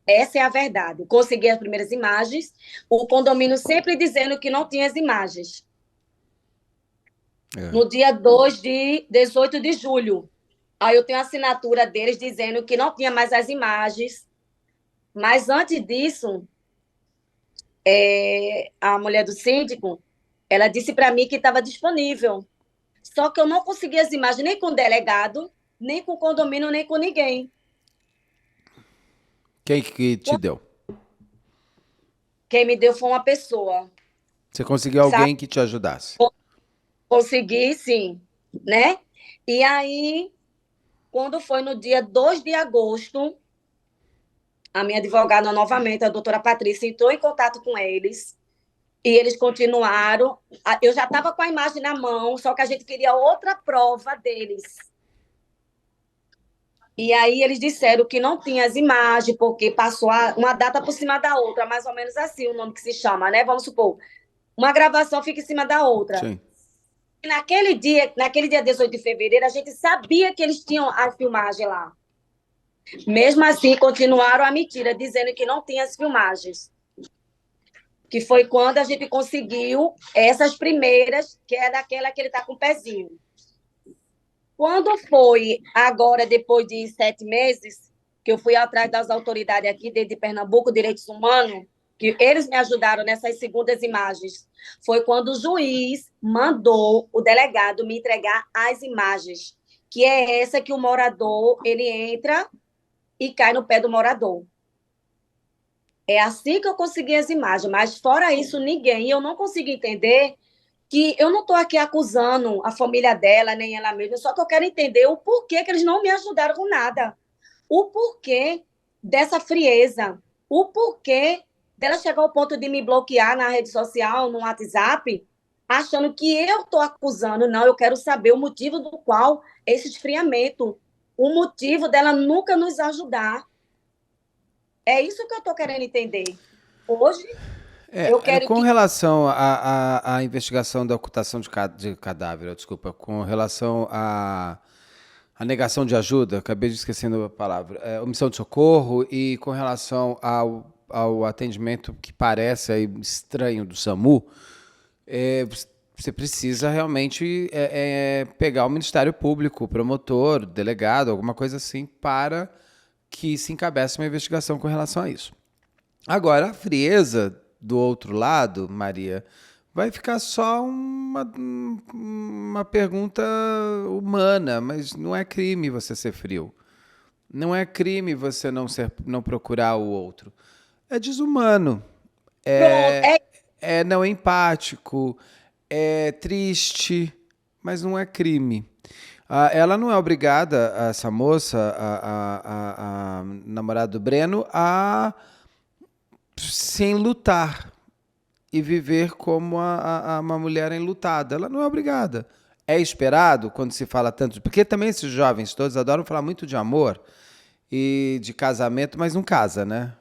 [SPEAKER 2] Essa é a verdade. Consegui as primeiras imagens, o condomínio sempre dizendo que não tinha as imagens. No dia 2 de 18 de julho. Aí eu tenho a assinatura deles dizendo que não tinha mais as imagens. Mas antes disso, a mulher do síndico, ela disse para mim que estava disponível. Só que eu não consegui as imagens nem com o delegado, nem com o condomínio, nem com ninguém.
[SPEAKER 1] Quem que te deu?
[SPEAKER 2] Quem me deu foi uma pessoa,
[SPEAKER 1] Você conseguiu
[SPEAKER 2] sabe?
[SPEAKER 1] alguém que te ajudasse?
[SPEAKER 2] Consegui, sim, né? E aí, quando foi no dia 2 de agosto, a minha advogada novamente, a doutora Patrícia, entrou em contato com eles e eles continuaram. Eu já estava com a imagem na mão, só que a gente queria outra prova deles. E aí eles disseram que não tinha as imagens, porque passou uma data por cima da outra, mais ou menos assim o nome que se chama, né? Vamos supor, uma gravação fica em cima da outra.
[SPEAKER 1] Sim.
[SPEAKER 2] E naquele dia 18 de fevereiro, a gente sabia que eles tinham a filmagem lá. Mesmo assim, continuaram a mentira, dizendo que não tinha as filmagens. Que foi quando a gente conseguiu essas primeiras, que é daquela que ele está com o pezinho. Quando foi agora, depois de 7 meses, que eu fui atrás das autoridades aqui de Pernambuco, Direitos Humanos, que eles me ajudaram nessas segundas imagens, foi quando o juiz mandou o delegado me entregar as imagens, que é essa que o morador, ele entra e cai no pé do morador. É assim que eu consegui as imagens, mas fora isso, ninguém. E eu não consigo entender que eu não estou aqui acusando a família dela, nem ela mesma, só que eu quero entender o porquê que eles não me ajudaram com nada. O porquê dessa frieza. O porquê dela chegar ao ponto de me bloquear na rede social, no WhatsApp, achando que eu estou acusando. Não, eu quero saber o motivo do qual esse esfriamento, o motivo dela nunca nos ajudar. É isso que eu estou querendo entender. Hoje, eu quero
[SPEAKER 1] Com
[SPEAKER 2] que.
[SPEAKER 1] relação à investigação da ocultação de cadáver, desculpa, com relação à negação de ajuda, acabei de esquecendo a palavra, omissão de socorro e com relação ao atendimento que parece aí estranho do SAMU, você precisa realmente pegar o Ministério Público, o promotor, o delegado, alguma coisa assim, para que se encabece uma investigação com relação a isso. Agora, a frieza do outro lado, Maria, vai ficar só uma pergunta humana, mas não é crime você ser frio. Não é crime você não procurar o outro. É desumano,
[SPEAKER 2] Pronto,
[SPEAKER 1] é não empático, é triste, mas não é crime. Ela não é obrigada, essa moça, a namorada do Breno, a sem lutar e viver como uma mulher enlutada. Ela não é obrigada. É esperado quando se fala tanto... Porque também esses jovens todos adoram falar muito de amor e de casamento, mas não casa, né?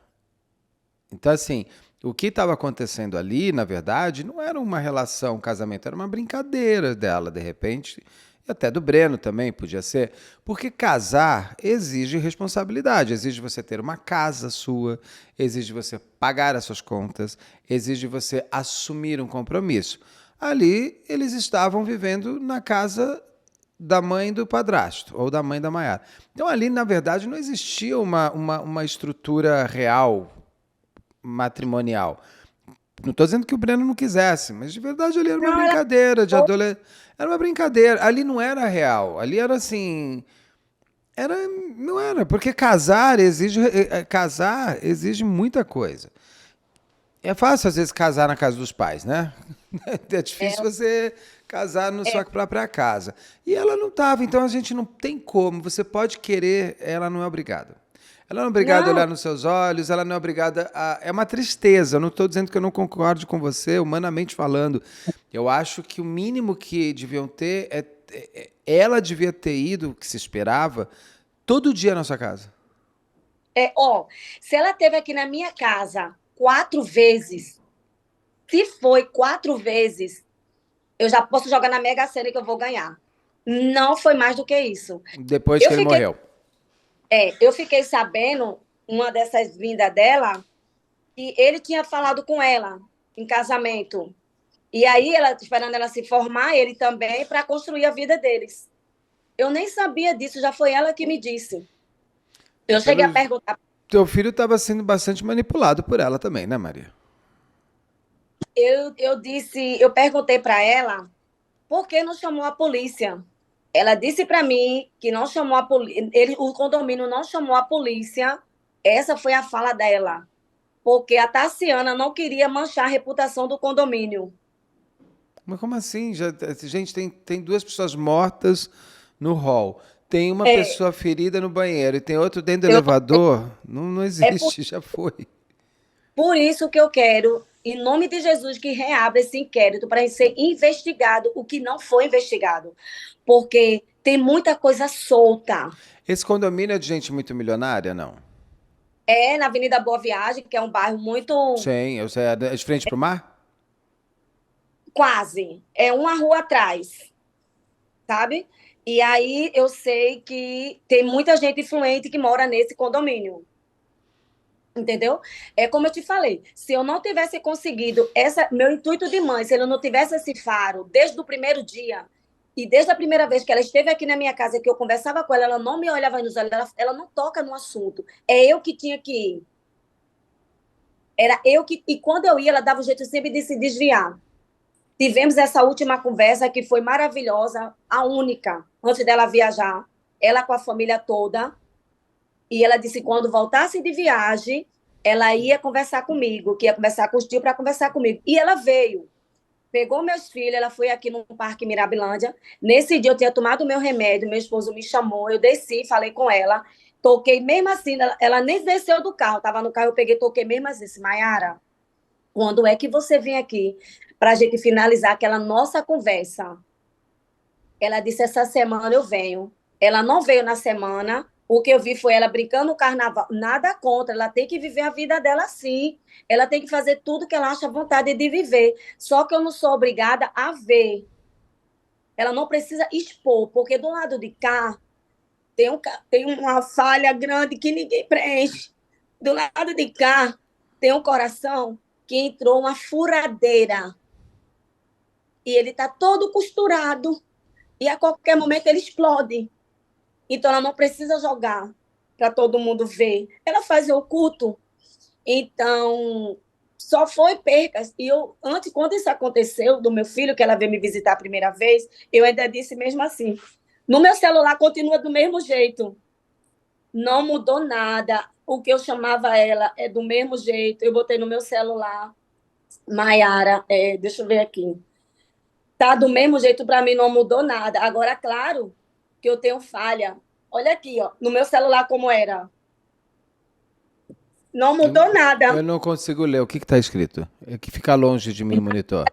[SPEAKER 1] Então, assim, o que estava acontecendo ali, na verdade, não era uma relação, um casamento, era uma brincadeira dela, de repente, e até do Breno também podia ser, porque casar exige responsabilidade, exige você ter uma casa sua, exige você pagar as suas contas, exige você assumir um compromisso. Ali, eles estavam vivendo na casa da mãe do padrasto, ou da mãe da Maiara. Então, ali, na verdade, não existia uma estrutura real, matrimonial. Não estou dizendo que o Breno não quisesse, mas de verdade ali era uma
[SPEAKER 2] não, ela
[SPEAKER 1] brincadeira de adolescente. Era uma brincadeira. Ali não era real. Ali era assim. Não era, porque casar exige muita coisa. É fácil, às vezes, casar na casa dos pais, né? É
[SPEAKER 2] É,
[SPEAKER 1] difícil você casar na
[SPEAKER 2] é,
[SPEAKER 1] sua própria casa. E ela não estava, então a gente não tem como. Você pode querer, ela não é obrigada. Ela não é obrigada a
[SPEAKER 2] não,
[SPEAKER 1] olhar nos seus olhos, ela não é obrigada a. É uma tristeza. Eu não estou dizendo que eu não concordo com você, humanamente falando. Eu acho que o mínimo que deviam ter ela devia ter ido, o que se esperava, todo dia na sua casa.
[SPEAKER 2] ó, se ela teve aqui na minha casa 4 vezes, se foi 4 vezes, eu já posso jogar na Mega Sena que eu vou ganhar. Não foi mais do que isso.
[SPEAKER 1] Depois
[SPEAKER 2] Eu
[SPEAKER 1] que ele
[SPEAKER 2] fiquei,
[SPEAKER 1] morreu.
[SPEAKER 2] eu fiquei sabendo, uma dessas vindas dela, que ele tinha falado com ela em casamento. E aí, ela esperando ela se formar, ele também, para construir a vida deles. Eu nem sabia disso, já foi ela que me disse.
[SPEAKER 1] É
[SPEAKER 2] Eu cheguei a
[SPEAKER 1] pelo.
[SPEAKER 2] perguntar,
[SPEAKER 1] Teu filho estava sendo bastante manipulado por ela também, né, Maria?
[SPEAKER 2] eu perguntei para ela por que não chamou a polícia. Ela disse para mim que não chamou a polícia, o condomínio não chamou a polícia. Essa foi a fala dela, porque a Tassiana não queria manchar a reputação do condomínio.
[SPEAKER 1] Mas como assim? Gente, tem duas pessoas mortas no hall. Tem uma
[SPEAKER 2] É,
[SPEAKER 1] pessoa ferida no banheiro e tem outro dentro do
[SPEAKER 2] eu,
[SPEAKER 1] elevador. Não, não
[SPEAKER 2] é por,
[SPEAKER 1] existe, já foi.
[SPEAKER 2] por isso que eu quero, em nome de Jesus, que reabra esse inquérito para ser investigado o que não foi investigado. Porque tem muita coisa solta.
[SPEAKER 1] Esse condomínio é de gente muito milionária, não?
[SPEAKER 2] É na Avenida Boa Viagem, que é um bairro muito
[SPEAKER 1] Sim, eu sei, é de frente pro mar?
[SPEAKER 2] quase, é uma rua atrás, sabe? E aí eu sei que tem muita gente influente que mora nesse condomínio. Entendeu? É como eu te falei, se eu não tivesse conseguido meu intuito de mãe, se ele não tivesse esse faro desde o primeiro dia, e desde a primeira vez que ela esteve aqui na minha casa, que eu conversava com ela, ela não me olhava nos olhos, ela não toca no assunto. É eu que tinha que ir. Era eu que. E quando eu ia, ela dava um jeito sempre de se desviar. Tivemos essa última conversa que foi maravilhosa, a única, antes dela viajar, ela com a família toda. E ela disse que quando voltasse de viagem, ela ia conversar comigo, que ia conversar com os tios para conversar comigo. E ela veio, pegou meus filhos, ela foi aqui no Parque Mirabilândia. Nesse dia eu tinha tomado o meu remédio, meu esposo me chamou, eu desci, falei com ela, toquei mesmo assim, ela nem desceu do carro, estava no carro, eu peguei, toquei mesmo assim, disse, Maiara, quando é que você vem aqui para a gente finalizar aquela nossa conversa? Ela disse, essa semana eu venho. Ela não veio na semana. O que eu vi foi ela brincando no carnaval. Nada contra. Ela tem que viver a vida dela sim. Ela tem que fazer tudo que ela acha vontade de viver. Só que eu não sou obrigada a ver. Ela não precisa expor, porque do lado de cá tem uma falha grande que ninguém preenche. Do lado de cá tem um coração que entrou uma furadeira. E ele está todo costurado. E a qualquer momento ele explode. Então ela não precisa jogar para todo mundo ver. Ela faz oculto. Então, só foi percas. E eu, antes, quando isso aconteceu, do meu filho, que ela veio me visitar a primeira vez, eu ainda disse mesmo assim: no meu celular continua do mesmo jeito. Não mudou nada. O que eu chamava ela é do mesmo jeito. Eu botei no meu celular. Maiara, deixa eu ver aqui. Tá do mesmo jeito para mim, não mudou nada. Agora, claro que eu tenho falha. Olha aqui, ó, no meu celular como era. Não
[SPEAKER 1] Eu,
[SPEAKER 2] mudou
[SPEAKER 1] eu
[SPEAKER 2] nada.
[SPEAKER 1] não consigo ler. O que está escrito? É que fica longe de mim o monitor.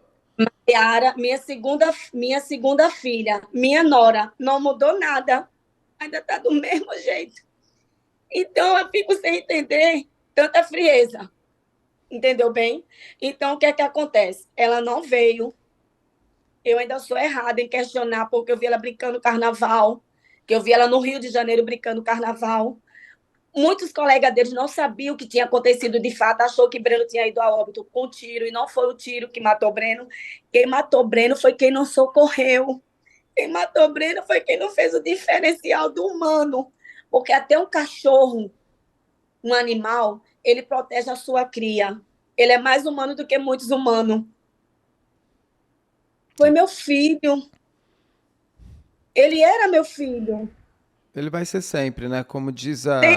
[SPEAKER 2] Yara, minha segunda filha, minha nora, não mudou nada. Ainda tá do mesmo jeito. Então eu fico sem entender tanta frieza. Entendeu bem? Então o que é que acontece? Ela não veio. Eu ainda sou errada em questionar, porque eu vi ela brincando carnaval, que eu vi ela no Rio de Janeiro brincando carnaval. Muitos colegas deles não sabiam o que tinha acontecido de fato, achou que Breno tinha ido a óbito com tiro, e não foi o tiro que matou Breno. Quem matou Breno foi quem não socorreu. Quem matou Breno foi quem não fez o diferencial do humano. Porque até um cachorro, um animal, ele protege a sua cria. Ele é mais humano do que muitos humanos. Foi meu filho. Ele era meu filho.
[SPEAKER 1] Ele vai ser sempre, né? Como diz
[SPEAKER 2] Tem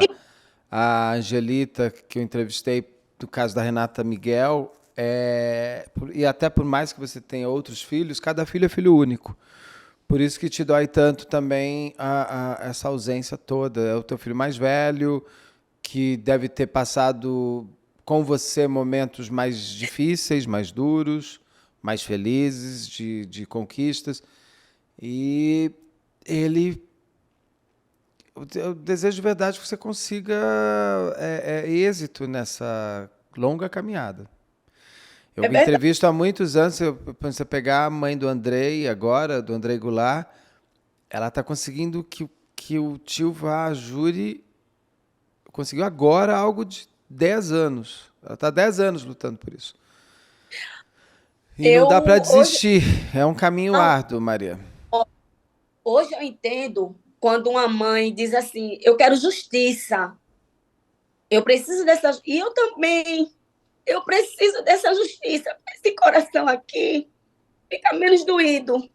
[SPEAKER 1] a Angelita, que eu entrevistei do caso da Renata Miguel, e até por mais que você tenha outros filhos, cada filho é filho único. Por isso que te dói tanto também essa ausência toda. É o teu filho mais velho, que deve ter passado com você momentos mais difíceis, mais duros, mais felizes, de conquistas. E ele. Eu desejo de verdade que você consiga êxito nessa longa caminhada.
[SPEAKER 2] É
[SPEAKER 1] Eu
[SPEAKER 2] verdade.
[SPEAKER 1] entrevisto há muitos anos, você pegar a mãe do Andrei agora, do Andrei Goulart, ela está conseguindo que o tio vá a júri, conseguiu agora algo de 10 anos. Ela está 10 anos lutando por isso. E não
[SPEAKER 2] Eu
[SPEAKER 1] dá para
[SPEAKER 2] hoje,
[SPEAKER 1] desistir, é um caminho
[SPEAKER 2] não,
[SPEAKER 1] árduo, Maria.
[SPEAKER 2] hoje eu entendo quando uma mãe diz assim: eu quero justiça, eu preciso dessa. E eu também, eu preciso dessa justiça. Esse coração aqui fica menos doído.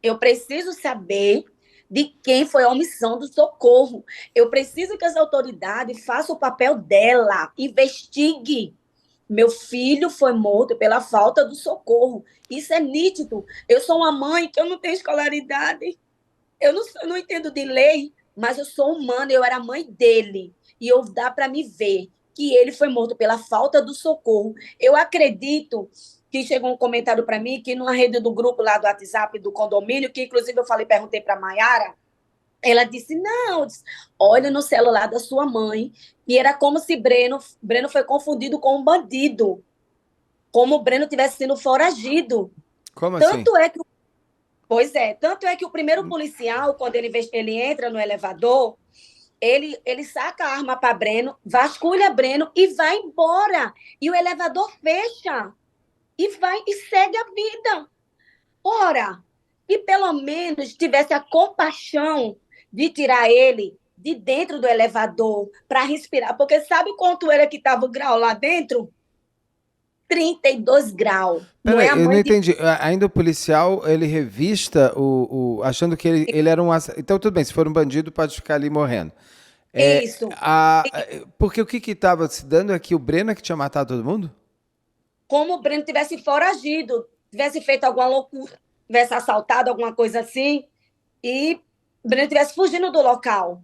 [SPEAKER 2] Eu preciso saber de quem foi a omissão do socorro. Eu preciso que as autoridades façam o papel dela, investigue. Meu filho foi morto pela falta do socorro. Isso é nítido. Eu sou uma mãe que eu não tenho escolaridade. Eu não entendo de lei, mas eu sou humana, eu era mãe dele. E eu dá para me ver que ele foi morto pela falta do socorro. Eu acredito que chegou um comentário para mim que numa rede do grupo lá do WhatsApp do condomínio, que inclusive eu falei, perguntei para a Mayara, ela disse: não, olha no celular da sua mãe, e era como se Breno foi confundido com um bandido, como o Breno tivesse sido foragido.
[SPEAKER 1] Como assim?
[SPEAKER 2] Tanto é que Pois é, tanto é que o primeiro policial, quando ele entra no elevador, ele saca a arma para Breno, vasculha Breno e vai embora. E o elevador fecha e vai e segue a vida. Ora, e pelo menos tivesse a compaixão de tirar ele de dentro do elevador para respirar, porque sabe quanto era que estava o grau lá dentro? 32 graus. Não é
[SPEAKER 1] Peraí,
[SPEAKER 2] a
[SPEAKER 1] eu não
[SPEAKER 2] mãe de
[SPEAKER 1] entendi. Ainda o policial, ele revista achando que ele era um então tudo bem, se for um bandido pode ficar ali morrendo.
[SPEAKER 2] isso.
[SPEAKER 1] Porque o que estava se dando é que o Breno é que tinha matado todo mundo?
[SPEAKER 2] Como o Breno tivesse foragido, tivesse feito alguma loucura, tivesse assaltado alguma coisa assim, e o Breno tivesse fugindo do local.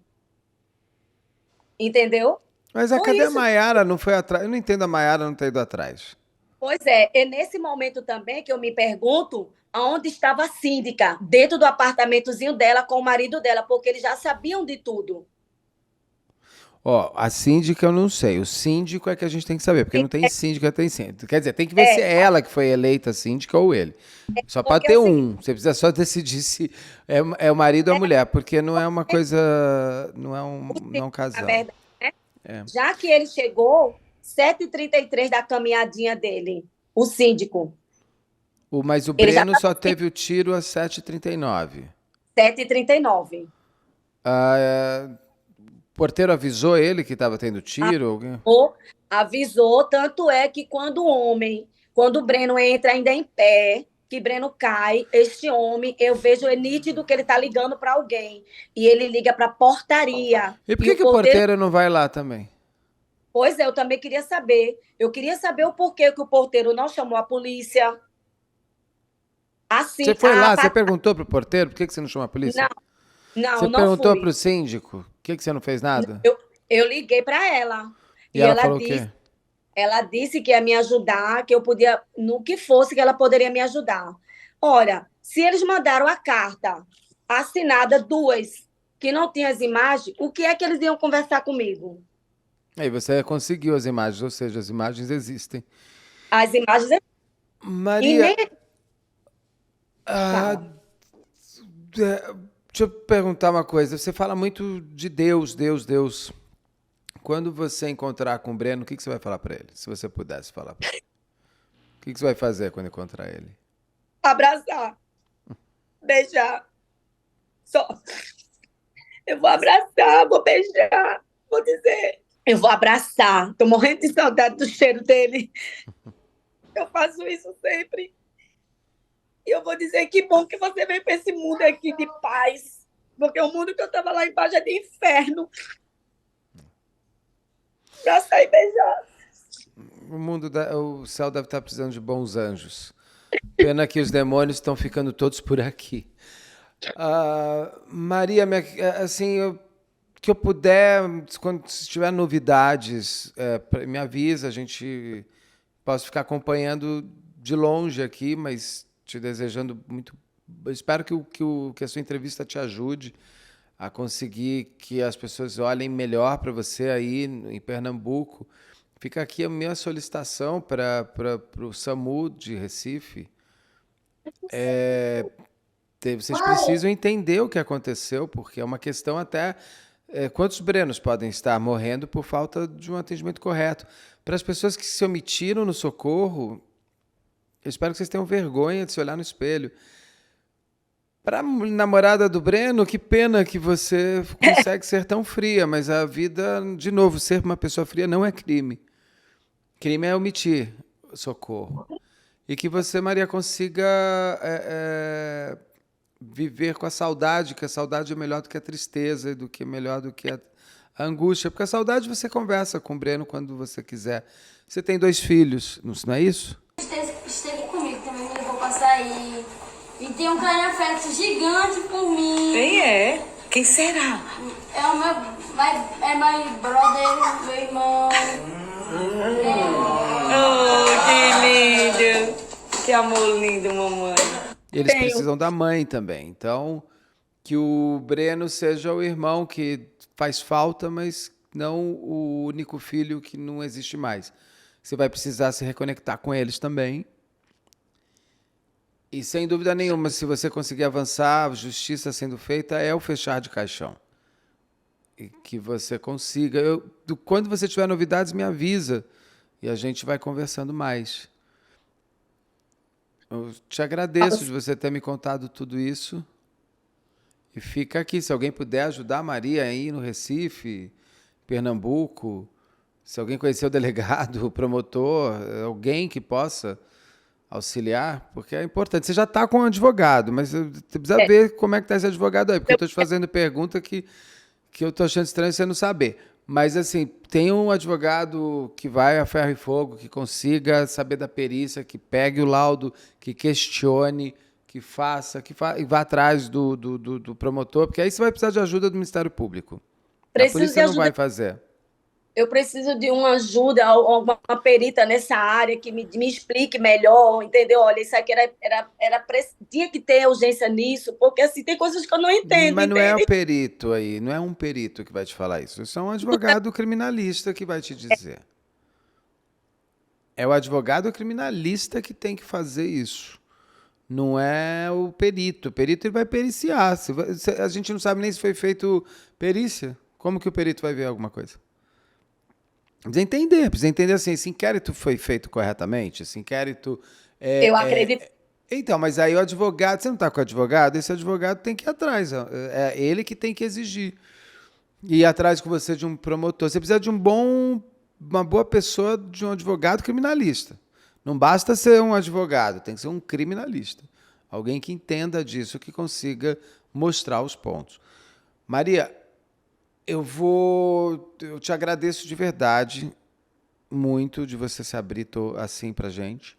[SPEAKER 2] Entendeu?
[SPEAKER 1] Mas
[SPEAKER 2] Foi
[SPEAKER 1] cadê a
[SPEAKER 2] isso.
[SPEAKER 1] Maiara? Não foi atrás? Eu não entendo a Maiara não ter ido atrás.
[SPEAKER 2] Pois é nesse momento também que eu me pergunto aonde estava a síndica, dentro do apartamentozinho dela com o marido dela, porque eles já sabiam de tudo.
[SPEAKER 1] Ó, a síndica eu não sei. O síndico é que a gente tem que saber, porque não tem síndica, tem síndico. Quer dizer, tem que ver se
[SPEAKER 2] É,
[SPEAKER 1] é ela que foi eleita síndica ou ele. Só pode
[SPEAKER 2] porque é
[SPEAKER 1] ter
[SPEAKER 2] o seguinte,
[SPEAKER 1] um. Você precisa só decidir se é o marido ou a mulher, porque não é uma coisa. Não é um
[SPEAKER 2] na
[SPEAKER 1] casal.
[SPEAKER 2] verdade, né? Já que ele chegou 7h33 da caminhadinha dele, o síndico,
[SPEAKER 1] Mas o
[SPEAKER 2] ele já
[SPEAKER 1] Breno
[SPEAKER 2] estava
[SPEAKER 1] só teve o tiro às 7h39.
[SPEAKER 2] 7h39.
[SPEAKER 1] O porteiro avisou ele que estava tendo tiro? Alguém?
[SPEAKER 2] Avisou, tanto é que quando o Breno entra ainda em pé, que Breno cai, este homem, eu vejo é nítido que ele está ligando para alguém. E ele liga para a portaria.
[SPEAKER 1] E por
[SPEAKER 2] E o
[SPEAKER 1] que o
[SPEAKER 2] porteiro,
[SPEAKER 1] porteiro não vai lá também?
[SPEAKER 2] pois é, eu também queria saber. Eu queria saber o porquê que o porteiro não chamou a polícia.
[SPEAKER 1] Você
[SPEAKER 2] Assim,
[SPEAKER 1] foi lá, você perguntou pro porteiro por que você não chamou a polícia?
[SPEAKER 2] não, não,
[SPEAKER 1] Você
[SPEAKER 2] não
[SPEAKER 1] perguntou
[SPEAKER 2] fui.
[SPEAKER 1] pro síndico por que você não fez nada?
[SPEAKER 2] Eu liguei para ela.
[SPEAKER 1] E
[SPEAKER 2] E
[SPEAKER 1] ela
[SPEAKER 2] ela
[SPEAKER 1] falou o
[SPEAKER 2] disse
[SPEAKER 1] quê?
[SPEAKER 2] Ela disse que ia me ajudar, que eu podia, no que fosse, que ela poderia me ajudar. Ora, se eles mandaram a carta assinada, duas, que não tinha as imagens, o que é que eles iam conversar comigo?
[SPEAKER 1] Aí você conseguiu as imagens, ou seja, as imagens existem.
[SPEAKER 2] As imagens. E
[SPEAKER 1] Maria,
[SPEAKER 2] nem
[SPEAKER 1] ah,
[SPEAKER 2] fala.
[SPEAKER 1] deixa eu perguntar uma coisa. Você fala muito de Deus, Deus, Deus. Quando você encontrar com o Breno, o que você vai falar para ele? Se você pudesse falar para ele. O que você vai fazer quando encontrar ele?
[SPEAKER 2] Abraçar, beijar. Só. Eu vou abraçar, vou beijar, vou dizer. Eu vou abraçar. Tô morrendo de saudade do cheiro dele. Eu faço isso sempre. E eu vou dizer que bom que você veio para esse mundo aqui de paz. Porque o mundo que eu estava lá embaixo é de inferno. Pra sair beijar.
[SPEAKER 1] o céu deve estar precisando de bons anjos. Pena que os demônios estão ficando todos por aqui. Maria, assim, que eu puder, quando se tiver novidades, me avisa, a gente posso ficar acompanhando de longe aqui, mas te desejando muito. Eu espero que a sua entrevista te ajude a conseguir que as pessoas olhem melhor para você aí em Pernambuco. Fica aqui a minha solicitação para o SAMU de Recife. Vocês precisam entender o que aconteceu, porque é uma questão até... quantos brenos podem estar morrendo por falta de um atendimento correto? Para as pessoas que se omitiram no socorro, eu espero que vocês tenham vergonha de se olhar no espelho. Para a namorada do Breno, que pena que você consegue ser tão fria, mas a vida, de novo, ser uma pessoa fria não é crime. Crime é omitir socorro. E que você, Maria, consiga viver com a saudade, que a saudade é melhor do que a tristeza, melhor do que a angústia. Porque a saudade você conversa com o Breno quando você quiser. Você tem 2 filhos, não é isso?
[SPEAKER 3] Esteve comigo também, me levou pra sair. E tem um carinho afeto gigante por mim.
[SPEAKER 4] Quem é? Quem será?
[SPEAKER 3] É o meu brother, meu irmão.
[SPEAKER 4] Oh, que lindo! Que amor lindo, mamãe.
[SPEAKER 1] Eles precisam da mãe também. Então, que o Breno seja o irmão que faz falta, mas não o único filho que não existe mais. Você vai precisar se reconectar com eles também. E sem dúvida nenhuma, se você conseguir avançar, a justiça sendo feita é o fechar de caixão. E que você consiga. Quando você tiver novidades, me avisa. E a gente vai conversando mais. Eu te agradeço de você ter me contado tudo isso. E fica aqui. Se alguém puder ajudar a Maria aí no Recife, Pernambuco, se alguém conhecer o delegado, o promotor, alguém que possa auxiliar, porque é importante. Você já está com um advogado, mas você precisa ver como é que está esse advogado aí, porque eu estou te fazendo pergunta que eu estou achando estranho você não saber. Mas, assim, tem um advogado que vai a ferro e fogo, que consiga saber da perícia, que pegue o laudo, que questione, que faça, e vá atrás do promotor, porque aí você vai precisar de ajuda do Ministério Público. A polícia não vai fazer.
[SPEAKER 2] Eu preciso de uma ajuda, uma perita nessa área que me explique melhor, entendeu? Olha, isso aqui tinha que ter urgência nisso, porque assim, tem coisas que eu não entendo.
[SPEAKER 1] Mas não é o perito aí, não é um perito que vai te falar isso. Isso é um advogado criminalista que vai te dizer. É o advogado criminalista que tem que fazer isso. Não é o perito. O perito ele vai periciar. A gente não sabe nem se foi feito perícia. Como que o perito vai ver alguma coisa? Precisa entender assim, esse inquérito foi feito corretamente? Esse inquérito...
[SPEAKER 2] eu acredito.
[SPEAKER 1] Então, mas aí o advogado, você não está com o advogado? Esse advogado tem que ir atrás, é ele que tem que exigir. E ir atrás com você de um promotor. Você precisa de uma boa pessoa, de um advogado criminalista. Não basta ser um advogado, tem que ser um criminalista. Alguém que entenda disso, que consiga mostrar os pontos. Maria... Eu te agradeço de verdade muito de você se abrir assim pra gente.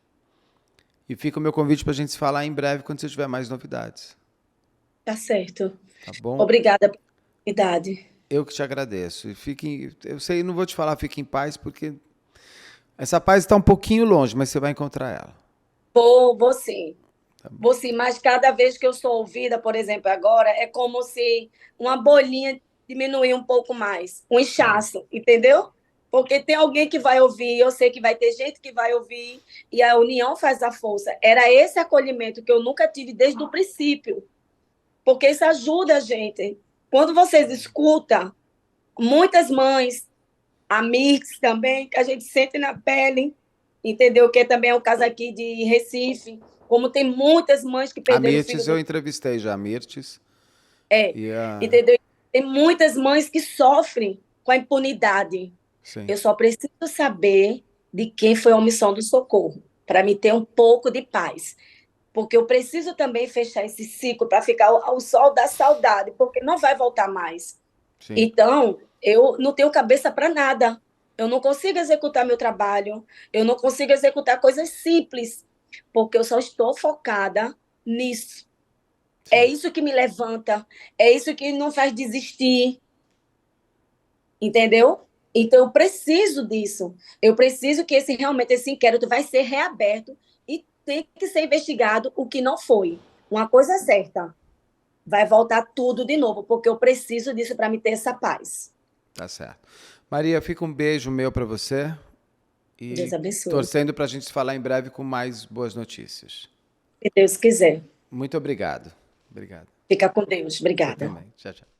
[SPEAKER 1] E fica o meu convite pra gente se falar em breve quando você tiver mais novidades.
[SPEAKER 2] Tá certo.
[SPEAKER 1] Tá bom?
[SPEAKER 2] Obrigada pela oportunidade.
[SPEAKER 1] Eu que te agradeço. Eu sei, não vou te falar fique em paz, porque essa paz está um pouquinho longe, mas você vai encontrar ela.
[SPEAKER 2] Vou sim. Tá, vou sim, mas cada vez que eu sou ouvida, por exemplo, agora, é como se uma bolinha diminuir um pouco mais, um inchaço, entendeu? Porque tem alguém que vai ouvir, eu sei que vai ter gente que vai ouvir, e a união faz a força. Era esse acolhimento que eu nunca tive desde o princípio, porque isso ajuda a gente. Quando vocês escutam, muitas mães, amigas também, que a gente sente na pele, entendeu? Que também é o caso aqui de Recife, como tem muitas mães que perderam
[SPEAKER 1] filho. A Mirtes eu entrevistei já, a Mirtes.
[SPEAKER 2] Entendeu? Tem muitas mães que sofrem com a impunidade. Sim. Eu só preciso saber de quem foi a omissão do socorro, para me ter um pouco de paz. Porque eu preciso também fechar esse ciclo para ficar ao sol da saudade, porque não vai voltar mais. Sim. Então, eu não tenho cabeça para nada. Eu não consigo executar meu trabalho, eu não consigo executar coisas simples, porque eu só estou focada nisso. É
[SPEAKER 1] Sim.
[SPEAKER 2] isso que me levanta, é isso que não faz desistir, entendeu? Então eu preciso disso. Eu preciso que realmente esse inquérito vai ser reaberto e tem que ser investigado o que não foi. Uma coisa é certa, vai voltar tudo de novo, porque eu preciso disso para me ter essa paz.
[SPEAKER 1] Tá certo. Maria, fica um beijo meu para você
[SPEAKER 2] Deus
[SPEAKER 1] e
[SPEAKER 2] abençoe.
[SPEAKER 1] torcendo para a gente se falar em breve com mais boas notícias.
[SPEAKER 2] Se Deus quiser.
[SPEAKER 1] Muito obrigado. Obrigado.
[SPEAKER 2] Fica com Deus.
[SPEAKER 1] Você
[SPEAKER 2] Obrigada.
[SPEAKER 1] também. Tchau, tchau.